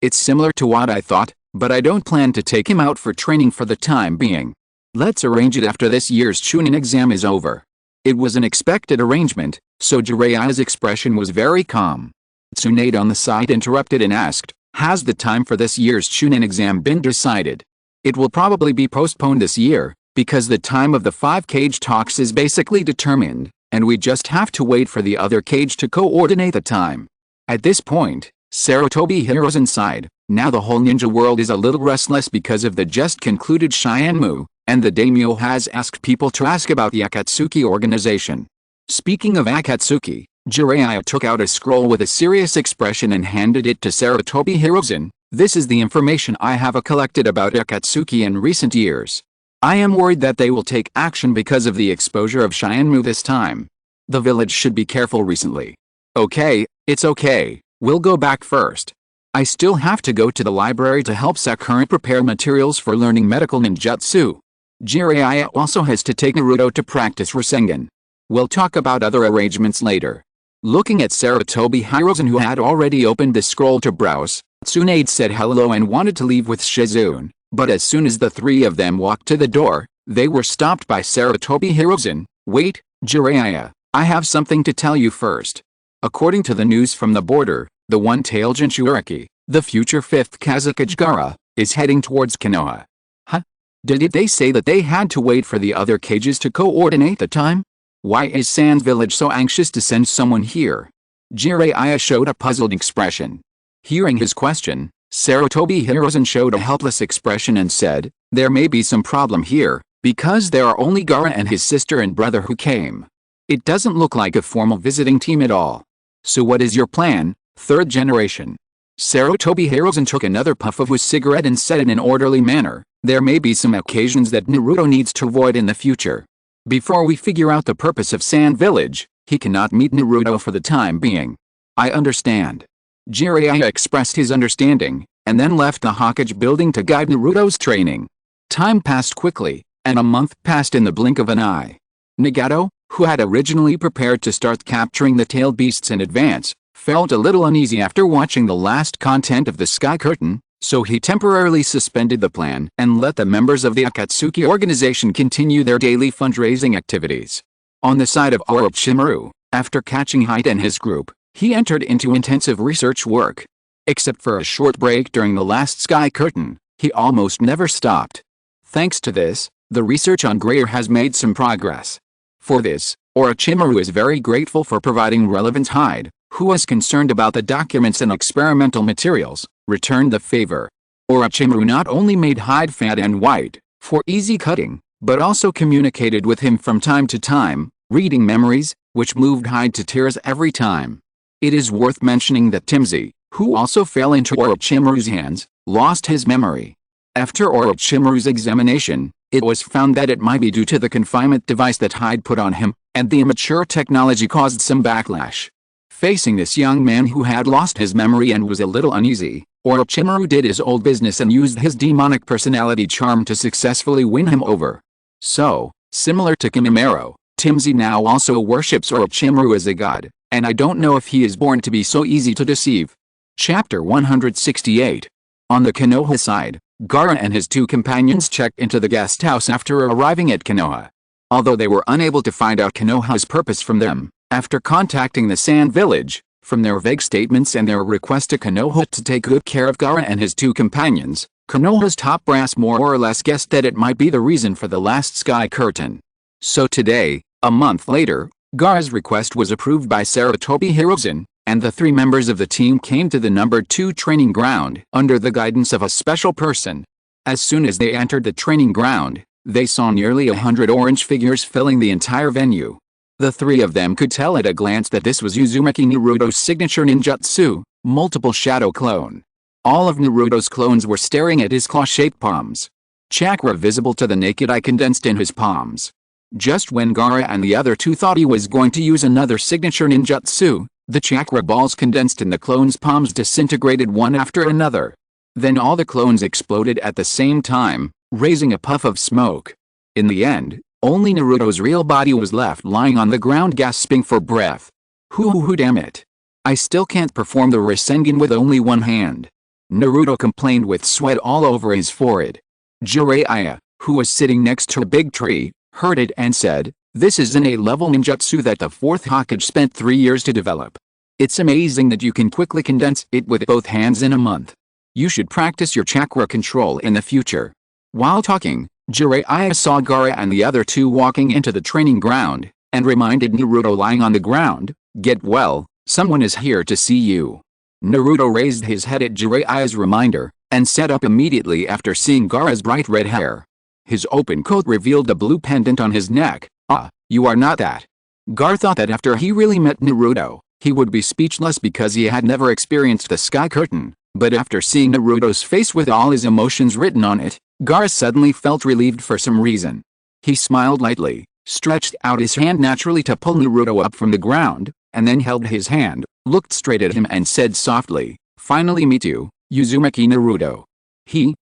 It's similar to what I thought, but I don't plan to take him out for training for the time being. Let's arrange it after this year's Chunin exam is over. It was an expected arrangement, so Jiraiya's expression was very calm. Tsunade on the side interrupted and asked, has the time for this year's Chunin exam been decided? It will probably be postponed this year, because the time of the 5-cage talks is basically determined, and we just have to wait for the other cage to coordinate the time. At this point, Sarutobi Hiruzen sighed. Now the whole ninja world is a little restless because of the just concluded Shinmu, and the daimyo has asked people to ask about the Akatsuki organization. Speaking of Akatsuki, Jiraiya took out a scroll with a serious expression and handed it to Sarutobi Hiruzen. This is the information I have collected about Akatsuki in recent years. I am worried that they will take action because of the exposure of Shinmu this time. The village should be careful recently. Okay, it's okay, we'll go back first. I still have to go to the library to help Sakurin prepare materials for learning medical ninjutsu. Jiraiya also has to take Naruto to practice Rasengan. We'll talk about other arrangements later. Looking at Sarutobi Hiruzen, who had already opened the scroll to browse, Tsunade said hello and wanted to leave with Shizune, but as soon as the three of them walked to the door, they were stopped by Sarutobi Hiruzen. Wait, Jiraiya, I have something to tell you first. According to the news from the border, the one-tailed Jinchuriki, the future 5th Kazekage, is heading towards Konoha. Huh? Did they say that they had to wait for the other cages to coordinate the time? Why is Sans Village so anxious to send someone here? Jiraiya showed a puzzled expression. Hearing his question, Sarutobi Hiruzen showed a helpless expression and said, there may be some problem here, because there are only Gaara and his sister and brother who came. It doesn't look like a formal visiting team at all. So what is your plan, 3rd generation? Sarutobi Hiruzen took another puff of his cigarette and said in an orderly manner, there may be some occasions that Naruto needs to avoid in the future. Before we figure out the purpose of Sand Village, he cannot meet Naruto for the time being. I understand. Jiraiya expressed his understanding, and then left the Hokage building to guide Naruto's training. Time passed quickly, and a month passed in the blink of an eye. Nagato, who had originally prepared to start capturing the tailed beasts in advance, felt a little uneasy after watching the last content of the Sky Curtain, so he temporarily suspended the plan and let the members of the Akatsuki organization continue their daily fundraising activities. On the side of Orochimaru, after catching Height and his group, he entered into intensive research work. Except for a short break during the last Sky Curtain, he almost never stopped. Thanks to this, the research on Greyer has made some progress. For this, Orochimaru is very grateful for providing relevant. Hyde, who was concerned about the documents and experimental materials, returned the favor. Orochimaru not only made Hyde fat and white, for easy cutting, but also communicated with him from time to time, reading memories, which moved Hyde to tears every time. It is worth mentioning that Timsy, who also fell into Orochimaru's hands, lost his memory. After Orochimaru's examination, it was found that it might be due to the confinement device that Hyde put on him, and the immature technology caused some backlash. Facing this young man who had lost his memory and was a little uneasy, Orochimaru did his old business and used his demonic personality charm to successfully win him over. So, similar to Kimimaro, Timsy now also worships Orochimaru as a god, and I don't know if he is born to be so easy to deceive. Chapter 168. On the Konoha side, Gaara and his two companions checked into the guest house after arriving at Konoha. Although they were unable to find out Konoha's purpose from them, after contacting the Sand Village, from their vague statements and their request to Konoha to take good care of Gaara and his two companions, Konoha's top brass more or less guessed that it might be the reason for the last sky curtain. So today, a month later, Gaara's request was approved by Sarutobi Hirozen, and the three members of the team came to the number 2 training ground under the guidance of a special person. As soon as they entered the training ground, they saw nearly 100 orange figures filling the entire venue. The three of them could tell at a glance that this was Uzumaki Naruto's signature ninjutsu, multiple shadow clone. All of Naruto's clones were staring at his claw-shaped palms. Chakra visible to the naked eye condensed in his palms. Just when Gaara and the other two thought he was going to use another signature ninjutsu, the chakra balls condensed in the clones' palms disintegrated one after another. Then all the clones exploded at the same time, raising a puff of smoke. In the end, only Naruto's real body was left lying on the ground gasping for breath. Hoo damn it. I still can't perform the Rasengan with only one hand. Naruto complained with sweat all over his forehead. Jiraiya, who was sitting next to a big tree, heard it and said, "This is an A-level ninjutsu that the 4th Hokage spent 3 years to develop. It's amazing that you can quickly condense it with both hands in a month. You should practice your chakra control in the future." While talking, Jiraiya saw Gaara and the other two walking into the training ground, and reminded Naruto lying on the ground, "Get well, someone is here to see you." Naruto raised his head at Jiraiya's reminder, and sat up immediately after seeing Gaara's bright red hair. His open coat revealed a blue pendant on his neck. "Ah, you are not that." Gaara thought that after he really met Naruto, he would be speechless because he had never experienced the sky curtain, but after seeing Naruto's face with all his emotions written on it, Gaara suddenly felt relieved for some reason. He smiled lightly, stretched out his hand naturally to pull Naruto up from the ground, and then held his hand, looked straight at him and said softly, "Finally meet you, Uzumaki Naruto."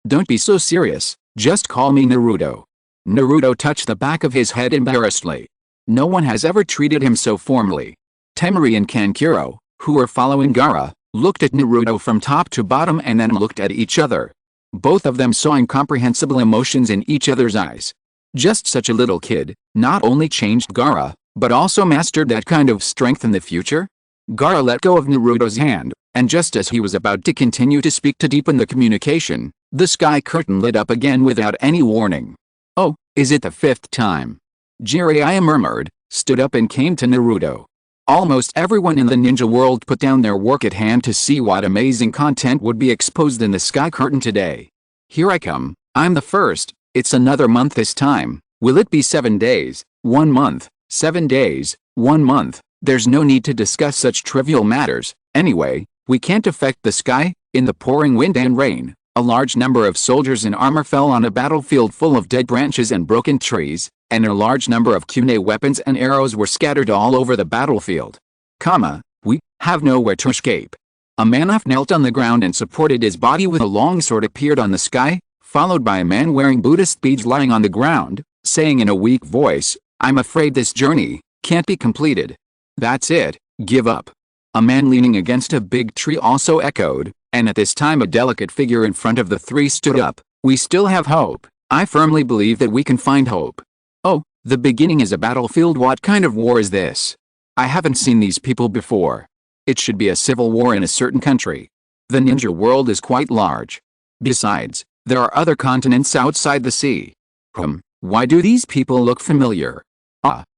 "Don't be so serious, just call me Naruto." Naruto touched the back of his head embarrassedly. No one has ever treated him so formally. Temari and Kankuro, who were following Gaara, looked at Naruto from top to bottom and then looked at each other. Both of them saw incomprehensible emotions in each other's eyes. Just such a little kid, not only changed Gaara, but also mastered that kind of strength in the future? Gaara let go of Naruto's hand, and just as he was about to continue to speak to deepen the communication, the sky curtain lit up again without any warning. "Oh, is it the 5th time?" Jiraiya murmured, stood up and came to Naruto. Almost everyone in the ninja world put down their work at hand to see what amazing content would be exposed in the sky curtain today. "Here I come, I'm the first. It's another month this time. Will it be 7 days, 1 month, 7 days, 1 month? There's no need to discuss such trivial matters. Anyway, we can't affect the sky." In the pouring wind and rain, a large number of soldiers in armor fell on a battlefield full of dead branches and broken trees, and a large number of kunai weapons and arrows were scattered all over the battlefield. We have nowhere to escape." A man knelt on the ground and supported his body with a long sword appeared on the sky, followed by a man wearing Buddhist beads lying on the ground, saying in a weak voice, "I'm afraid this journey can't be completed. That's it, give up." A man leaning against a big tree also echoed, and at this time a delicate figure in front of the three stood up. "We still have hope. I firmly believe that we can find hope." "Oh, the beginning is a battlefield. What kind of war is this? I haven't seen these people before. It should be a civil war in a certain country. The ninja world is quite large. Besides, there are other continents outside the sea. Why do these people look familiar?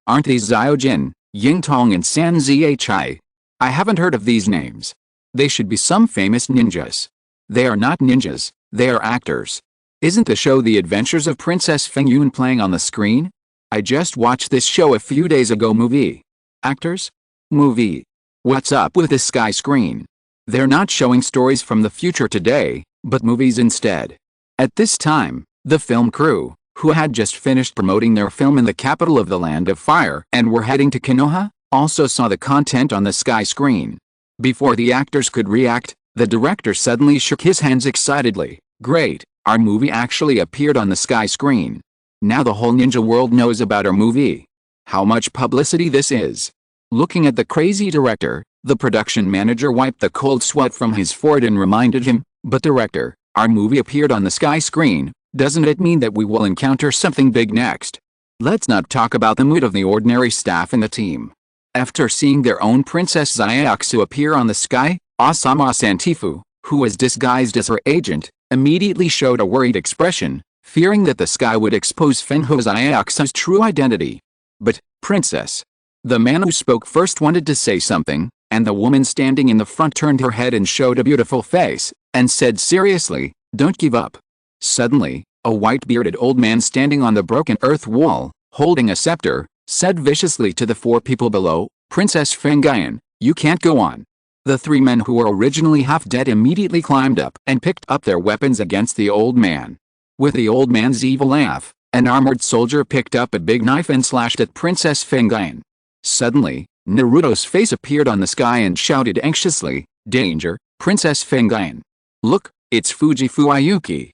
Aren't these Zyojin, Yingtong and San Zhi? I haven't heard of these names. They should be some famous ninjas. They are not ninjas, they are actors. Isn't the show The Adventures of Princess Fengyun playing on the screen? I just watched this show a few days ago. Movie. Actors? Movie. What's up with this sky screen? They're not showing stories from the future today, but movies instead." At this time, the film crew, who had just finished promoting their film in the capital of the Land of Fire and were heading to Konoha, also saw the content on the sky screen. Before the actors could react, the director suddenly shook his hands excitedly. "Great, our movie actually appeared on the sky screen. Now the whole ninja world knows about our movie. How much publicity this is." Looking at the crazy director, the production manager wiped the cold sweat from his forehead and reminded him, "But director, Our movie appeared on the sky screen. Doesn't it mean that we will encounter something big next? Let's not talk about the mood of the ordinary staff in the team. After seeing their own Princess Zayaksu appear on the sky, Asama Santifu, who was disguised as her agent, immediately showed a worried expression, fearing that the sky would expose Fenho Zayaksu's true identity. But, Princess. The man who spoke first wanted to say something, and the woman standing in the front turned her head and showed a beautiful face, and said seriously, "Don't give up." Suddenly, a white-bearded old man standing on the broken earth wall, holding a scepter, said viciously to the four people below, "Princess Fengayan, you can't go on." The three men who were originally half dead immediately climbed up and picked up their weapons against the old man. With the old man's evil laugh, an armored soldier picked up a big knife and slashed at Princess Fengayan. Suddenly, Naruto's face appeared on the sky and shouted anxiously, "Danger, Princess Fengayan. Look, it's Fujifu Ayuki."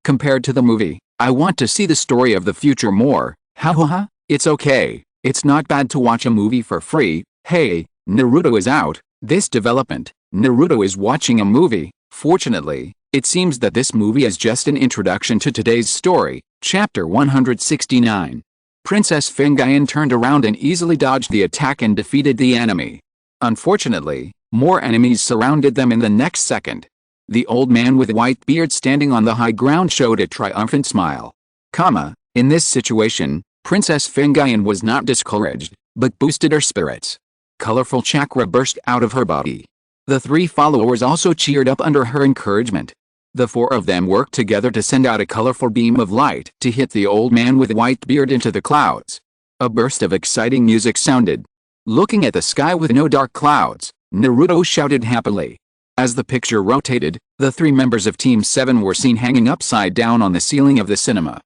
Compared to the movie, I want to see the story of the future more. Ha. It's okay. It's not bad to watch a movie for free. Hey, Naruto is out. This development, Naruto is watching a movie. Fortunately, it seems that this movie is just an introduction to today's story. Chapter 169. Princess Fengayan turned around and easily dodged the attack and defeated the enemy. Unfortunately, more enemies surrounded them in the next second. The old man with white beard standing on the high ground showed a triumphant smile. In this situation, Princess Fengayan was not discouraged, but boosted her spirits. Colorful chakra burst out of her body. The three followers also cheered up under her encouragement. The four of them worked together to send out a colorful beam of light to hit the old man with white beard into the clouds. A burst of exciting music sounded. Looking at the sky with no dark clouds, Naruto shouted happily. As the picture rotated, the three members of Team 7 were seen hanging upside down on the ceiling of the cinema.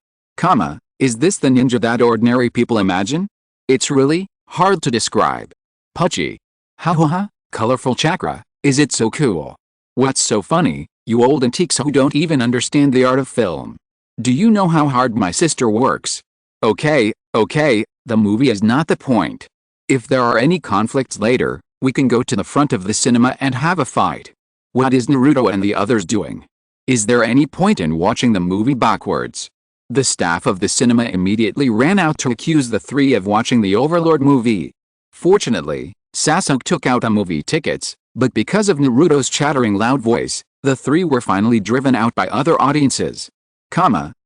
Is this the ninja that ordinary people imagine? It's really hard to describe. Pucci. Ha. Colorful chakra, is it so cool? What's so funny, you old antiques who don't even understand the art of film? Do you know how hard my sister works? Okay, the movie is not the point. If there are any conflicts later, we can go to the front of the cinema and have a fight. What is Naruto and the others doing? Is there any point in watching the movie backwards? The staff of the cinema immediately ran out to accuse the three of watching the Overlord movie. Fortunately, Sasuke took out the movie tickets, but because of Naruto's chattering loud voice, the three were finally driven out by other audiences.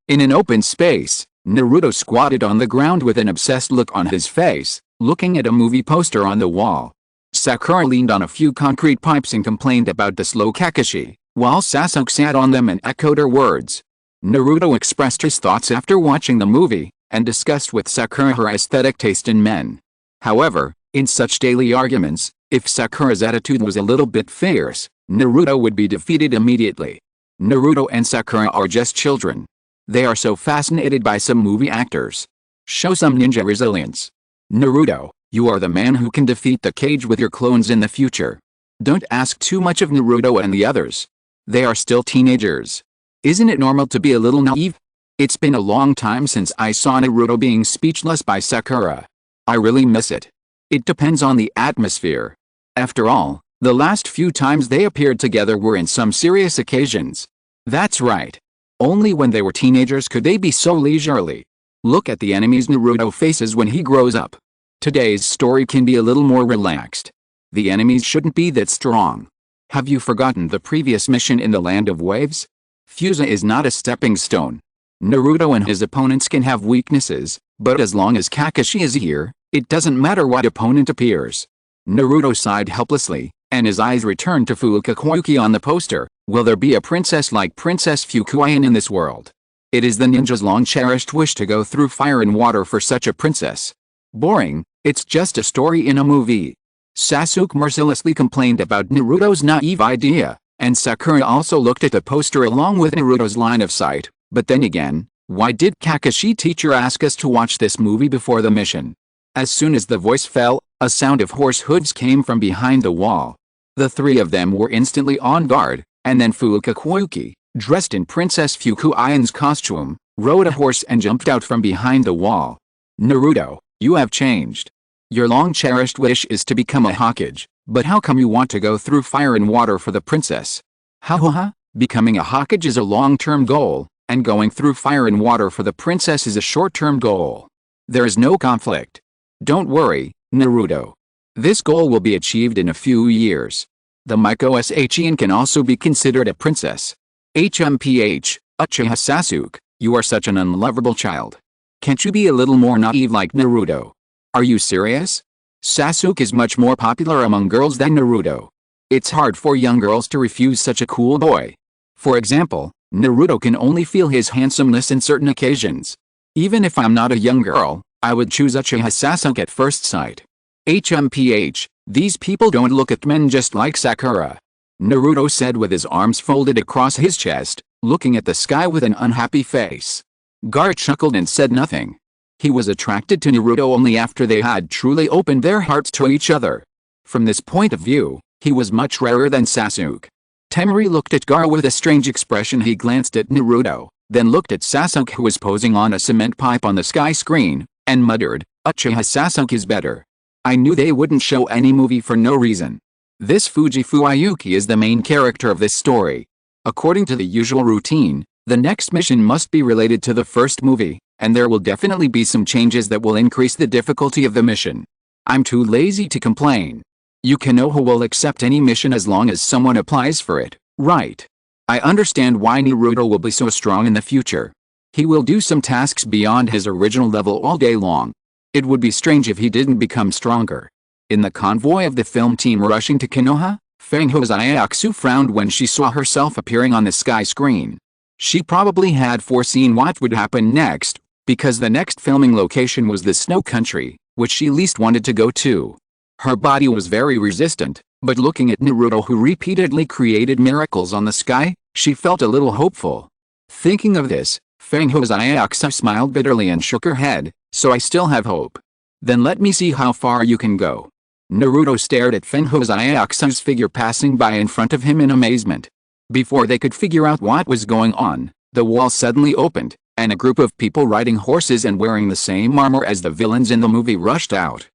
In an open space, Naruto squatted on the ground with an obsessed look on his face, looking at a movie poster on the wall. Sakura leaned on a few concrete pipes and complained about the slow Kakashi, while Sasuke sat on them and echoed her words. Naruto expressed his thoughts after watching the movie, and discussed with Sakura her aesthetic taste in men. However, in such daily arguments, if Sakura's attitude was a little bit fierce, Naruto would be defeated immediately. Naruto and Sakura are just children. They are so fascinated by some movie actors. Show some ninja resilience. Naruto, you are the man who can defeat the cage with your clones in the future. Don't ask too much of Naruto and the others. They are still teenagers. Isn't it normal to be a little naive? It's been a long time since I saw Naruto being speechless by Sakura. I really miss it. It depends on the atmosphere. After all, the last few times they appeared together were in some serious occasions. That's right. Only when they were teenagers could they be so leisurely. Look at the enemies Naruto faces when he grows up. Today's story can be a little more relaxed. The enemies shouldn't be that strong. Have you forgotten the previous mission in the Land of Waves? Fusa is not a stepping stone. Naruto and his opponents can have weaknesses, but as long as Kakashi is here, it doesn't matter what opponent appears. Naruto sighed helplessly, and his eyes returned to Fukakuuki on the poster. Will there be a princess like Princess Fukuayan in this world? It is the ninja's long-cherished wish to go through fire and water for such a princess. Boring, it's just a story in a movie. Sasuke mercilessly complained about Naruto's naive idea, and Sakura also looked at the poster along with Naruto's line of sight. But then again, why did Kakashi teacher ask us to watch this movie before the mission? As soon as the voice fell, a sound of horse hooves came from behind the wall. The three of them were instantly on guard, and then Fukakuuki, dressed in Princess Fukuayan's costume, rode a horse and jumped out from behind the wall. Naruto, you have changed. Your long-cherished wish is to become a Hokage, but how come you want to go through fire and water for the princess? Ha. Becoming a Hokage is a long-term goal, and going through fire and water for the princess is a short-term goal. There is no conflict. Don't worry, Naruto. This goal will be achieved in a few years. The Miko Shiin can also be considered a princess. HMPH, Uchiha Sasuke, you are such an unlovable child. Can't you be a little more naive like Naruto? Are you serious? Sasuke is much more popular among girls than Naruto. It's hard for young girls to refuse such a cool boy. For example, Naruto can only feel his handsomeness in certain occasions. Even if I'm not a young girl, I would choose Uchiha Sasuke at first sight. HMPH, these people don't look at men just like Sakura. Naruto said with his arms folded across his chest, looking at the sky with an unhappy face. Gar chuckled and said nothing. He was attracted to Naruto only after they had truly opened their hearts to each other. From this point of view, he was much rarer than Sasuke. Temari looked at Gar with a strange expression. He glanced at Naruto, then looked at Sasuke who was posing on a cement pipe on the sky screen, and muttered, Uchiha Sasuke is better. I knew they wouldn't show any movie for no reason. This Fujifu Ayuki is the main character of this story. According to the usual routine, the next mission must be related to the first movie, and there will definitely be some changes that will increase the difficulty of the mission. I'm too lazy to complain. Konoha will accept any mission as long as someone applies for it, right? I understand why Naruto will be so strong in the future. He will do some tasks beyond his original level all day long. It would be strange if he didn't become stronger. In the convoy of the film team rushing to Konoha, Fangho's Ayaksu frowned when she saw herself appearing on the sky screen. She probably had foreseen what would happen next, because the next filming location was the snow country, which she least wanted to go to. Her body was very resistant, but looking at Naruto who repeatedly created miracles on the sky, she felt a little hopeful. Thinking of this, Fangho's Ayaksu smiled bitterly and shook her head, so I still have hope. Then let me see how far you can go. Naruto stared at Fangho's Ayaksu's figure passing by in front of him in amazement. Before they could figure out what was going on, the wall suddenly opened, and a group of people riding horses and wearing the same armor as the villains in the movie rushed out.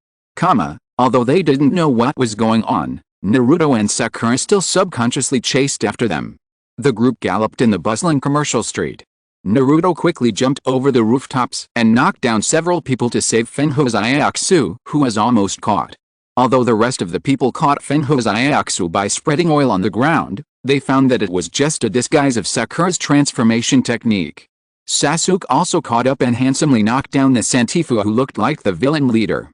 Although they didn't know what was going on, Naruto and Sakura still subconsciously chased after them. The group galloped in the bustling commercial street. Naruto quickly jumped over the rooftops and knocked down several people to save Fangho's Ayaksu, who was almost caught. Although the rest of the people caught Fangho's Ayaksu by spreading oil on the ground, they found that it was just a disguise of Sakura's transformation technique. Sasuke also caught up and handsomely knocked down the Santifu who looked like the villain leader.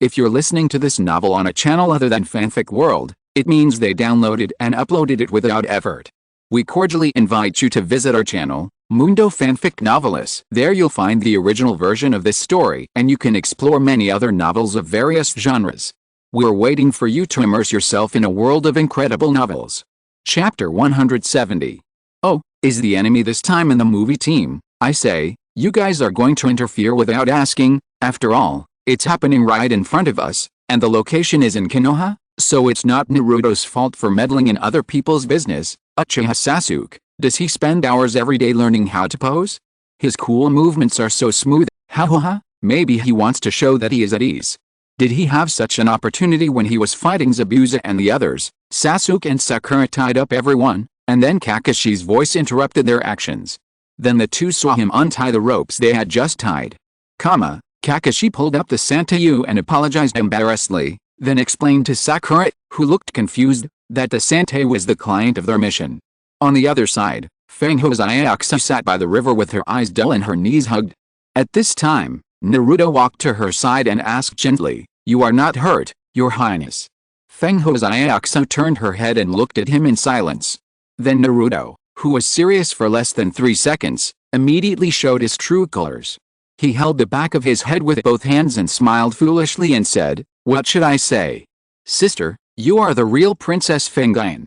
If you're listening to this novel on a channel other than Fanfic World, it means they downloaded and uploaded it without effort. We cordially invite you to visit our channel, Mundo Fanfic Novelists. There you'll find the original version of this story and you can explore many other novels of various genres. We're waiting for you to immerse yourself in a world of incredible novels. Chapter 170. Oh, is the enemy this time in the movie team? I say, you guys are going to interfere without asking. After all, it's happening right in front of us, and the location is in Konoha, so it's not Naruto's fault for meddling in other people's business. Uchiha Sasuke, does he spend hours every day learning how to pose? His cool movements are so smooth. Maybe he wants to show that he is at ease. Did he have such an opportunity when he was fighting Zabuza and the others? Sasuke and Sakura tied up everyone, and then Kakashi's voice interrupted their actions. Then the two saw him untie the ropes they had just tied. Kakashi pulled up the Santayu and apologized embarrassedly, then explained to Sakura, who looked confused, that the Santei was the client of their mission. On the other side, Fangho's Ayaksu sat by the river with her eyes dull and her knees hugged. At this time, Naruto walked to her side and asked gently, "You are not hurt, Your Highness?" Fangho's Ayaksu turned her head and looked at him in silence. Then Naruto, who was serious for less than 3 seconds, immediately showed his true colors. He held the back of his head with both hands and smiled foolishly and said, "What should I say? Sister, you are the real Princess Fangain.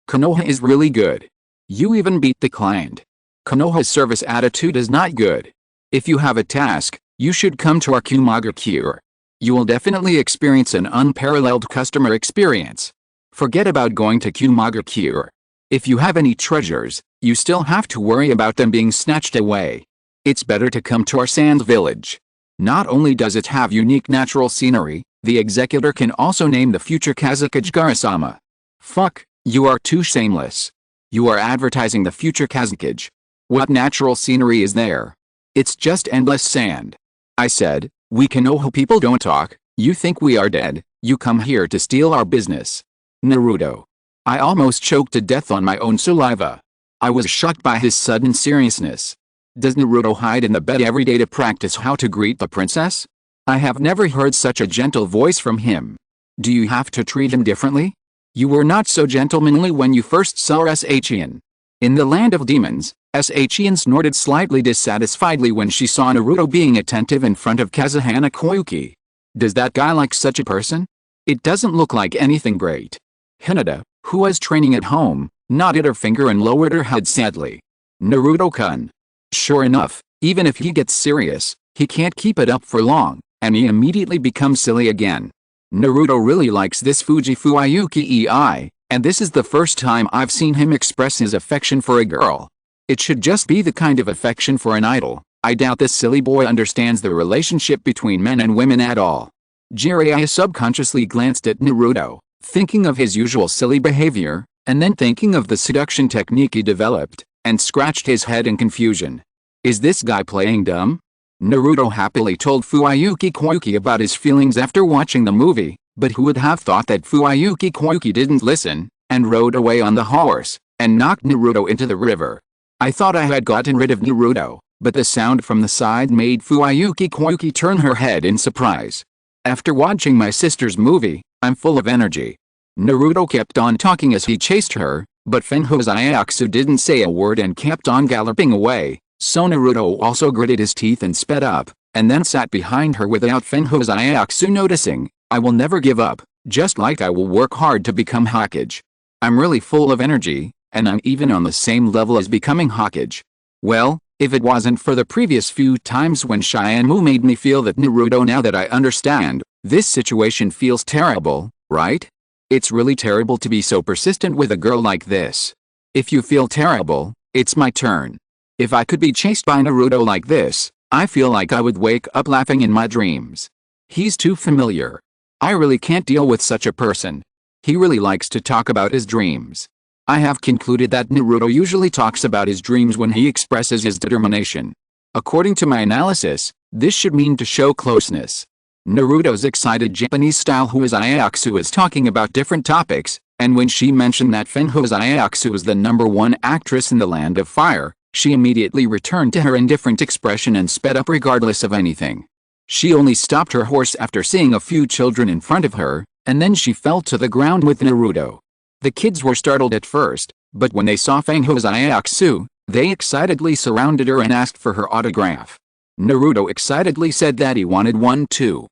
Konoha is really good. You even beat the client. Konoha's service attitude is not good. If you have a task, you should come to our Kumagakure. You will definitely experience an unparalleled customer experience. Forget about going to Kumagakure. If you have any treasures, you still have to worry about them being snatched away. It's better to come to our sand village. Not only does it have unique natural scenery, the executor can also name the future Kazakage Garasama." Fuck, You are too shameless. You are advertising the future Kazakage. What natural scenery is there? It's just endless sand. I said, we Konoha people don't talk. You think we are dead? You come here to steal our business. Naruto. I almost choked to death on my own saliva. I was shocked by his sudden seriousness. Does Naruto hide in the bed every day to practice how to greet the princess? I have never heard such a gentle voice from him. Do you have to treat him differently? You were not so gentlemanly when you first saw Shin. In the land of demons, Shin snorted slightly dissatisfiedly when she saw Naruto being attentive in front of Kazahana Koyuki. Does that guy like such a person? It doesn't look like anything great. Hinata, who was training at home, nodded her finger and lowered her head sadly. Naruto-kun. Sure enough, even if he gets serious, he can't keep it up for long, and he immediately becomes silly again. Naruto really likes this Fuji EI, and this is the first time I've seen him express his affection for a girl. It should just be the kind of affection for an idol. I doubt this silly boy understands the relationship between men and women at all. Jiraiya subconsciously glanced at Naruto, thinking of his usual silly behavior, and then thinking of the seduction technique he developed, and scratched his head in confusion. Is this guy playing dumb? Naruto happily told Koyuki about his feelings after watching the movie, but who would have thought that Koyuki didn't listen, and rode away on the horse, and knocked Naruto into the river. I thought I had gotten rid of Naruto, but the sound from the side made Koyuki turn her head in surprise. After watching my sister's movie, I'm full of energy. Naruto kept on talking as he chased her, but Fenho didn't say a word and kept on galloping away, so Naruto also gritted his teeth and sped up, and then sat behind her without Fenho noticing. I will never give up, just like I will work hard to become Hokage. I'm really full of energy, and I'm even on the same level as becoming Hokage. Well, if it wasn't for the previous few times when Shinmu made me feel that Naruto, now that I understand, this situation feels terrible, right? It's really terrible to be so persistent with a girl like this. If you feel terrible, it's my turn. If I could be chased by Naruto like this, I feel like I would wake up laughing in my dreams. He's too familiar. I really can't deal with such a person. He really likes to talk about his dreams. I have concluded that Naruto usually talks about his dreams when he expresses his determination. According to my analysis, this should mean to show closeness. Naruto's excited Japanese-style Ayaksu is talking about different topics, and when she mentioned that Ayaksu is the #1 actress in the Land of Fire, she immediately returned to her indifferent expression and sped up regardless of anything. She only stopped her horse after seeing a few children in front of her, and then she fell to the ground with Naruto. The kids were startled at first, but when they saw Ayaksu, they excitedly surrounded her and asked for her autograph. Naruto excitedly said that he wanted one too.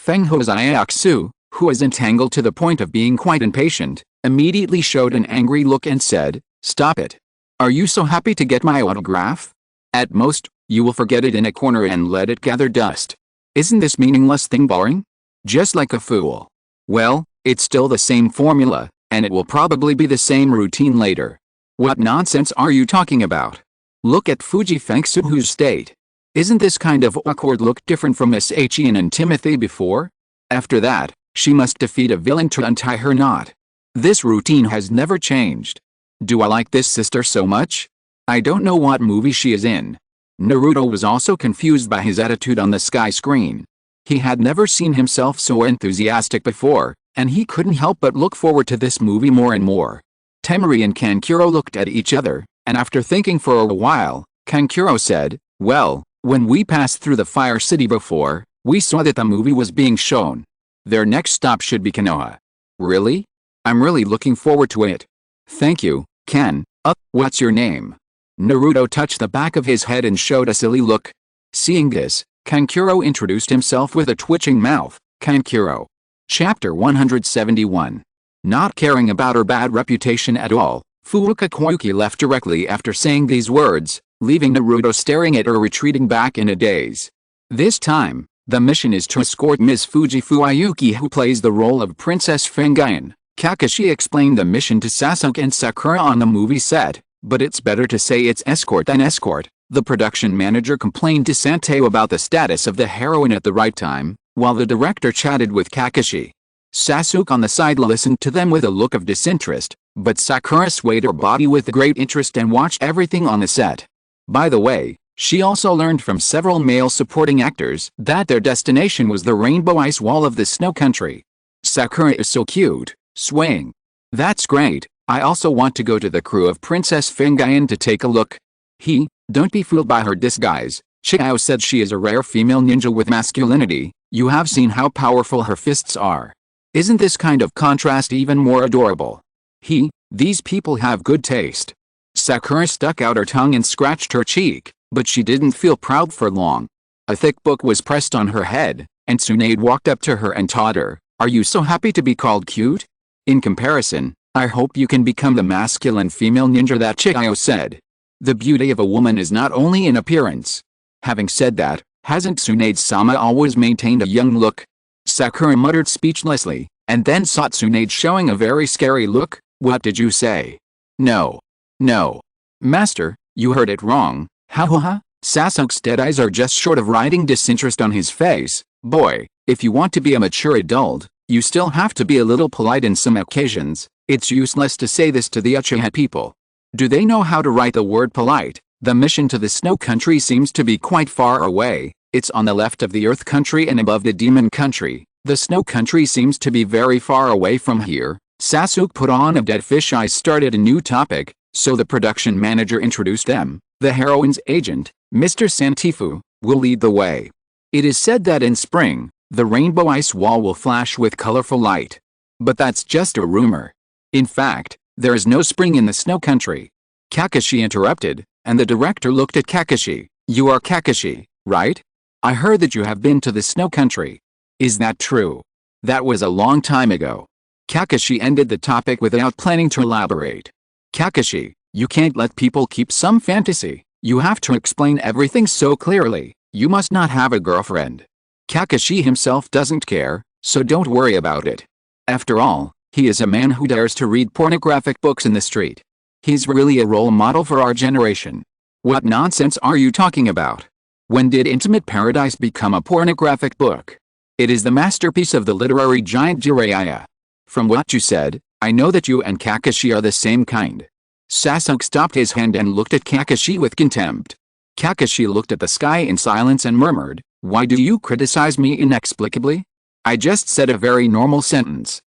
Ayaksu, who was entangled to the point of being quite impatient, immediately showed an angry look and said, "Stop it. Are you so happy to get my autograph? At most, you will forget it in a corner and let it gather dust. Isn't this meaningless thing boring? Just like a fool. Well, it's still the same formula, and it will probably be the same routine later. What nonsense are you talking about? Look at Fuji Fengsuhu's state. Isn't this kind of awkward look different from Shin and Timothy before? After that, she must defeat a villain to untie her knot. This routine has never changed. Do I like this sister so much? I don't know what movie she is in." Naruto was also confused by his attitude on the sky screen. He had never seen himself so enthusiastic before, and he couldn't help but look forward to this movie more and more. Temari and Kankuro looked at each other, and after thinking for a while, Kankuro said, "Well, when we passed through the Fire City before, we saw that the movie was being shown. Their next stop should be Konoha." "Really? I'm really looking forward to it." "Thank you, Ken. What's your name?" Naruto touched the back of his head and showed a silly look. Seeing this, Kankuro introduced himself with a twitching mouth. Kankuro. Chapter 171. Not caring about her bad reputation at all, Furuka Koyuki left directly after saying these words, leaving Naruto staring at her retreating back in a daze. This time, the mission is to escort Ms. Fuji Fuyuki, who plays the role of Princess Fangayan. Kakashi explained the mission to Sasuke and Sakura on the movie set, but it's better to say it's escort than escort. The production manager complained to Santeo about the status of the heroine at the right time, while the director chatted with Kakashi. Sasuke on the side listened to them with a look of disinterest, but Sakura swayed her body with great interest and watched everything on the set. By the way, she also learned from several male supporting actors that their destination was the rainbow ice wall of the snow country. Sakura is so cute, swaying. That's great, I also want to go to the crew of Princess Fingayan to take a look. Don't be fooled by her disguise. Chihao said she is a rare female ninja with masculinity. You have seen how powerful her fists are. Isn't this kind of contrast even more adorable? These people have good taste. Sakura stuck out her tongue and scratched her cheek, but she didn't feel proud for long. A thick book was pressed on her head, and Tsunade walked up to her and taught her, "Are you so happy to be called cute? In comparison, I hope you can become the masculine female ninja that Chihao said. The beauty of a woman is not only in appearance." Having said that, hasn't Tsunade-sama always maintained a young look? Sakura muttered speechlessly, and then saw Tsunade showing a very scary look. What did you say? No. Master, you heard it wrong. Ha. Sasuke's dead eyes are just short of writing disinterest on his face. Boy, if you want to be a mature adult, you still have to be a little polite in some occasions. It's useless to say this to the Uchiha people. Do they know how to write the word polite? The mission to the snow country seems to be quite far away. It's on the left of the earth country and above the demon country. The snow country seems to be very far away from here. Sasuke put on a dead fish eye, started a new topic, so the production manager introduced them. The heroine's agent, Mr. Santifu, will lead the way. It is said that in spring, the rainbow ice wall will flash with colorful light. But that's just a rumor. In fact, there is no spring in the snow country. Kakashi interrupted, and the director looked at Kakashi. You are Kakashi, right? I heard that you have been to the snow country. Is that true? That was a long time ago. Kakashi ended the topic without planning to elaborate. Kakashi, you can't let people keep some fantasy. You have to explain everything so clearly. You must not have a girlfriend. Kakashi himself doesn't care, so don't worry about it. After all, he is a man who dares to read pornographic books in the street. He's really a role model for our generation. What nonsense are you talking about? When did Intimate Paradise become a pornographic book? It is the masterpiece of the literary giant Jiraiya. From what you said, I know that you and Kakashi are the same kind. Sasuke stopped his hand and looked at Kakashi with contempt. Kakashi looked at the sky in silence and murmured, "Why do you criticize me inexplicably? I just said a very normal sentence.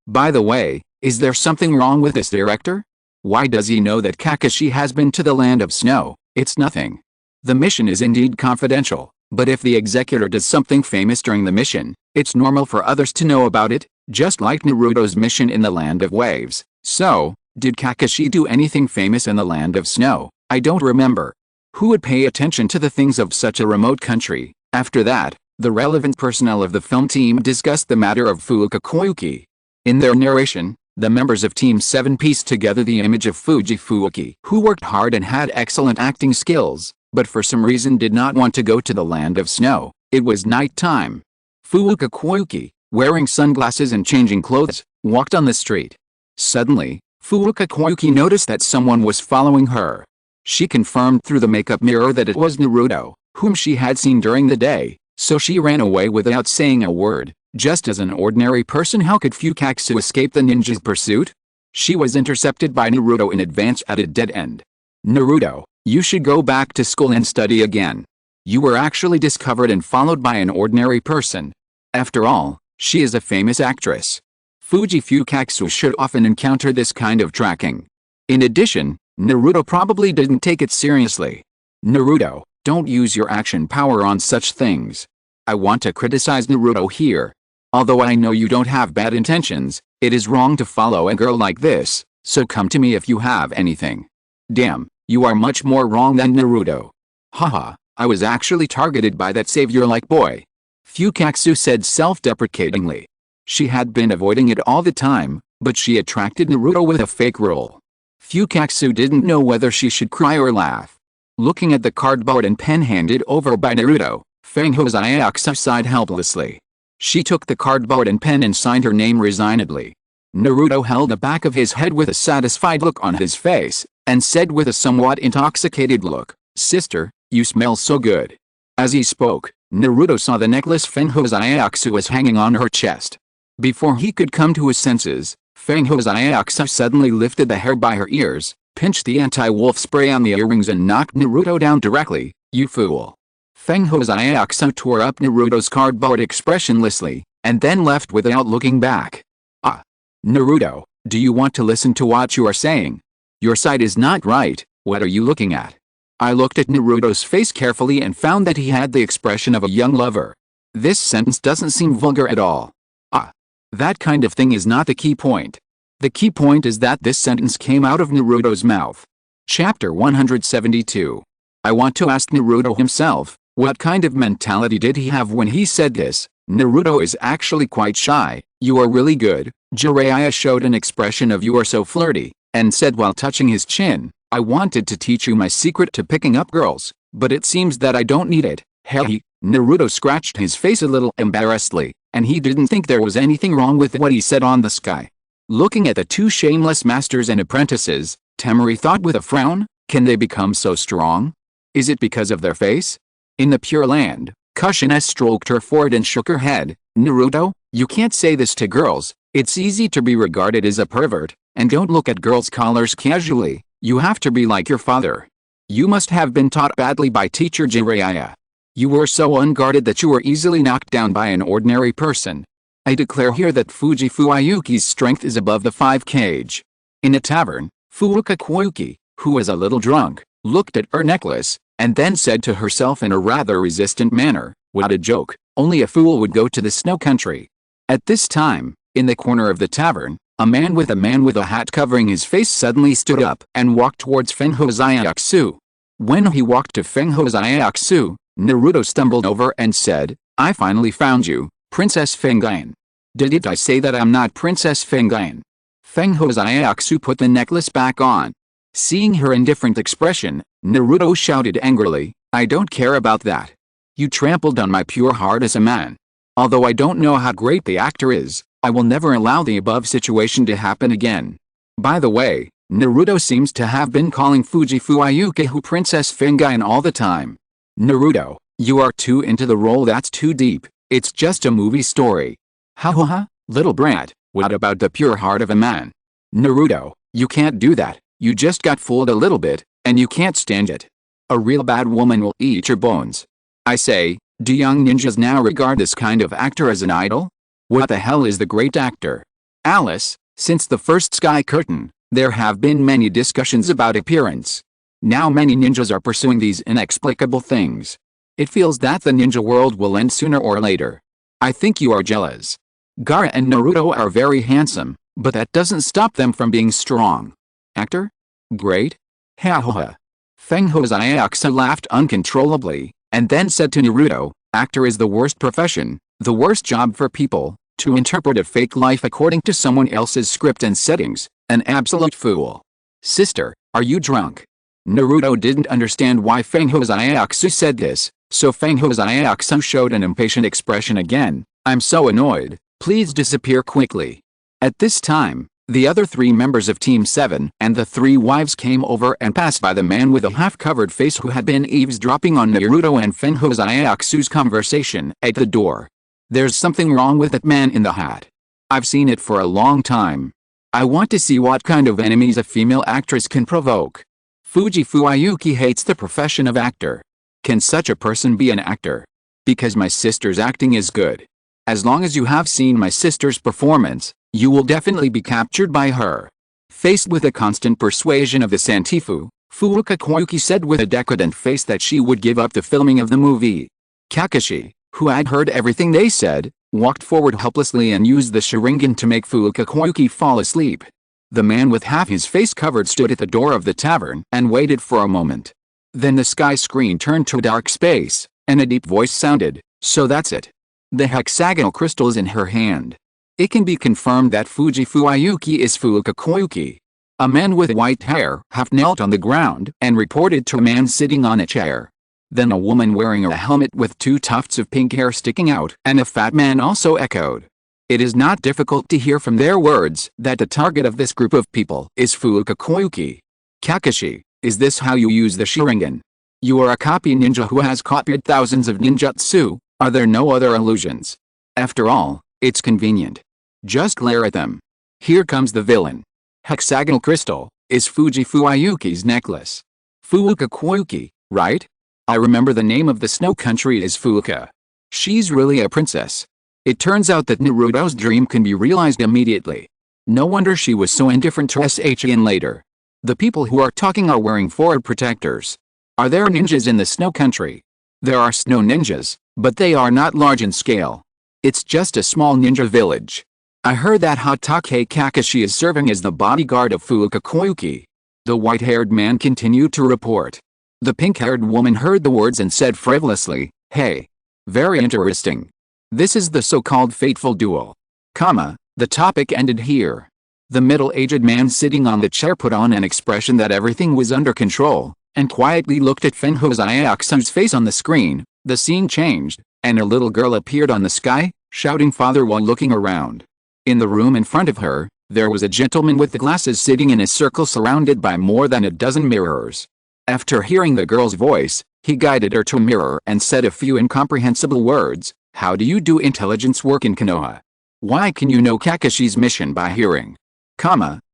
By the way, is there something wrong with this director? Why does he know that Kakashi has been to the land of snow? It's nothing. The mission is indeed confidential, but if the executor does something famous during the mission, it's normal for others to know about it, just like Naruto's mission in the land of waves. So, did Kakashi do anything famous in the land of snow? I don't remember. Who would pay attention to the things of such a remote country?" After that, the relevant personnel of the film team discussed the matter of Fuuka Koyuki. In their narration, the members of Team 7 pieced together the image of Fuji Fuuki, who worked hard and had excellent acting skills, but for some reason did not want to go to the land of snow. It was night time. Fuuka Koyuki, wearing sunglasses and changing clothes, walked on the street. Suddenly, Fuuka Koyuki noticed that someone was following her. She confirmed through the makeup mirror that it was Naruto, whom she had seen during the day, so she ran away without saying a word. Just as an ordinary person, how could Fukakusu escape the ninja's pursuit? She was intercepted by Naruto in advance at a dead end. "Naruto, you should go back to school and study again. You were actually discovered and followed by an ordinary person. After all, she is a famous actress. Fuji Fukakusu should often encounter this kind of tracking." In addition, Naruto probably didn't take it seriously. "Naruto, don't use your action power on such things. I want to criticize Naruto here. Although I know you don't have bad intentions, it is wrong to follow a girl like this, so come to me if you have anything." "Damn, you are much more wrong than Naruto." "Haha, I was actually targeted by that savior-like boy," Fukakusu said self-deprecatingly. She had been avoiding it all the time, but she attracted Naruto with a fake role. Fukakusu didn't know whether she should cry or laugh. Looking at the cardboard and pen handed over by Naruto, Fang Hosayaksa sighed helplessly. She took the cardboard and pen and signed her name resignedly. Naruto held the back of his head with a satisfied look on his face, and said with a somewhat intoxicated look, "Sister, you smell so good." As he spoke, Naruto saw the necklace Fang Hosayaksa was hanging on her chest. Before he could come to his senses, Feng Hosayaksa suddenly lifted the hair by her ears, pinched the anti-wolf spray on the earrings and knocked Naruto down directly. You fool. Feng Hosayaksa tore up Naruto's cardboard expressionlessly, and then left without looking back. Ah. Naruto, do you want to listen to what you are saying? Your sight is not right, what are you looking at? I looked at Naruto's face carefully and found that he had the expression of a young lover. This sentence doesn't seem vulgar at all. Ah. That kind of thing is not the key point. The key point is that this sentence came out of Naruto's mouth. Chapter 172. I want to ask Naruto himself, what kind of mentality did he have when he said this? Naruto is actually quite shy. You are really good. Jiraiya showed an expression of you are so flirty, and said while touching his chin, I wanted to teach you my secret to picking up girls, but it seems that I don't need it. Hey. Naruto scratched his face a little embarrassedly, and he didn't think there was anything wrong with what he said on the sky. Looking at the two shameless masters and apprentices, Temari thought with a frown, can they become so strong? Is it because of their face? In the Pure Land, Kushina stroked her forehead and shook her head. Naruto, you can't say this to girls, it's easy to be regarded as a pervert, and don't look at girls' collars casually, you have to be like your father. You must have been taught badly by teacher Jiraiya. You were so unguarded that you were easily knocked down by an ordinary person. I declare here that Fujifu Ayuki's strength is above the 5 kg. In a tavern, Furuka Koyuki, who was a little drunk, looked at her necklace, and then said to herself in a rather resistant manner, what a joke, only a fool would go to the snow country. At this time, in the corner of the tavern, a man with a hat covering his face suddenly stood up and walked towards Feng Hosayaksu. When he walked to Feng Hosayaksu, Naruto stumbled over and said, I finally found you, Princess Fengyan. Didn't I say that I'm not Princess Fengyan? Feng Hosayaksu put the necklace back on. Seeing her indifferent expression, Naruto shouted angrily, I don't care about that. You trampled on my pure heart as a man. Although I don't know how great the actor is, I will never allow the above situation to happen again. By the way, Naruto seems to have been calling Fujifu Ayuki Princess Fengyan all the time. Naruto, you are too into the role, that's too deep, it's just a movie story. Ha ha ha, little brat, what about the pure heart of a man? Naruto, you can't do that, you just got fooled a little bit, and you can't stand it. A real bad woman will eat your bones. I say, do young ninjas now regard this kind of actor as an idol? What the hell is the great actor? Alice, since the first Sky Curtain, there have been many discussions about appearance. Now many ninjas are pursuing these inexplicable things. It feels that the ninja world will end sooner or later. I think you are jealous. Gaara and Naruto are very handsome, but that doesn't stop them from being strong. Actor? Great? Ha ha ha. Feng Hosayaksa laughed uncontrollably, and then said to Naruto, actor is the worst profession, the worst job for people, to interpret a fake life according to someone else's script and settings, an absolute fool. Sister, are you drunk? Naruto didn't understand why Feng Hosayaksu said this, so Feng Hosayaksu showed an impatient expression again. I'm so annoyed, please disappear quickly. At this time, the other 3 members of Team 7 and the 3 wives came over and passed by the man with a half-covered face who had been eavesdropping on Naruto and Feng Hosayaksu's conversation at the door. There's something wrong with that man in the hat. I've seen it for a long time. I want to see what kind of enemies a female actress can provoke. Fujifu Ayuki hates the profession of actor. Can such a person be an actor? Because my sister's acting is good. As long as you have seen my sister's performance, you will definitely be captured by her. Faced with the constant persuasion of the Santifu, Furuka Koyuki said with a decadent face that she would give up the filming of the movie. Kakashi, who had heard everything they said, walked forward helplessly and used the Sharingan to make Furuka Koyuki fall asleep. The man with half his face covered stood at the door of the tavern and waited for a moment. Then the sky screen turned to dark space, and a deep voice sounded, so that's it. The hexagonal crystal is in her hand. It can be confirmed that Fujifu Ayuki is Furuka Koyuki. A man with white hair half knelt on the ground and reported to a man sitting on a chair. Then a woman wearing a helmet with 2 tufts of pink hair sticking out and a fat man also echoed. It is not difficult to hear from their words that the target of this group of people is Furuka Koyuki. Kakashi, is this how you use the Sharingan? You are a copy ninja who has copied thousands of ninjutsu, are there no other illusions? After all, it's convenient. Just glare at them. Here comes the villain. Hexagonal crystal is Fuji Fuayuki's necklace. Fuuka Koyuki, right? I remember the name of the snow country is Fuuka. She's really a princess. It turns out that Naruto's dream can be realized immediately. No wonder she was so indifferent to SHN later. The people who are talking are wearing forward protectors. Are there ninjas in the snow country? There are snow ninjas, but they are not large in scale. It's just a small ninja village. I heard that Hatake Kakashi is serving as the bodyguard of Fuuka Koyuki. The white-haired man continued to report. The pink-haired woman heard the words and said frivolously, "Hey. Very interesting. This is the so-called fateful duel." The topic ended here. The middle-aged man sitting on the chair put on an expression that everything was under control, and quietly looked at Fenho's face on the screen. The scene changed, and a little girl appeared on the sky, shouting "Father" while looking around. In the room in front of her, there was a gentleman with the glasses sitting in a circle surrounded by more than a dozen mirrors. After hearing the girl's voice, he guided her to a mirror and said a few incomprehensible words. "How do you do intelligence work in Konoha? Why can you know Kakashi's mission by hearing?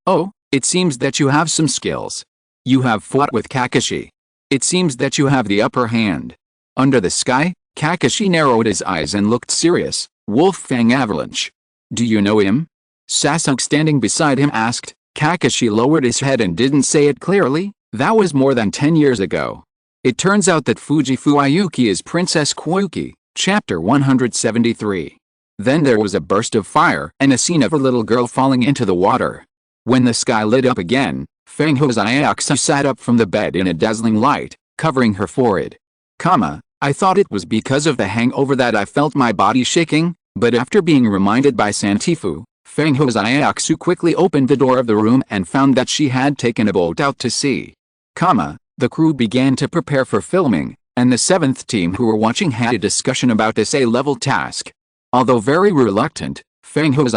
Oh, it seems that you have some skills. You have fought with Kakashi. It seems that you have the upper hand." Under the sky, Kakashi narrowed his eyes and looked serious. "Wolf Fang Avalanche. Do you know him?" Sasuke standing beside him asked. Kakashi lowered his head and didn't say it clearly. That was more than 10 years ago. It turns out that Fuji Fuayuki is Princess Koyuki. Chapter 173. Then there was a burst of fire and a scene of a little girl falling into the water. When the sky lit up again, Fenho's sat up from the bed in a dazzling light, covering her forehead. I thought it was because of the hangover that I felt my body shaking, but after being reminded by Santifu, Fenho's quickly opened the door of the room and found that she had taken a boat out to sea. The crew began to prepare for filming, and the 7th team who were watching had a discussion about this A-level task. Although very reluctant, Fenho's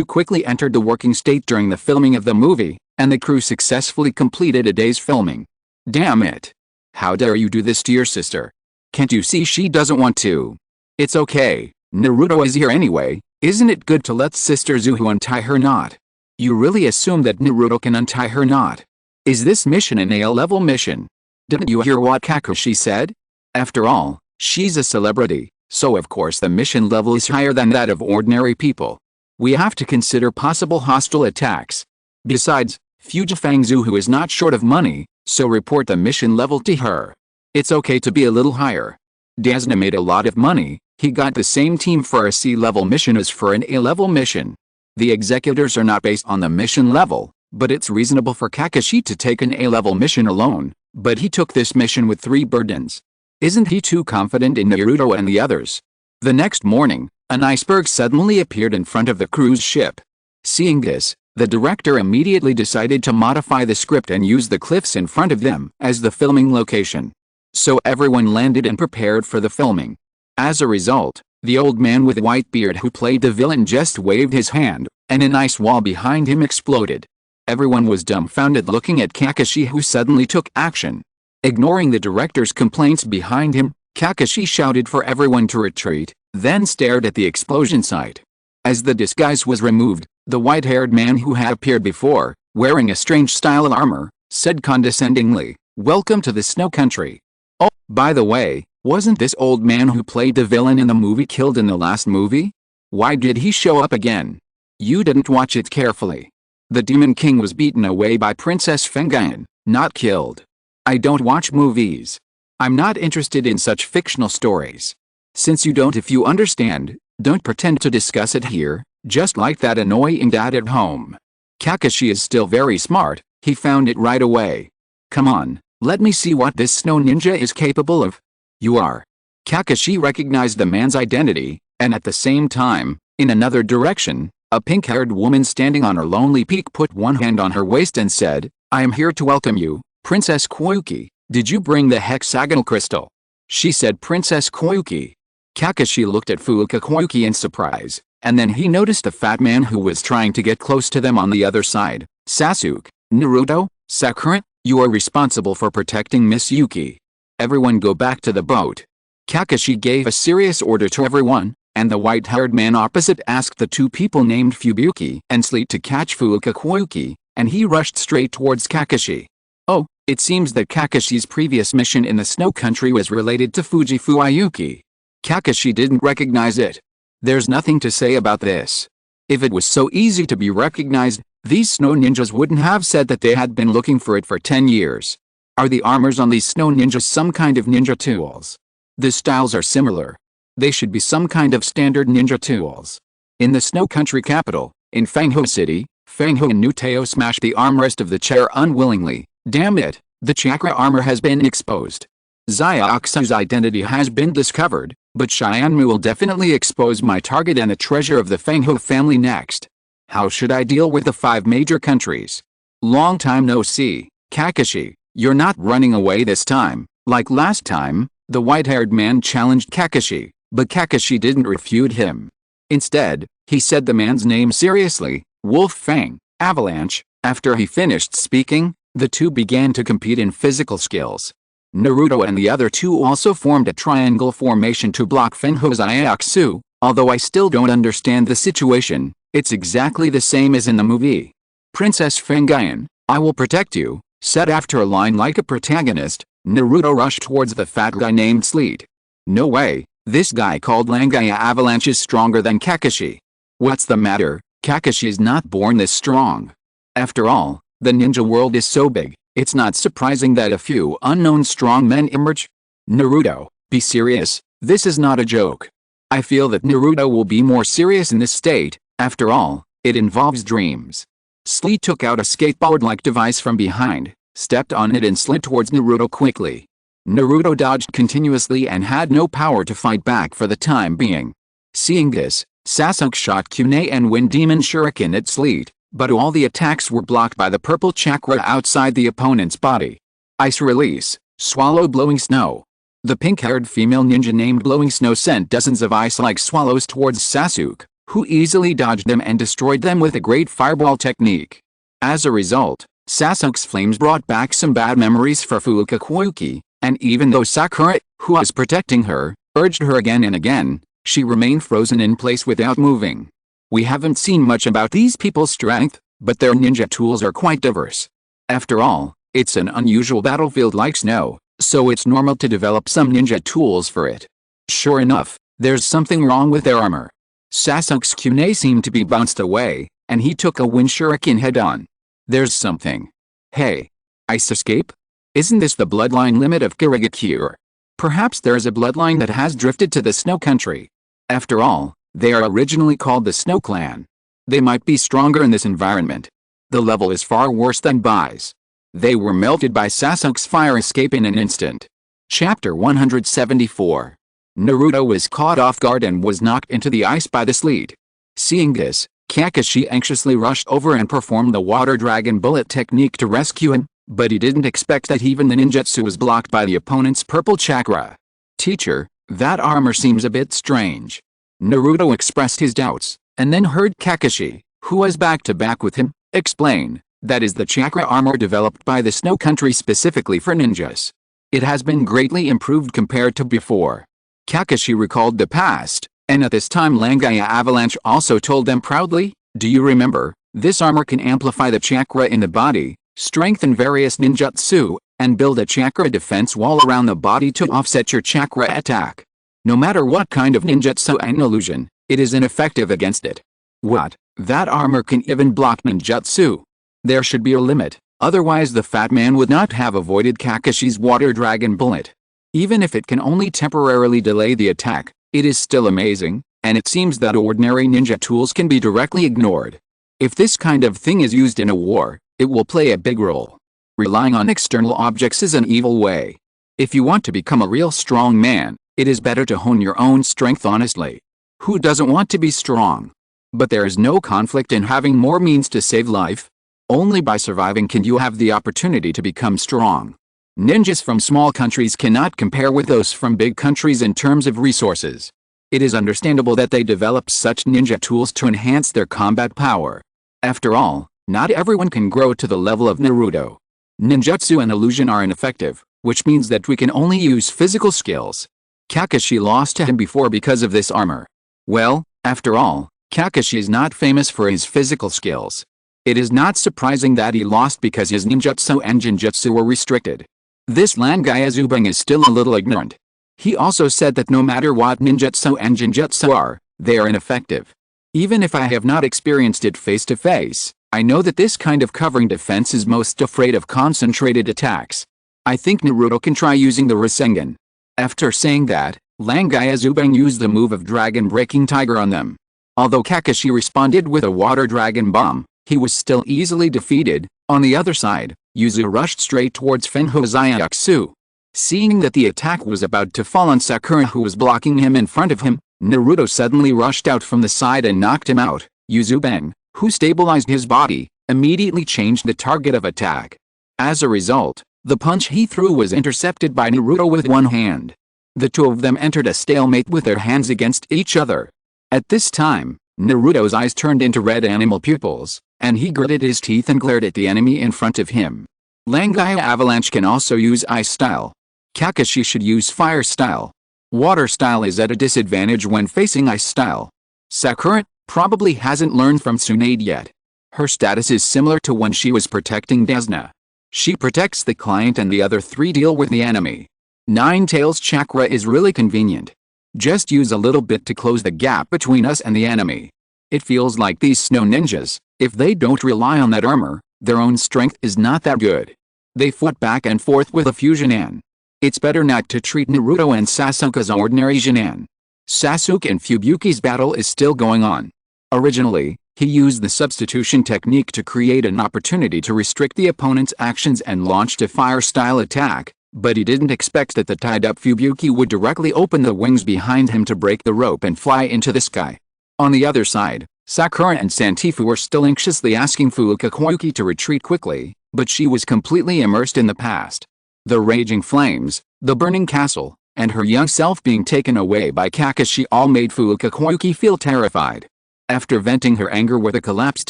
quickly entered the working state during the filming of the movie, and the crew successfully completed a day's filming. Damn it. How dare you do this to your sister? Can't you see she doesn't want to? It's okay, Naruto is here anyway. Isn't it good to let Sister Zuhu untie her knot? You really assume that Naruto can untie her knot? Is this mission an A-level mission? Didn't you hear what Kakashi said? After all, she's a celebrity, so of course the mission level is higher than that of ordinary people. We have to consider possible hostile attacks. Besides, Fujifang Zuhu is not short of money, so report the mission level to her. It's okay to be a little higher. Dasna made a lot of money. He got the same team for a C-level mission as for an A-level mission. The executors are not based on the mission level, but it's reasonable for Kakashi to take an A-level mission alone, but he took this mission with 3 burdens. Isn't he too confident in Naruto and the others? The next morning, an iceberg suddenly appeared in front of the cruise ship. Seeing this, the director immediately decided to modify the script and use the cliffs in front of them as the filming location. So everyone landed and prepared for the filming. As a result, the old man with white beard who played the villain just waved his hand, and an ice wall behind him exploded. Everyone was dumbfounded looking at Kakashi, who suddenly took action. Ignoring the director's complaints behind him, Kakashi shouted for everyone to retreat, then stared at the explosion site. As the disguise was removed, the white-haired man who had appeared before, wearing a strange style of armor, said condescendingly, "Welcome to the snow country. Oh, by the way, wasn't this old man who played the villain in the movie killed in the last movie? Why did he show up again? You didn't watch it carefully. The Demon King was beaten away by Princess Fengayan, not killed. I don't watch movies. I'm not interested in such fictional stories. Since you don't, if you understand, don't pretend to discuss it here, just like that annoying dad at home." Kakashi is still very smart, he found it right away. "Come on, let me see what this snow ninja is capable of." "You are." Kakashi recognized the man's identity, and at the same time, in another direction, a pink-haired woman standing on her lonely peak put one hand on her waist and said, "I am here to welcome you, Princess Koyuki. Did you bring the hexagonal crystal?" She said Princess Koyuki. Kakashi looked at Fuuka Koyuki in surprise, and then he noticed a fat man who was trying to get close to them on the other side. "Sasuke, Naruto, Sakura, you are responsible for protecting Miss Yuki. Everyone go back to the boat." Kakashi gave a serious order to everyone, and the white-haired man opposite asked the two people named Fubuki and Sleet to catch Fukakuuki, and he rushed straight towards Kakashi. Oh, it seems that Kakashi's previous mission in the Snow Country was related to Fujifuayuki. Kakashi didn't recognize it. There's nothing to say about this. If it was so easy to be recognized, these snow ninjas wouldn't have said that they had been looking for it for 10 years. Are the armors on these snow ninjas some kind of ninja tools? The styles are similar. They should be some kind of standard ninja tools. In the Snow Country capital, in Fangho City, Fangho and Nuteo smashed the armrest of the chair unwillingly. Damn it, the chakra armor has been exposed. Xiaoxu's identity has been discovered, but Xianmu will definitely expose my target and the treasure of the Fangho family next. How should I deal with the 5 major countries? Long time no see, Kakashi, you're not running away this time. Like last time, the white-haired man challenged Kakashi, but Kakashi didn't refute him. Instead, he said the man's name seriously, Wolf Fang, Avalanche. After he finished speaking, the two began to compete in physical skills. Naruto and the other two also formed a triangle formation to block Fangho's Xiaoxu. Although I still don't understand the situation, it's exactly the same as in the movie. Princess Fangayan, I will protect you, said after a line like a protagonist. Naruto rushed towards the fat guy named Sleet. No way, this guy called Langaya Avalanche is stronger than Kakashi. What's the matter? Kakashi is not born this strong. After all, the ninja world is so big, it's not surprising that a few unknown strong men emerge. Naruto, be serious, this is not a joke. I feel that Naruto will be more serious in this state, after all, it involves dreams. Sleet took out a skateboard-like device from behind, stepped on it and slid towards Naruto quickly. Naruto dodged continuously and had no power to fight back for the time being. Seeing this, Sasuke shot Kunai and Wind Demon Shuriken at Sleet, but all the attacks were blocked by the purple chakra outside the opponent's body. Ice release, swallow blowing snow. The pink-haired female ninja named Blowing Snow sent dozens of ice-like swallows towards Sasuke, who easily dodged them and destroyed them with a great fireball technique. As a result, Sasuke's flames brought back some bad memories for Fukakuuki, and even though Sakura, who was protecting her, urged her again and again, she remained frozen in place without moving. We haven't seen much about these people's strength, but their ninja tools are quite diverse. After all, it's an unusual battlefield like snow, so it's normal to develop some ninja tools for it. Sure enough, there's something wrong with their armor. Sasuke's Kunai seemed to be bounced away, and he took a Wind Shuriken head-on. There's something. Hey. Ice escape? Isn't this the bloodline limit of Kirigakure? Perhaps there's a bloodline that has drifted to the Snow Country. After all, they are originally called the Snow Clan. They might be stronger in this environment. The level is far worse than Bai's. They were melted by Sasuke's fire escape in an instant. Chapter 174. Naruto was caught off guard and was knocked into the ice by the sleet. Seeing this, Kakashi anxiously rushed over and performed the water dragon bullet technique to rescue him, but he didn't expect that even the ninjutsu was blocked by the opponent's purple chakra. Teacher, that armor seems a bit strange. Naruto expressed his doubts, and then heard Kakashi, who was back to back with him, explain, that is the chakra armor developed by the Snow Country specifically for ninjas. It has been greatly improved compared to before. Kakashi recalled the past, and at this time Langaya Avalanche also told them proudly, do you remember, this armor can amplify the chakra in the body, strengthen various ninjutsu, and build a chakra defense wall around the body to offset your chakra attack. No matter what kind of ninjutsu and illusion, it is ineffective against it. What? That armor can even block ninjutsu? There should be a limit, otherwise the fat man would not have avoided Kakashi's water dragon bullet. Even if it can only temporarily delay the attack, it is still amazing, and it seems that ordinary ninja tools can be directly ignored. If this kind of thing is used in a war, it will play a big role. Relying on external objects is an evil way. If you want to become a real strong man, it is better to hone your own strength honestly. Who doesn't want to be strong? But there is no conflict in having more means to save life. Only by surviving can you have the opportunity to become strong. Ninjas from small countries cannot compare with those from big countries in terms of resources. It is understandable that they develop such ninja tools to enhance their combat power. After all, not everyone can grow to the level of Naruto. Ninjutsu and illusion are ineffective, which means that we can only use physical skills. Kakashi lost to him before because of this armor. Well, after all, Kakashi is not famous for his physical skills. It is not surprising that he lost because his ninjutsu and genjutsu were restricted. This Langaya is still a little ignorant. He also said that no matter what ninjutsu and genjutsu are, they are ineffective. Even if I have not experienced it face to face, I know that this kind of covering defense is most afraid of concentrated attacks. I think Naruto can try using the Rasengan. After saying that, Langaya used the move of Dragon Breaking Tiger on them. Although Kakashi responded with a Water Dragon Bomb, he was still easily defeated. On the other side, Yuzu rushed straight towards Fenho. Seeing that the attack was about to fall on Sakura, who was blocking him in front of him, Naruto suddenly rushed out from the side and knocked him out. Yuzu, who stabilized his body, immediately changed the target of attack. As a result, the punch he threw was intercepted by Naruto with one hand. The two of them entered a stalemate with their hands against each other. At this time, Naruto's eyes turned into red animal pupils, and he gritted his teeth and glared at the enemy in front of him. Langaya Avalanche can also use Ice Style. Kakashi should use Fire Style. Water Style is at a disadvantage when facing Ice Style. Sakura probably hasn't learned from Tsunade yet. Her status is similar to when she was protecting Desna. She protects the client and the other three deal with the enemy. Nine Tails Chakra is really convenient. Just use a little bit to close the gap between us and the enemy. It feels like these snow ninjas, if they don't rely on that armor, their own strength is not that good. They fought back and forth with a few Jinan. It's better not to treat Naruto and Sasuke as ordinary Jinan. Sasuke and Fubuki's battle is still going on. Originally, he used the substitution technique to create an opportunity to restrict the opponent's actions and launched a fire-style attack, but he didn't expect that the tied-up Fubuki would directly open the wings behind him to break the rope and fly into the sky. On the other side, Sakura and Santifu were still anxiously asking Fukakuoki to retreat quickly, but she was completely immersed in the past. The raging flames, the burning castle, and her young self being taken away by Kakashi all made Fukakuoki feel terrified. After venting her anger with a collapsed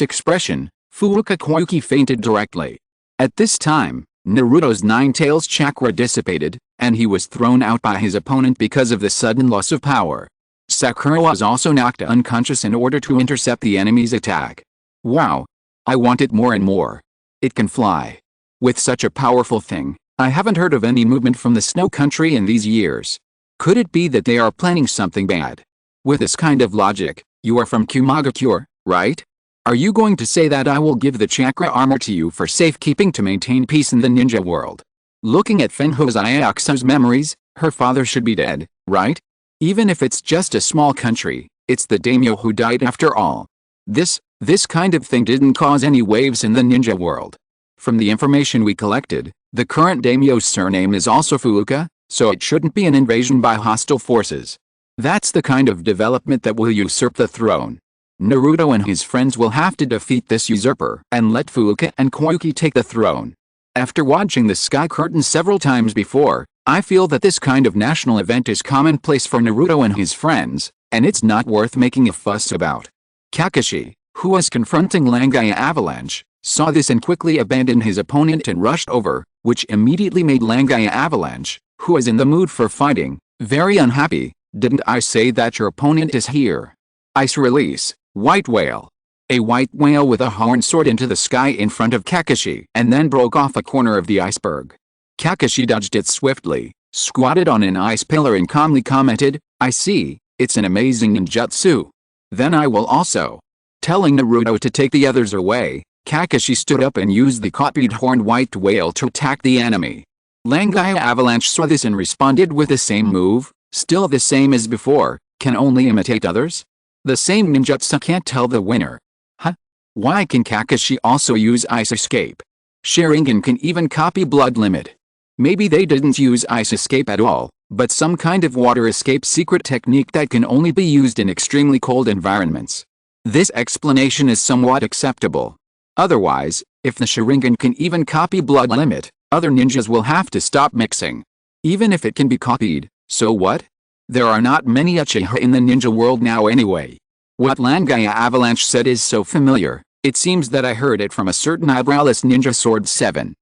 expression, Fukakuoki fainted directly. At this time, Naruto's Nine Tails chakra dissipated, and he was thrown out by his opponent because of the sudden loss of power. Sakura was also knocked unconscious in order to intercept the enemy's attack. Wow! I want it more and more. It can fly. With such a powerful thing, I haven't heard of any movement from the Snow Country in these years. Could it be that they are planning something bad? With this kind of logic, you are from Kumagakure, right? Are you going to say that I will give the chakra armor to you for safekeeping to maintain peace in the ninja world? Looking at Fenho memories, her father should be dead, right? Even if it's just a small country, it's the daimyo who died after all. This kind of thing didn't cause any waves in the ninja world. From the information we collected, the current daimyo's surname is also Fuuka, so it shouldn't be an invasion by hostile forces. That's the kind of development that will usurp the throne. Naruto and his friends will have to defeat this usurper and let Fuuka and Koyuki take the throne. After watching the Sky Curtain several times before, I feel that this kind of national event is commonplace for Naruto and his friends, and it's not worth making a fuss about. Kakashi, who was confronting Langaya Avalanche, saw this and quickly abandoned his opponent and rushed over, which immediately made Langaya Avalanche, who was in the mood for fighting, very unhappy. Didn't I say that your opponent is here? Ice Release, White Whale. A white whale with a horn soared into the sky in front of Kakashi and then broke off a corner of the iceberg. Kakashi dodged it swiftly, squatted on an ice pillar and calmly commented, I see, it's an amazing ninjutsu. Then I will also. Telling Naruto to take the others away, Kakashi stood up and used the copied horned white whale to attack the enemy. Langaya Avalanche saw this and responded with the same move, still the same as before, can only imitate others? The same ninjutsu can't tell the winner. Huh? Why can Kakashi also use Ice Escape? Sharingan can even copy Blood Limit. Maybe they didn't use Ice Escape at all, but some kind of water escape secret technique that can only be used in extremely cold environments. This explanation is somewhat acceptable. Otherwise, if the Sharingan can even copy Blood Limit, other ninjas will have to stop mixing. Even if it can be copied, so what? There are not many Uchiha in the ninja world now anyway. What Langaya Avalanche said is so familiar, it seems that I heard it from a certain eyebrowless ninja Sword 7.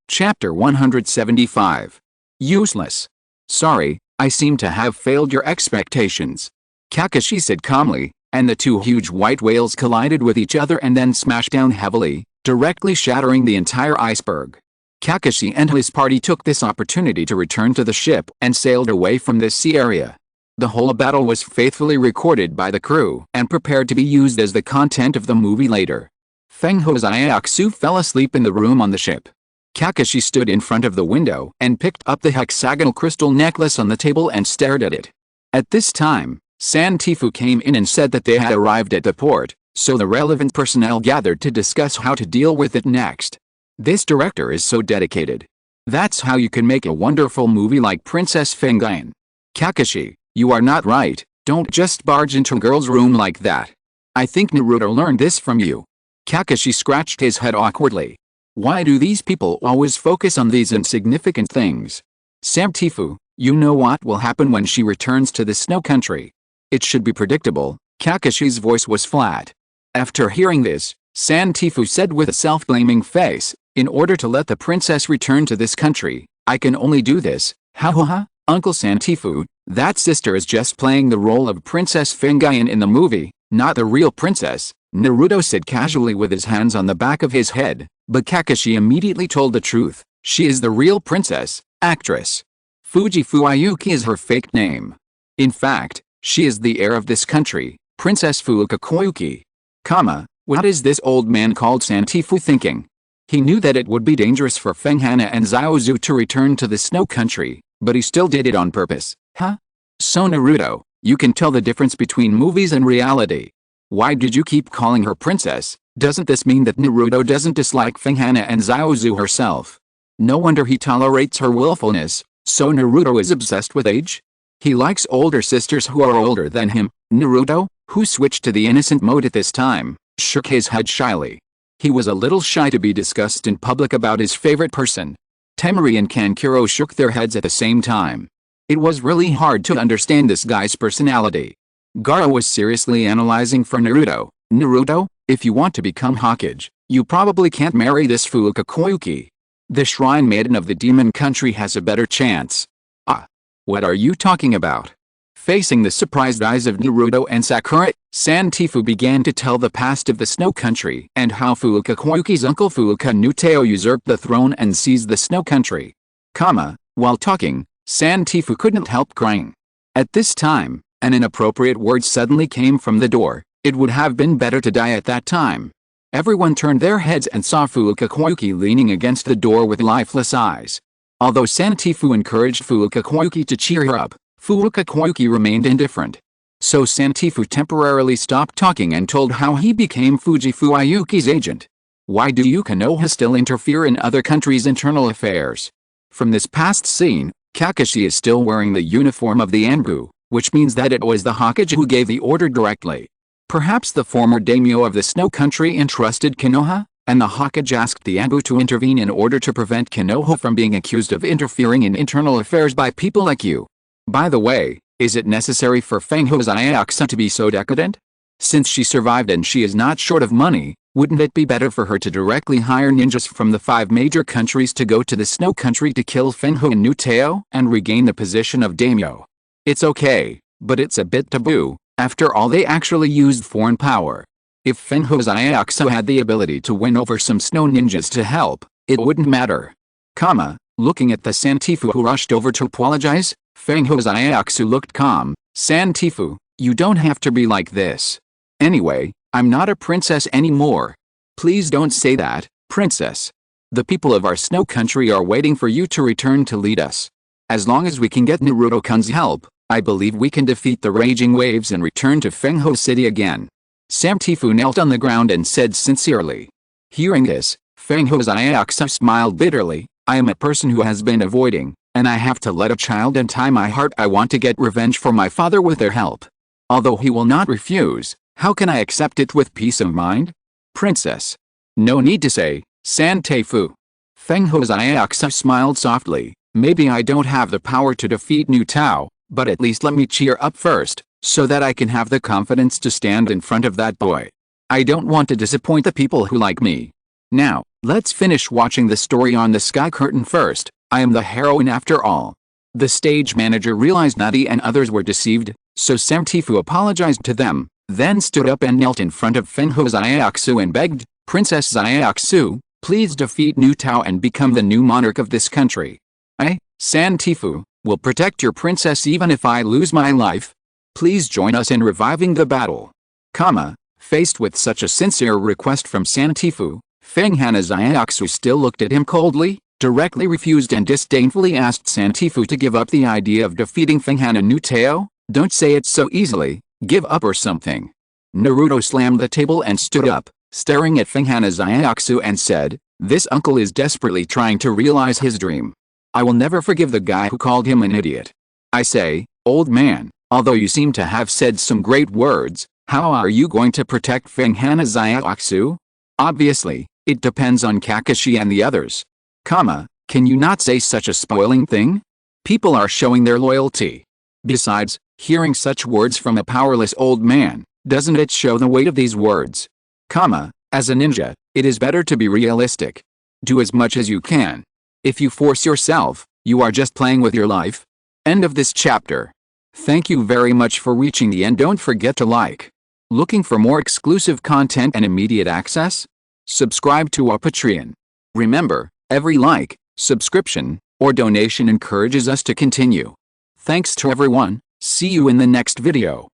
Chapter 175. Useless. Sorry, I seem to have failed your expectations. Kakashi said calmly, and the two huge white whales collided with each other and then smashed down heavily, directly shattering the entire iceberg. Kakashi and his party took this opportunity to return to the ship and sailed away from this sea area. The whole battle was faithfully recorded by the crew and prepared to be used as the content of the movie later. Feng Hou's Iaoxu fell asleep in the room on the ship. Kakashi stood in front of the window and picked up the hexagonal crystal necklace on the table and stared at it. At this time, Santifu came in and said that they had arrived at the port, so the relevant personnel gathered to discuss how to deal with it next. This director is so dedicated. That's how you can make a wonderful movie like Princess Fengyun. Kakashi, you are not right, don't just barge into a girl's room like that. I think Naruto learned this from you. Kakashi scratched his head awkwardly. Why do these people always focus on these insignificant things? Santifu, you know what will happen when she returns to the snow country. It should be predictable. Kakashi's voice was flat. After hearing this, Santifu said with a self-blaming face, in order to let the princess return to this country, I can only do this. Ha ha ha, Uncle Santifu, that sister is just playing the role of Princess Fengyun in the movie, not the real princess, Naruto said casually with his hands on the back of his head, but Kakashi immediately told the truth. She is the real princess, actress. Fujifu Ayuki is her fake name. In fact, she is the heir of this country, Princess Fuuka Koyuki. What is this old man called Santifu thinking? He knew that it would be dangerous for Fenghana and Xiaozu to return to the snow country, but he still did it on purpose. Huh? So Naruto, you can tell the difference between movies and reality. Why did you keep calling her princess? Doesn't this mean that Naruto doesn't dislike Fenghana and Xiaozu herself? No wonder he tolerates her willfulness, so Naruto is obsessed with age? He likes older sisters who are older than him. Naruto, who switched to the innocent mode at this time, shook his head shyly. He was a little shy to be discussed in public about his favorite person. Temari and Kankuro shook their heads at the same time. It was really hard to understand this guy's personality. Gaara was seriously analyzing for Naruto. Naruto, if you want to become Hokage, you probably can't marry this Fuuka Koyuki. The shrine maiden of the demon country has a better chance. Ah. What are you talking about? Facing the surprised eyes of Naruto and Sakura, Santifu began to tell the past of the snow country and how Fuuka Koyuki's uncle Fuuka Nuteo usurped the throne and seized the snow country. While talking, Santifu couldn't help crying. At this time, an inappropriate word suddenly came from the door. It would have been better to die at that time. Everyone turned their heads and saw Fuuka Koyuki leaning against the door with lifeless eyes. Although Santifu encouraged Fuuka Koyuki to cheer her up, Fuuka Koyuki remained indifferent. So Santifu temporarily stopped talking and told how he became Fujifu Ayuki's agent. Why do you Konoha still interfere in other countries' internal affairs? From this past scene, Kakashi is still wearing the uniform of the Anbu, which means that it was the Hokage who gave the order directly. Perhaps the former daimyo of the snow country entrusted Konoha, and the Hokage asked the Anbu to intervene in order to prevent Konoha from being accused of interfering in internal affairs by people like you. By the way, is it necessary for Feng Hou's Iaoxa to be so decadent? Since she survived and she is not short of money, wouldn't it be better for her to directly hire ninjas from the 5 major countries to go to the snow country to kill Feng Hou and Nuteo and regain the position of daimyo? It's okay, but it's a bit taboo. After all, they actually used foreign power. If Feng Hou's Iaoxa had the ability to win over some snow ninjas to help, it wouldn't matter. Looking at the Santifu who rushed over to apologize, Feng Hou's Iaoxa looked calm. Santifu, you don't have to be like this. Anyway, I'm not a princess anymore. Please don't say that, princess. The people of our snow country are waiting for you to return to lead us. As long as we can get Naruto-kun's help, I believe we can defeat the raging waves and return to Feng Hou City again. Santifu knelt on the ground and said sincerely. Hearing this, Feng Hou's Iaoxa smiled bitterly. I am a person who has been avoiding, and I have to let a child untie my heart. I want to get revenge for my father with their help. Although he will not refuse, how can I accept it with peace of mind? Princess. No need to say, Santifu. Feng Hou's Iaoxa smiled softly. Maybe I don't have the power to defeat Nuteo, but at least let me cheer up first, so that I can have the confidence to stand in front of that boy. I don't want to disappoint the people who like me. Now, let's finish watching the story on the sky curtain first. I am the heroine after all. The stage manager realized Nadi and others were deceived, so Samtifu apologized to them, then stood up and knelt in front of Fengho Xiaoxu and begged, "Princess Xiaoxu, please defeat New Tao and become the new monarch of this country. I, Samtifu, will protect your princess even if I lose my life. Please join us in reviving the battle." Faced with such a sincere request from Samtifu, Fenghana Xiaoxu still looked at him coldly, directly refused and disdainfully asked Samtifu to give up the idea of defeating Fenghana New Tao. "Don't say it so easily, give up or something." Naruto slammed the table and stood up, staring at Fenghana Xiaoxu and said, "This uncle is desperately trying to realize his dream. I will never forgive the guy who called him an idiot. I say, old man, although you seem to have said some great words, how are you going to protect Fenghana Xiaoxu? Obviously, it depends on Kakashi and the others. Can you not say such a spoiling thing? People are showing their loyalty. Besides, hearing such words from a powerless old man, doesn't it show the weight of these words? As a ninja, it is better to be realistic. Do as much as you can. If you force yourself, you are just playing with your life." End of this chapter. Thank you very much for reaching the end. Don't forget to like. Looking for more exclusive content and immediate access? Subscribe to our Patreon. Remember, every like, subscription, or donation encourages us to continue. Thanks to everyone. See you in the next video.